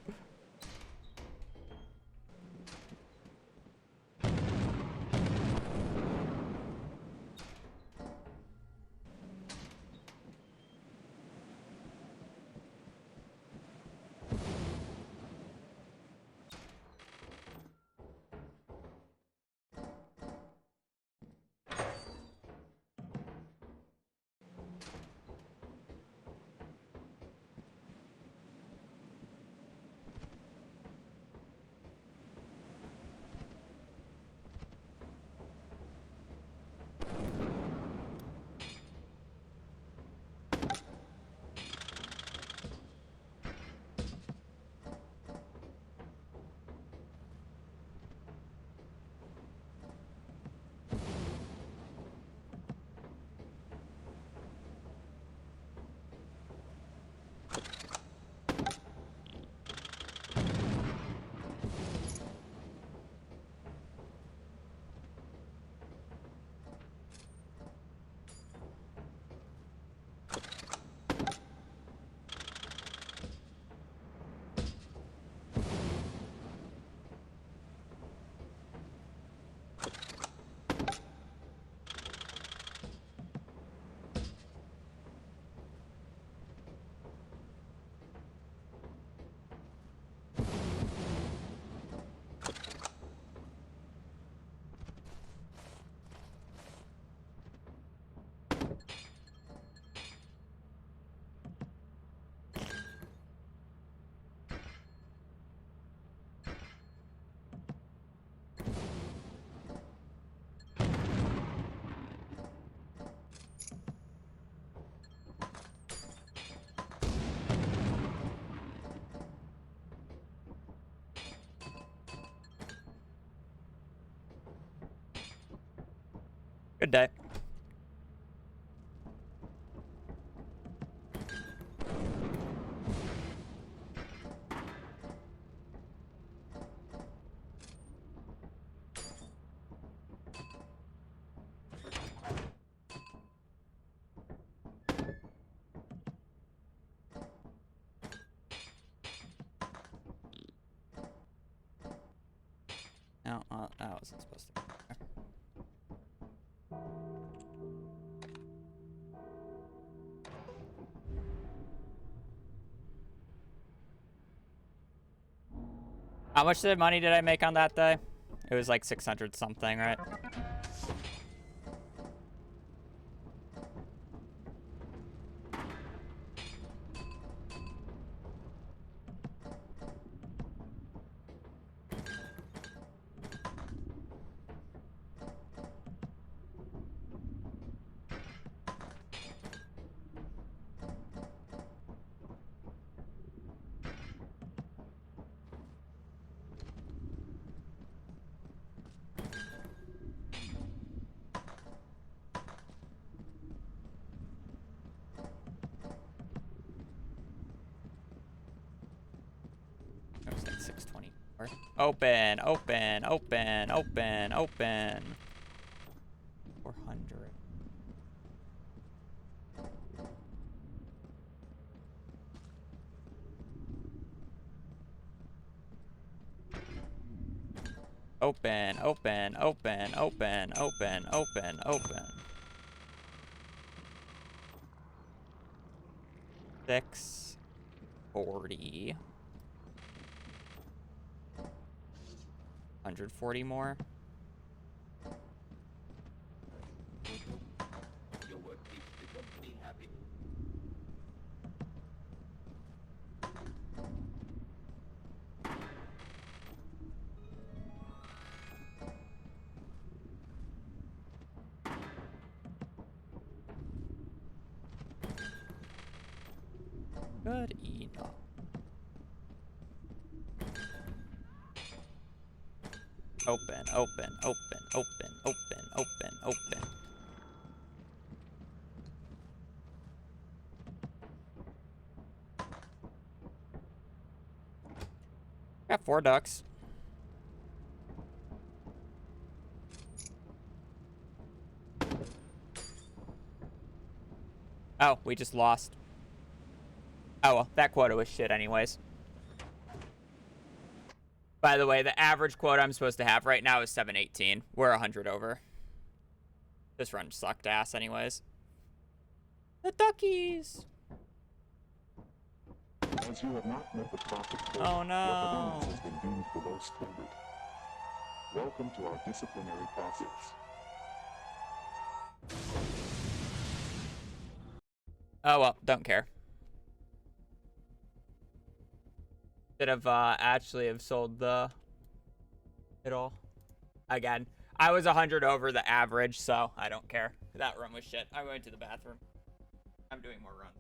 A: Good day. No, that wasn't supposed to be there. How much money did I make on that day? It was like 600 something, right? It was like 624. Open, open, open, open, open. 400. Open, open, open, open, open, open, open. 640. 140 more.
D: Your work keeps the company happy.
A: Good enough. Open, open, open, open, open, open, open. Got 4 ducks. Oh, we just lost. Oh, well, that quota was shit anyways. By the way, the average quota I'm supposed to have right now is 718. We're 100 over. This run sucked ass anyways. The duckies!
E: As you have not met the profit quota,
A: Oh no.
E: your performance has been deemed below standard. Welcome to our disciplinary process.
A: Oh well, don't care. Should have actually have sold it all. Again, I was 100 over the average, so I don't care. That run was shit. I'm going to the bathroom. I'm doing more runs.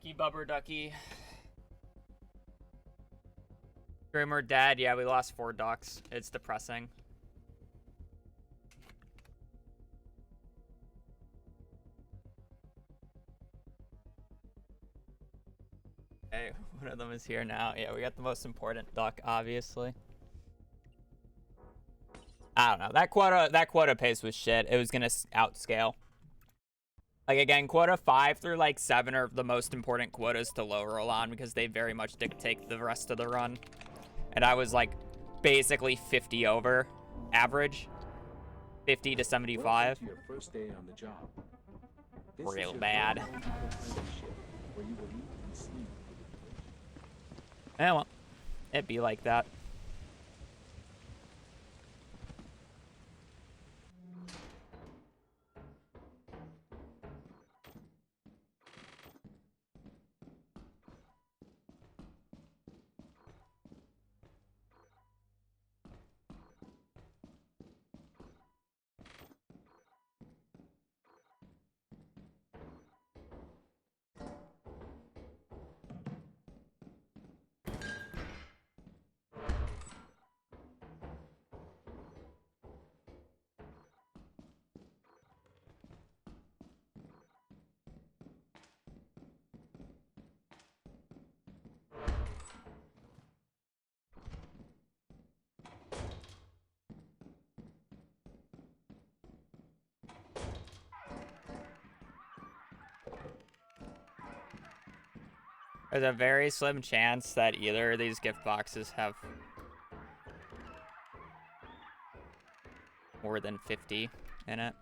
A: Ducky Bubber Ducky. Grimmer dead. Yeah, we lost 4 ducks. It's depressing. Okay, one of them is here now. Yeah, we got the most important duck, obviously. I don't know. That quota pace was shit. It was gonna outscale. Like again, quota 5 through like 7 are the most important quotas to low roll on because they very much dictate the rest of the run. And I was like basically 50 over average. 50 to 75.
B: Welcome to your first day on the job. This is
A: Real
B: your
A: bad.
B: final pilot shift, where you will eat and sleep.
A: Eh, well, it'd be like that. There's a very slim chance that either of these gift boxes have more than 50 in it.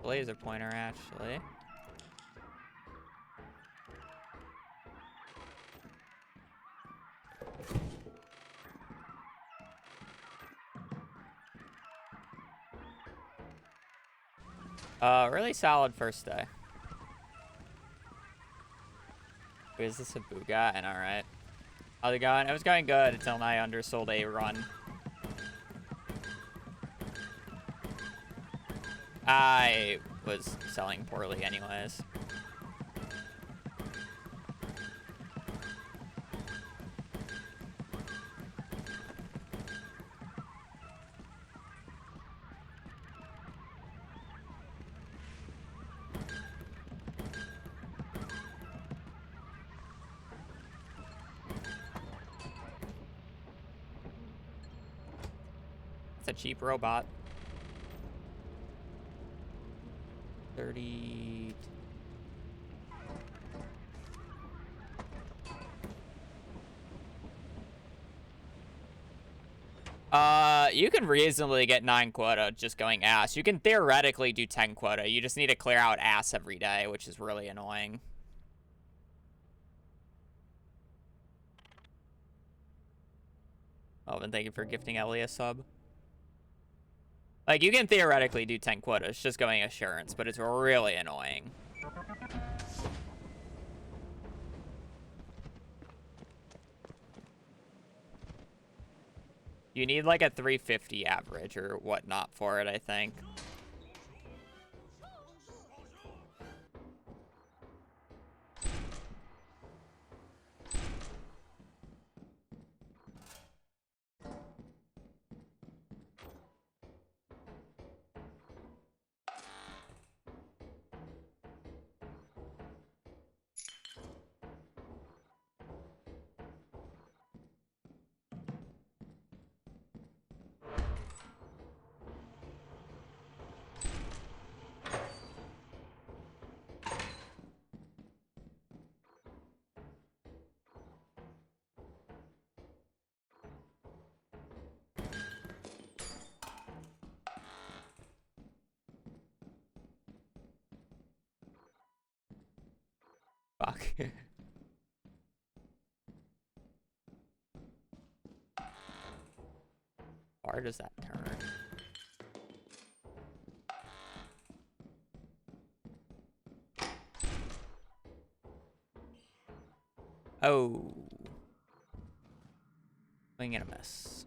A: Laser pointer, actually. Really solid first day. Is this a Booga? And alright. How's it going? It was going good until I undersold a run. I was selling poorly anyways. It's a cheap robot. 30. You can reasonably get 9 quota just going ass. You can theoretically do 10 quota. You just need to clear out ass every day, which is really annoying. Oh, and thank you for gifting Ellie a sub. Like, you can theoretically do 10 quotas just going assurance, but it's really annoying. You need like a 350 average or whatnot for it, I think. Fuck. Where does that turn? Oh. Swing and a miss.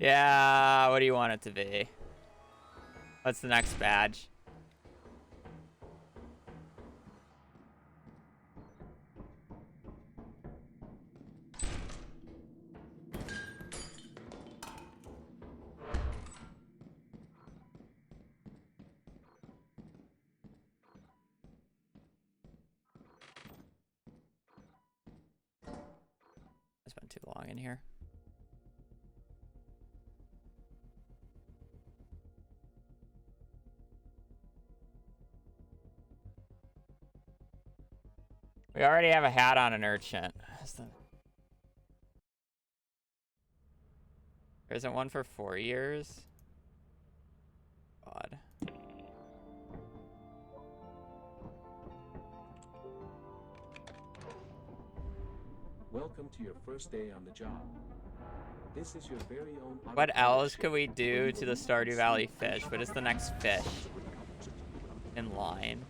A: Yeah, what do you want it to be? What's the next badge? It's been too long in here. We already have a hat on an urchin. There isn't one for 4 years? God.
B: Welcome to your first day on the job. This is your very own.
A: What else could we do to the Stardew Valley fish? What is the next fish in line?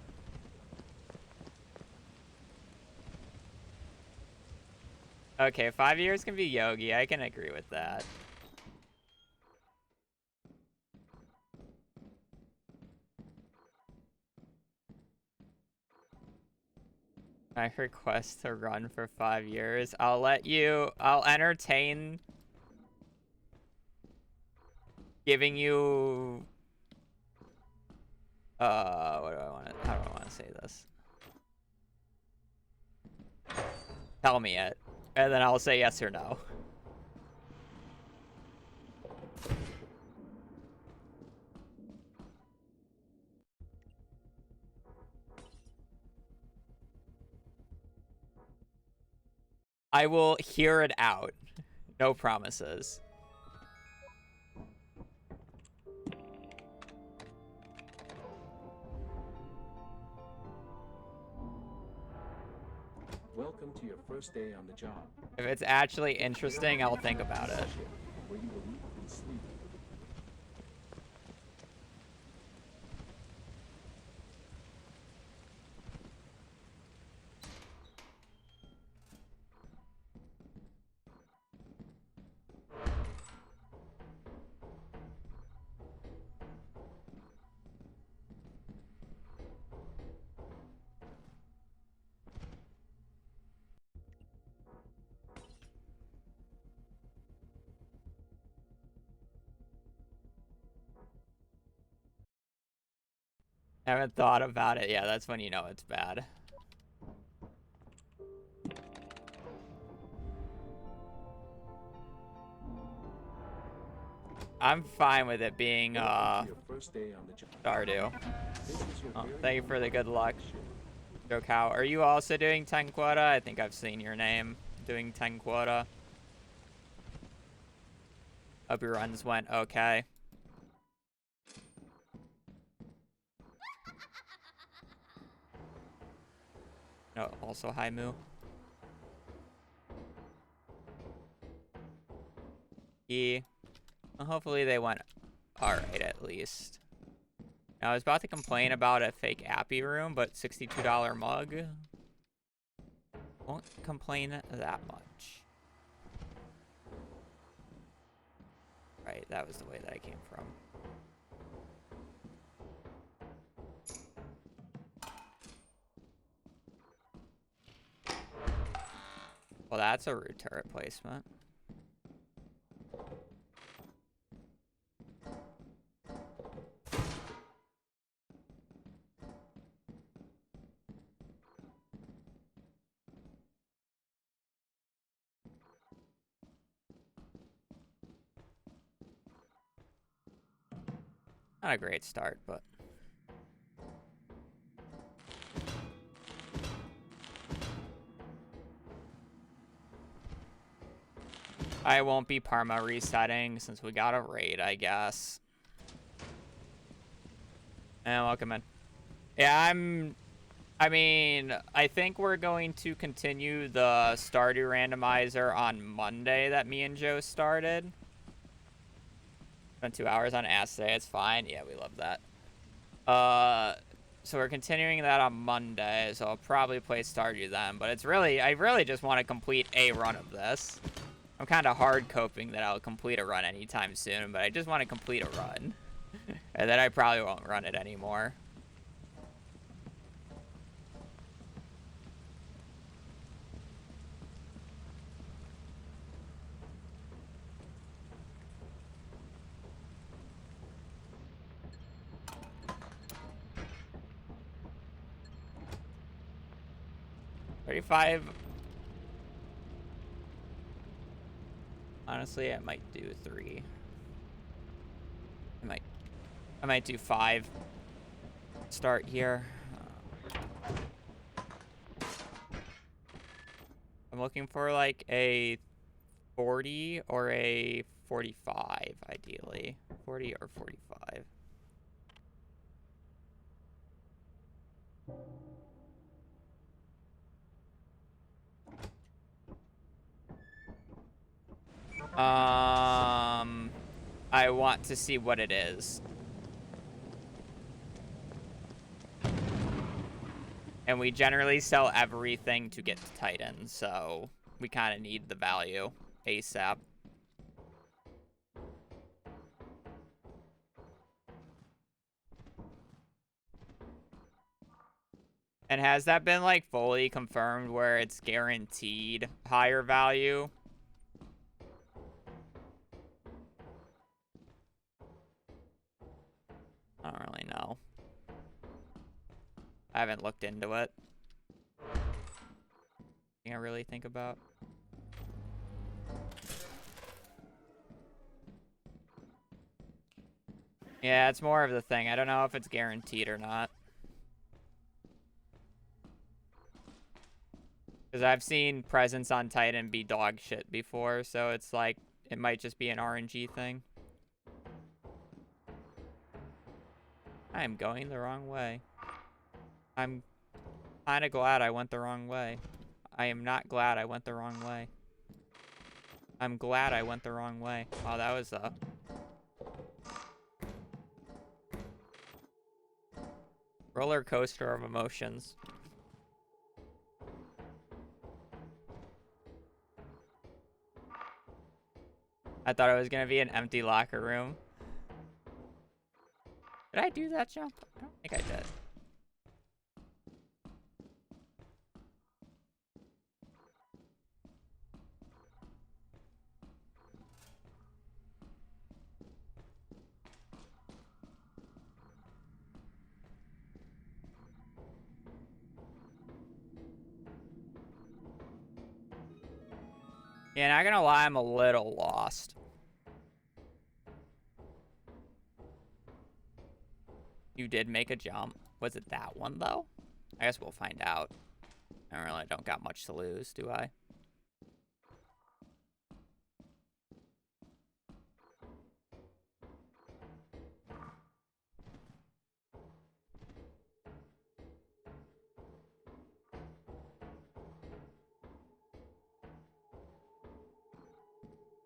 A: Okay, 5 years can be Yogi. I can agree with that. I request to run for 5 years. I'll entertain giving you what do I want to, how do I want to say this? Tell me it, and then I'll say yes or no. I will hear it out. No promises.
B: Welcome to your first day on the job.
A: If it's actually interesting, I'll think about it.
B: Where you will eat and sleep.
A: I haven't thought about it. Yeah, that's when you know it's bad. I'm fine with it being Stardew. Oh, thank you for the good luck, Joe Cow. Are you also doing 10 quota? I think I've seen your name doing 10 quota. Hope your runs went okay. No, also hi Moo. Yeah. Well, hopefully they went alright at least. Now, I was about to complain about a fake Appy room, but $62 mug. Won't complain that much. Right, that was the way that I came from. Well, that's a rude turret placement. Not a great start, but... I won't be Parma resetting since we got a raid, I guess. And welcome in. Yeah, I mean, I think we're going to continue the Stardew randomizer on Monday that me and Joe started. Spent 2 hours on Ass today. It's fine. Yeah, we love that. So we're continuing that on Monday. So I'll probably play Stardew then. But it's really, I really just want to complete a run of this. I'm kind of hard coping that I'll complete a run anytime soon, but I just want to complete a run. And then I probably won't run it anymore. $35. Honestly, I might do 3. I might do 5. Start here. I'm looking for like a 40 or a 45, ideally. 40 or 45. I want to see what it is. And we generally sell everything to get to Titan, so we kind of need the value ASAP. And has that been like fully confirmed where it's guaranteed higher value? I don't really know. I haven't looked into it. Thing I really think about. Yeah, it's more of the thing. I don't know if it's guaranteed or not. Because I've seen presence on Titan be dog shit before, so it's like, it might just be an RNG thing. I am going the wrong way. I'm kind of glad I went the wrong way. I am not glad I went the wrong way. I'm glad I went the wrong way. Wow, that was a... roller coaster of emotions. I thought it was going to be an empty locker room. Did I do that jump? I don't think I did. Yeah, not gonna lie, I'm a little lost. You did make a jump. Was it that one, though? I guess we'll find out. I really don't got much to lose, do I?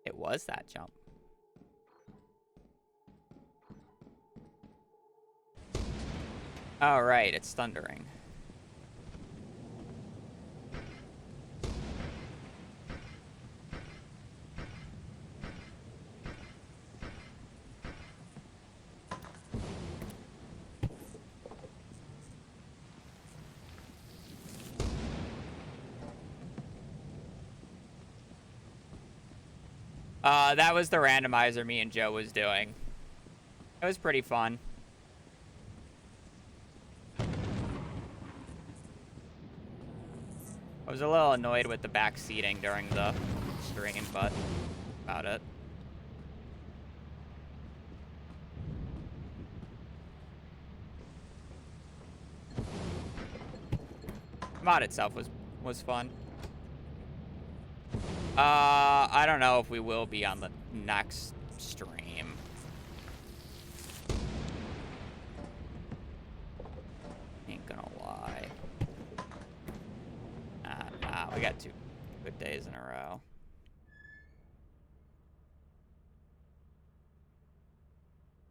A: It was that jump. All right, it's thundering. That was the randomizer me and Joe was doing. It was pretty fun. I was a little annoyed with the back seating during the stream, but about it. The mod itself was fun. I don't know if we will be on the next stream. Ain't gonna lie. Nah, we got 2 good days in a row.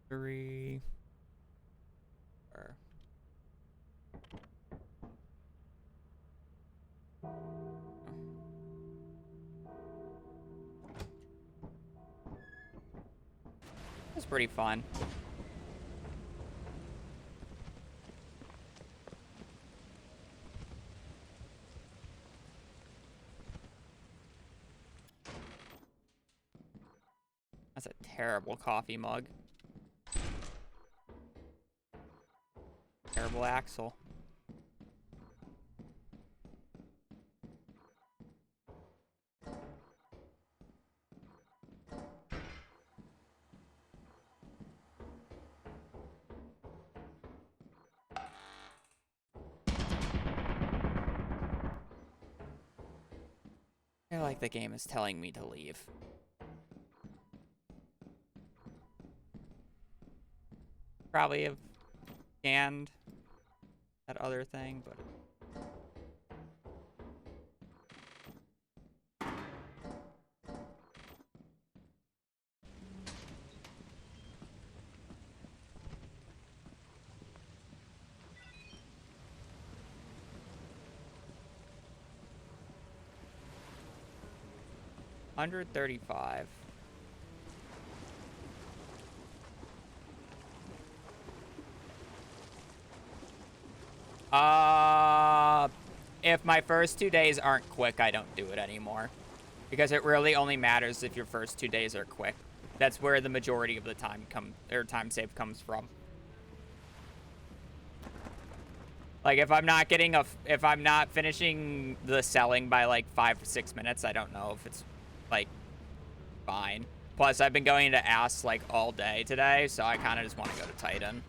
A: Three. 4. was pretty fun. That's a terrible coffee mug. Terrible axle. I feel like the game is telling me to leave. Probably have scanned that other thing, but... $135. If my first 2 days aren't quick, I don't do it anymore. Because it really only matters if your first 2 days are quick. That's where the majority of the time time save comes from. Like if I'm not finishing the selling by like 5 or 6 minutes, I don't know if it's like fine. Plus I've been going to Ass like all day today, so I kind of just want to go to Titan.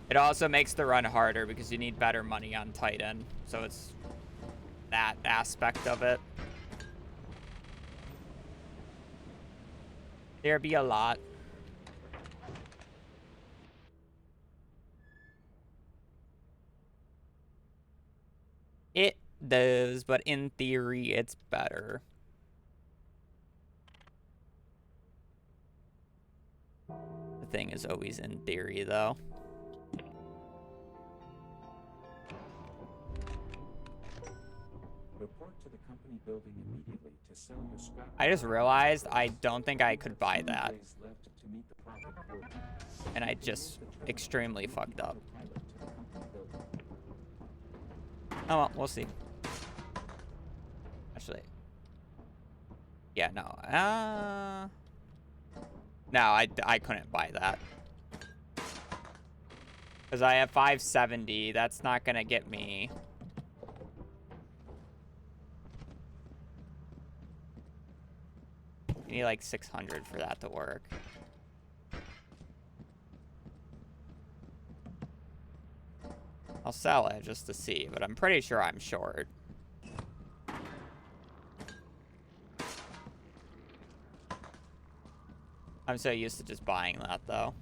A: It also makes the run harder because you need better money on Titan. So it's that aspect of it. There be a lot. It does, but in theory, it's better. The thing is always in theory, though.
B: Report to the company building immediately to sell your scrap.
A: I just realized I don't think I could buy that. And I just extremely fucked up. Oh, well, we'll see. Actually. Yeah, no. No, I couldn't buy that. Because I have 570. That's not going to get me... You need like 600 for that to work. I'll sell it just to see, but I'm pretty sure I'm short. I'm so used to just buying that, though.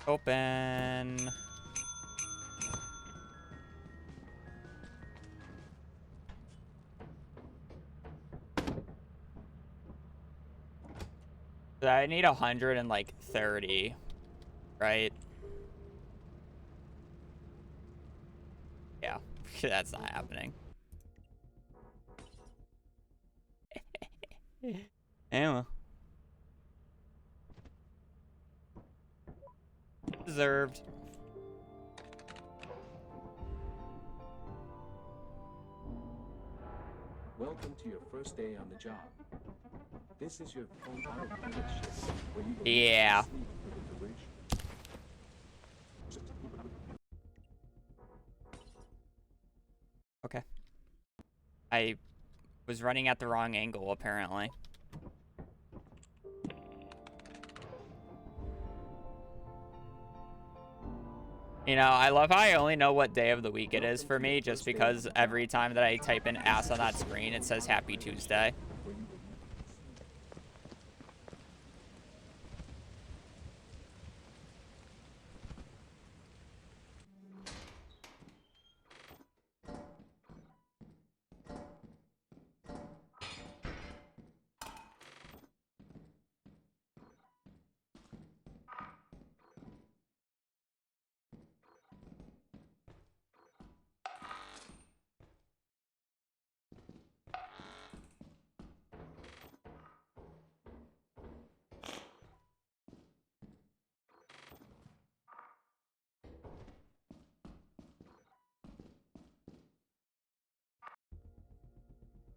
A: Open. So I need 130, right? Yeah, that's not happening. Anyway. Deserved.
B: Welcome to your first day on the job. This is your home autopilot shift, where you will
A: Yeah.
B: sleep for the duration.
A: Okay. I was running at the wrong angle, apparently. You know, I love how I only know what day of the week it is for me, just because every time that I type in ass on that screen, it says Happy Tuesday.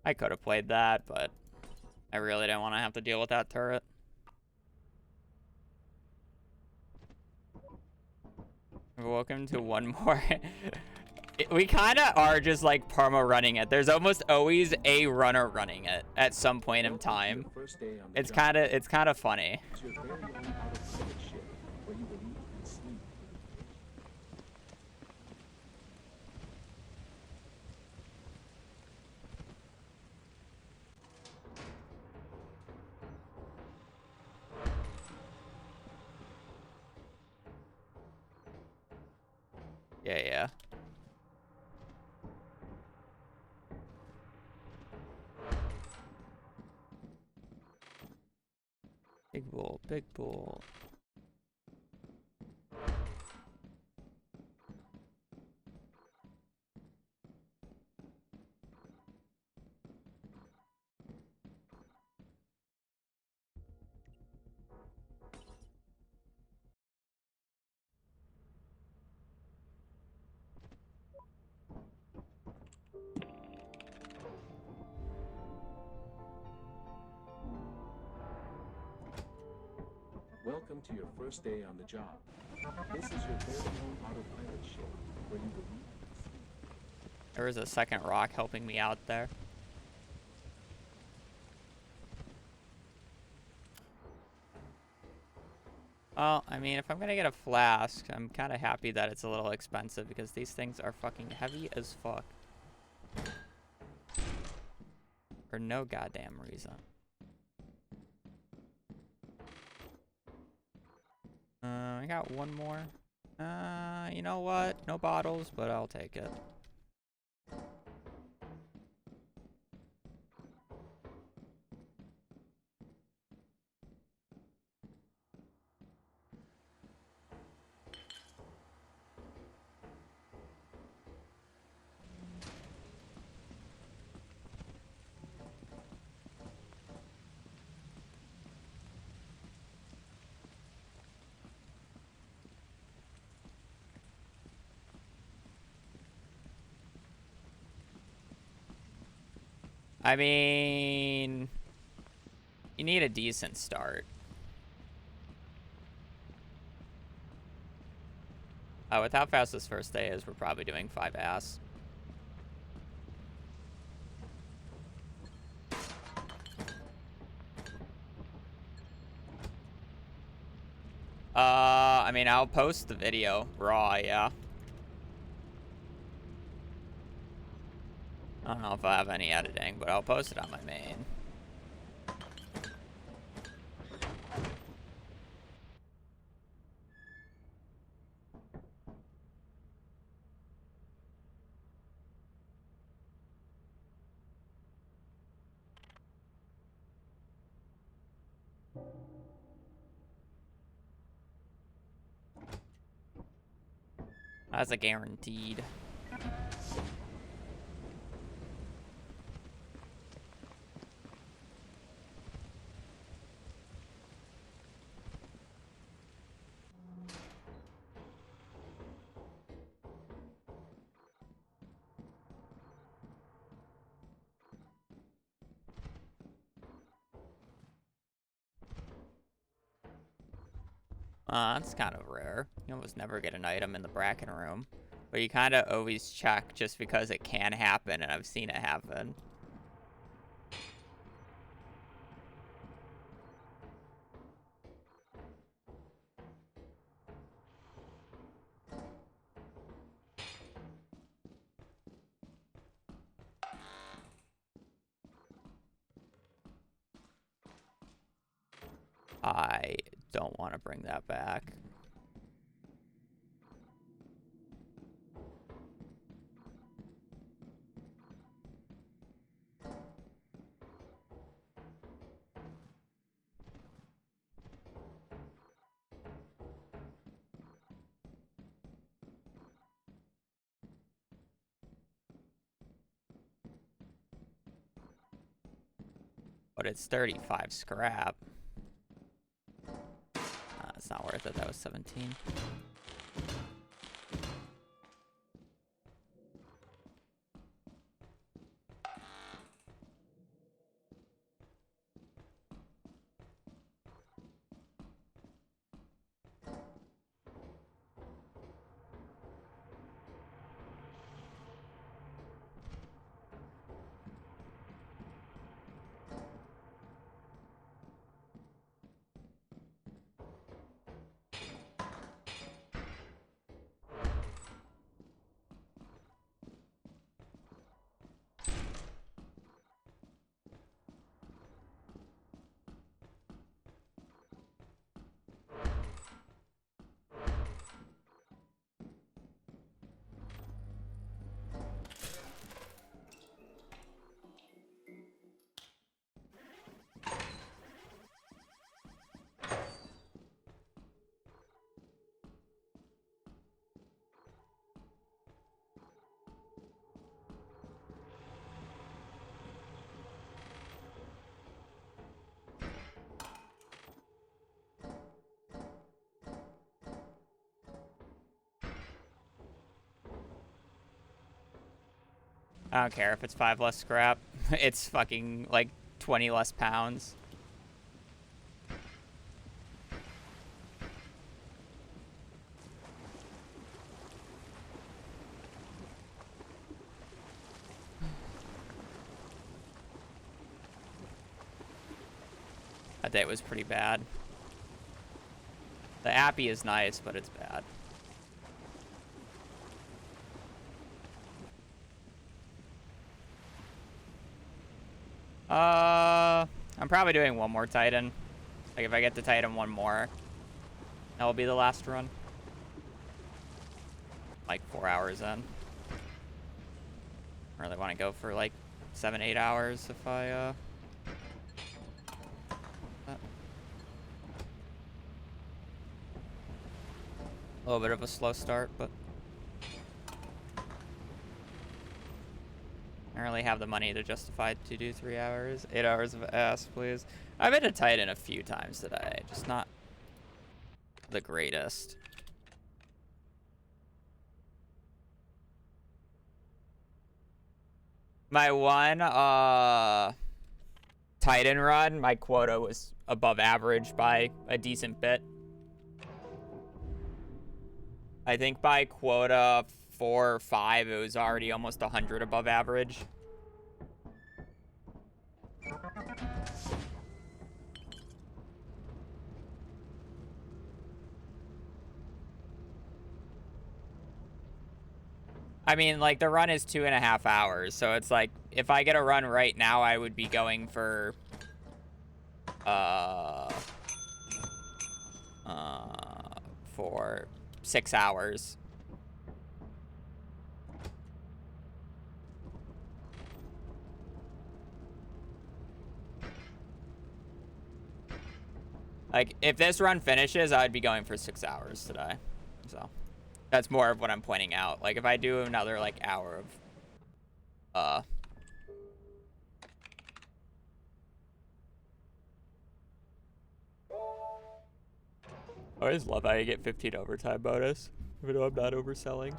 A: I could have played that, but I really didn't want to have to deal with that turret. Welcome to one more. We kind of are just like perma running it. There's almost always a runner running it at some point in time. It's kind of funny.
B: It's your very own autopilot ship where you will eat and sleep.
A: Yeah. Big bull, big bull.
B: Welcome to your first day on the job. This is your very own autopilot ship where you will eat and sleep.
A: There was a second rock helping me out there. Well, I mean, if I'm gonna get a flask, I'm kind of happy that it's a little expensive because these things are fucking heavy as fuck. For no goddamn reason. I got one more. You know what? No bottles, but I'll take it. I mean, you need a decent start. With how fast this first day is, we're probably doing 5 ass. I mean, I'll post the video raw, yeah. I don't know if I have any editing, but I'll post it on my main. That's a guaranteed. That's kind of rare. You almost never get an item in the bracken room. But you kind of always check just because it can happen, and I've seen it happen. I don't want to bring that back. But it's 35 scrap. It's not worth it. That was 17. I don't care if it's 5 less scrap. It's fucking like 20 less pounds. That day was pretty bad. The appy is nice, but it's bad. I'm probably doing one more Titan. Like, if I get to Titan one more, that will be the last run. Like, 4 hours in. I really want to go for, like, 7, 8 hours if I, A little bit of a slow start, but I don't really have the money to justify to do 3 hours. 8 hours of ass, please. I've been to Titan a few times today, just not the greatest. My one Titan run, my quota was above average by a decent bit. I think by quota 4 or 5, it was already almost 100 above average. I mean, like, the run is 2.5 hours, so it's like, if I get a run right now, I would be going for, for 6 hours. Like, if this run finishes, I'd be going for 6 hours today, so. That's more of what I'm pointing out. Like, if I do another, like, hour of, I always love how you get 15 overtime bonus, even though I'm not overselling.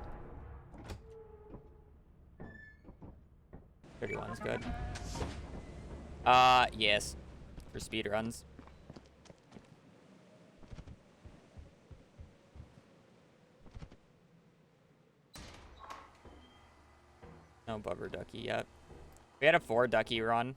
A: 31's good. Yes. For speedruns. No bubber ducky yet. We had a 4 ducky run.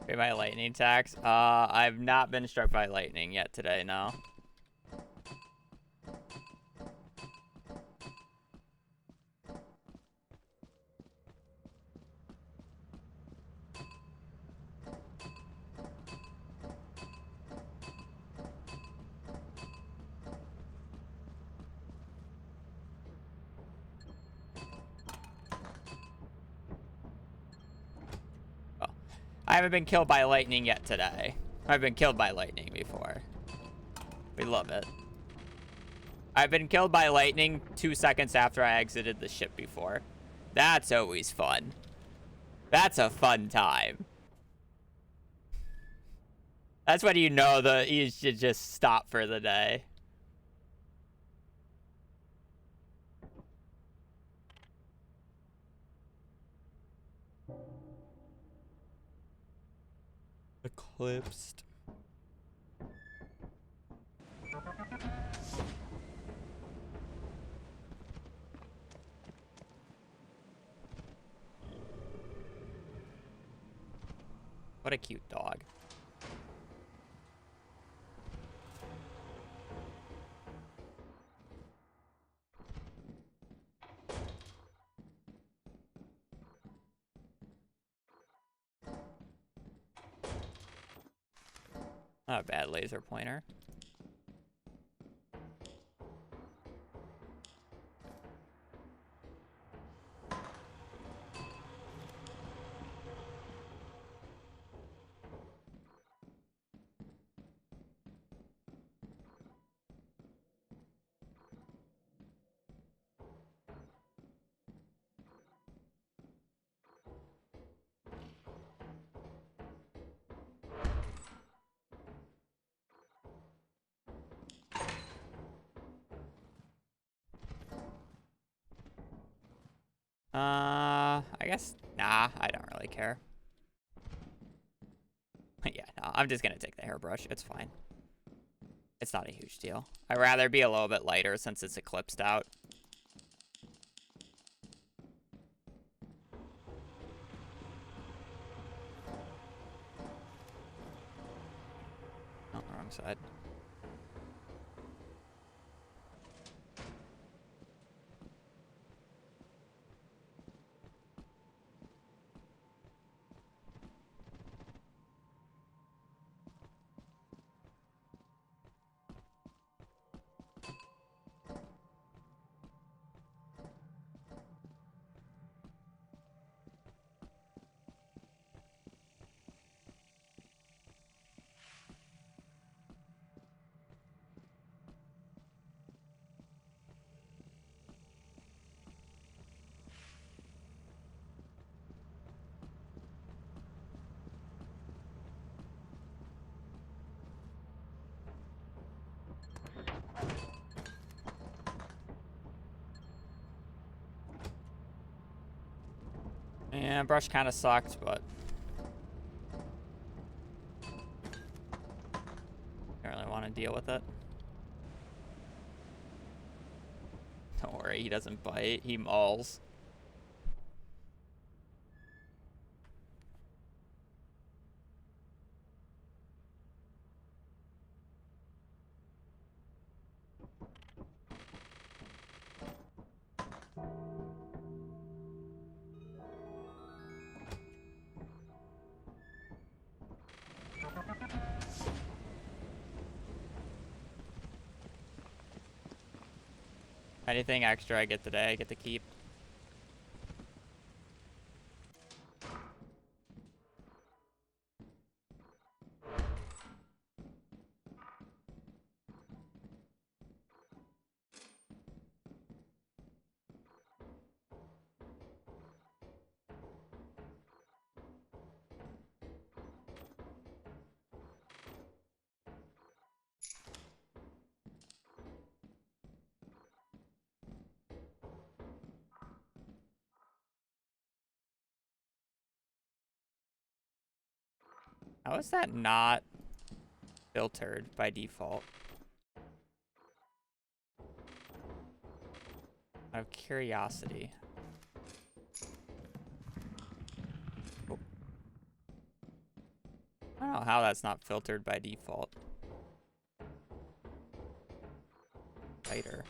A: Pay my lightning tax. I've not been struck by lightning yet today, no. I haven't been killed by lightning yet today. I've been killed by lightning before. We love it. I've been killed by lightning 2 seconds after I exited the ship before. That's always fun. That's a fun time. That's when you know that you should just stop for the day. eclipsed. What a cute dog. Not a bad laser pointer. I guess, nah, I don't really care. Yeah, no, I'm just gonna take the hairbrush. It's fine. It's not a huge deal. I'd rather be a little bit lighter since it's eclipsed out. Oh, wrong side. Yeah, brush kind of sucked, but don't really want to deal with it. Don't worry, he doesn't bite, he mauls. Anything extra I get today, I get to keep. How is that not filtered by default? Out of curiosity. Oh. I don't know how that's not filtered by default. Lighter.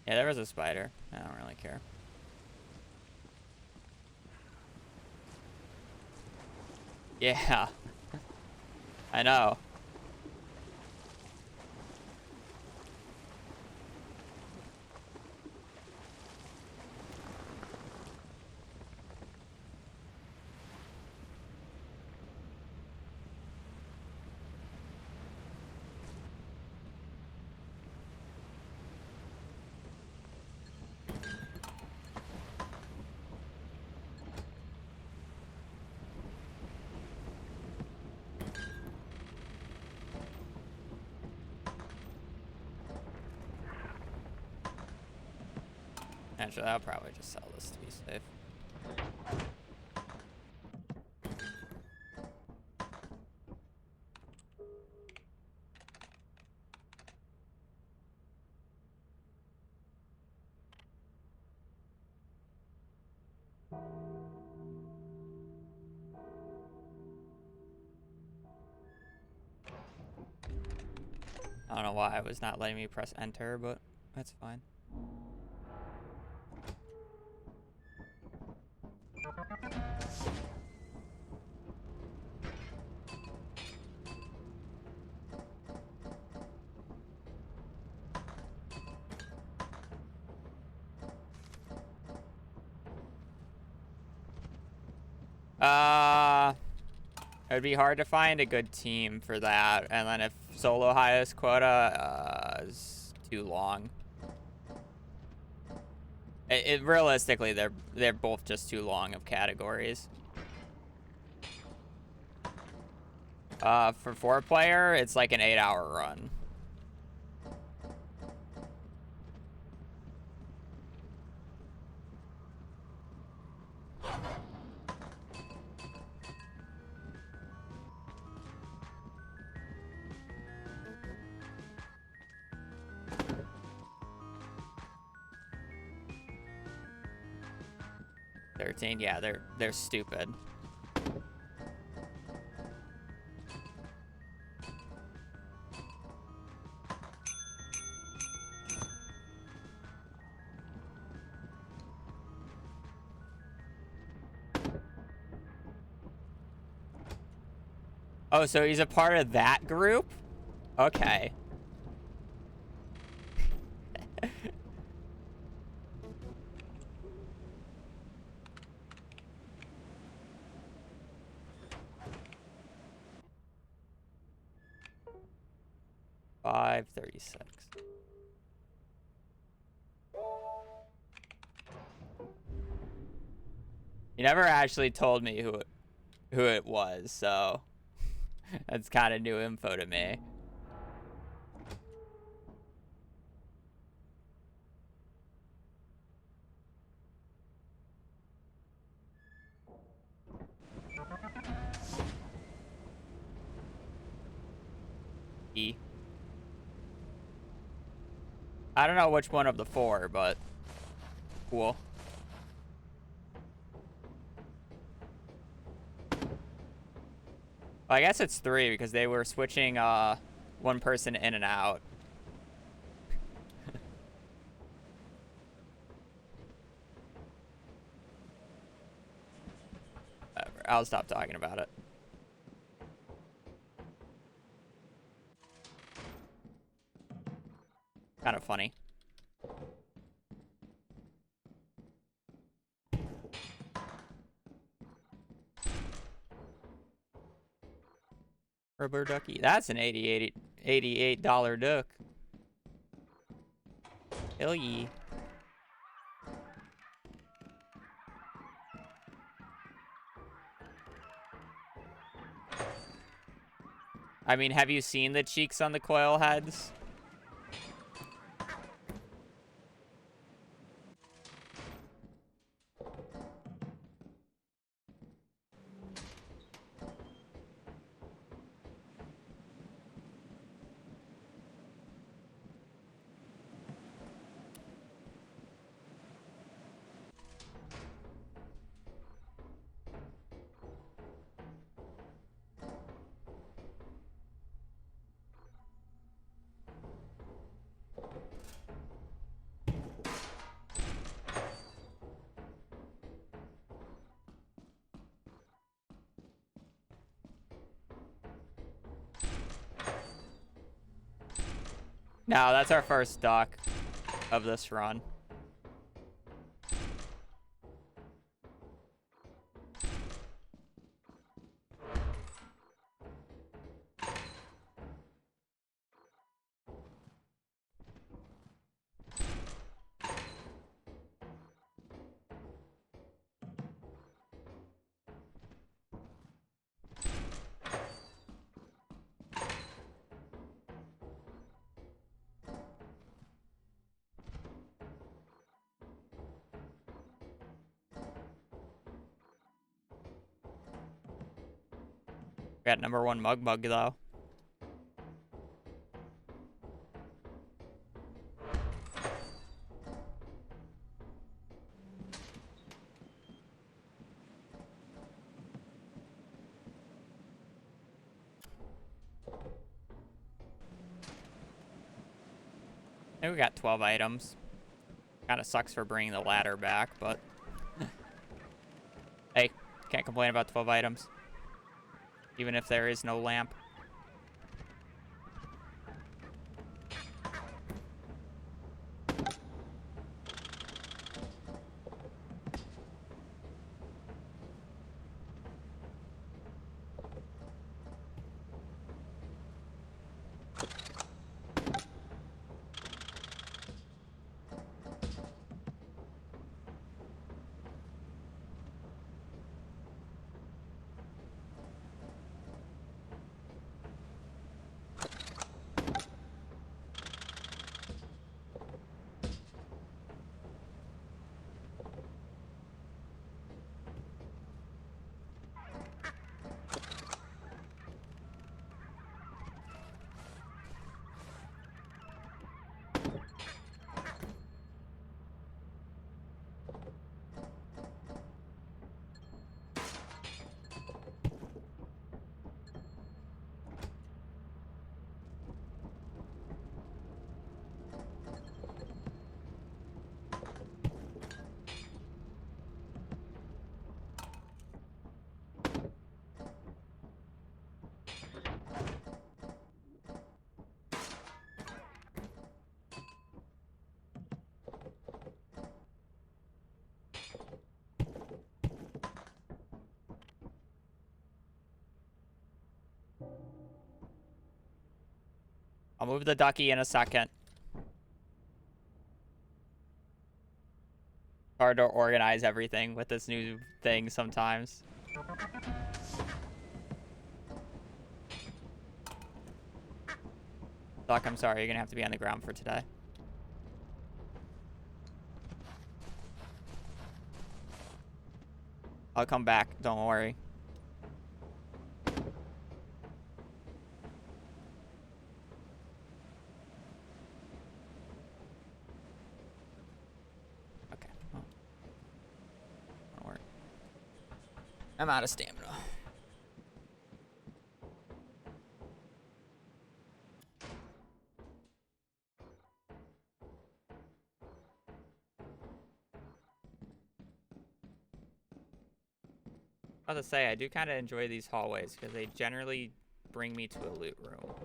A: Yeah, there was a spider. I don't really care. Yeah. I know. Actually, I'll probably just sell this to be safe. I don't know why it was not letting me press enter, but that's fine. It'd be hard to find a good team for that, and then if solo highest quota is too long. Realistically, they're both just too long of categories. For 4-player, it's like an 8-hour run. Yeah, they're stupid. Oh, so he's a part of that group? Okay. $5.36. You never actually told me who it was, so that's kind of new info to me. I don't know which one of the 4, but cool. Well, I guess it's 3 because they were switching one person in and out. Whatever. I'll stop talking about it. Kind of funny. Rubber ducky. That's an $88 duck. Hell yeah. I mean, have you seen the cheeks on the coil heads? No, that's our first dock of this run. Got number 1 Mug Mug, though. I think we got 12 items. Kind of sucks for bringing the ladder back, but... hey, can't complain about 12 items. Even if there is no lamp. I'll move the ducky in a second. Hard to organize everything with this new thing sometimes. Duck, I'm sorry, you're gonna have to be on the ground for today. I'll come back, don't worry. Okay. Oh. Don't worry. I'm out of stamina. I was about to say, I do kind of enjoy these hallways because they generally bring me to a loot room.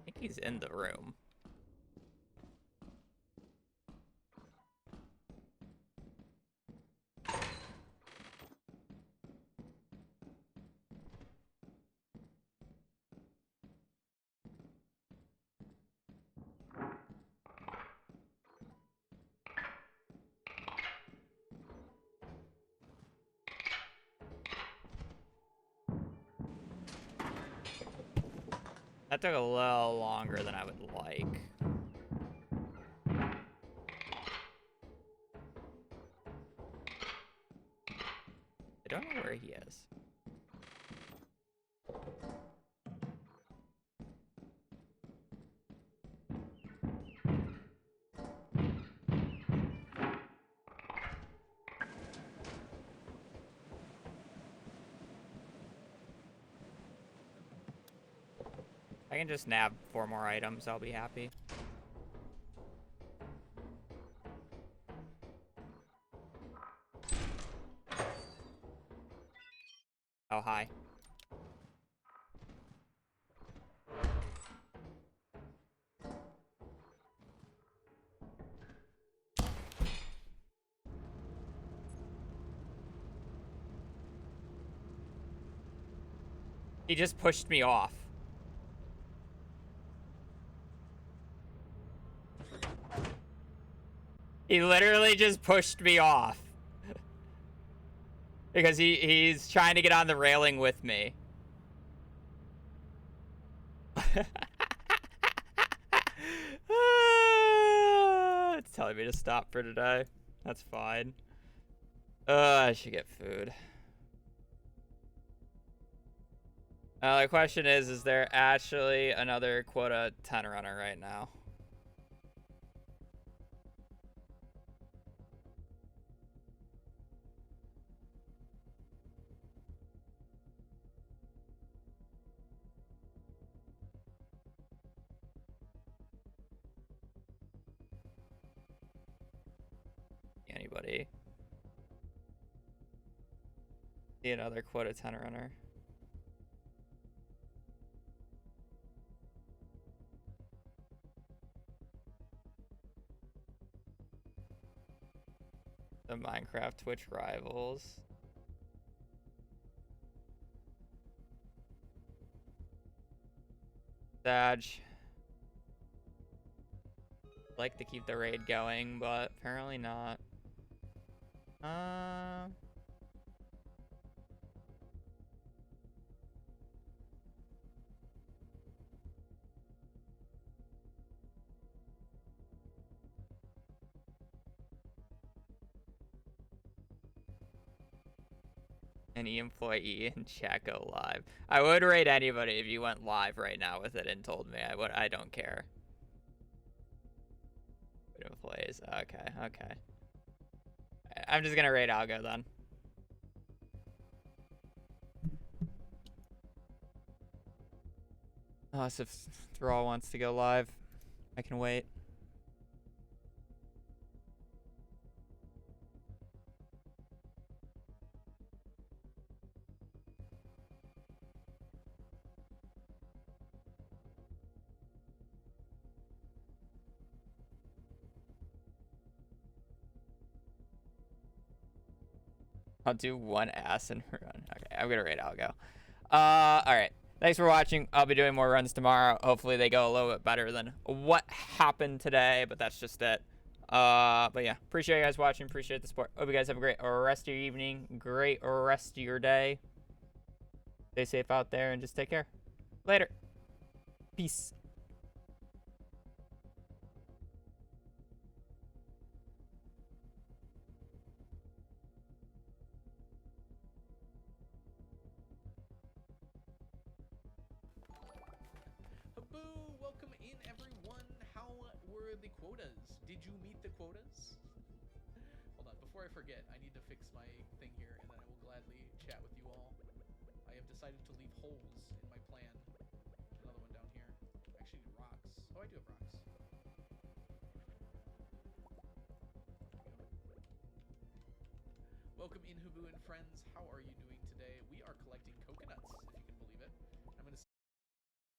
A: I think he's in the room. That took a little longer than I would like. I don't know where he is. I can just nab 4 more items. I'll be happy. Oh, hi. He just pushed me off. He literally just pushed me off. Because he's trying to get on the railing with me. It's telling me to stop for today. That's fine. I should get food. The question is there actually another Quota 10 runner right now? Anybody? See another Quota 10 runner. The Minecraft Twitch rivals. Dodge. Like to keep the raid going, but apparently not. Any employee in chat go live. I would rate anybody if you went live right now with it and told me. I don't care. Employees. Okay, okay. I'm just gonna rate Algo then. Unless if Thrall wants to go live, I can wait. I'll do one ass and run. Okay, I'm gonna rate Algo. Alright. Thanks for watching. I'll be doing more runs tomorrow. Hopefully they go a little bit better than what happened today, but that's just it. But yeah, appreciate you guys watching. Appreciate the support. Hope you guys have a great rest of your evening. Great rest of your day. Stay safe out there and just take care. Later. Peace.
F: Boo! Welcome in, everyone. How were the quotas? Did you meet the quotas? Hold on, before I forget, I need to fix my thing here, and then I will gladly chat with you all. I have decided to leave holes in my plan. There's another one down here. I actually need rocks. Oh, I do have rocks. Welcome in, Hubu and friends. How are you doing today? We are collecting coconuts.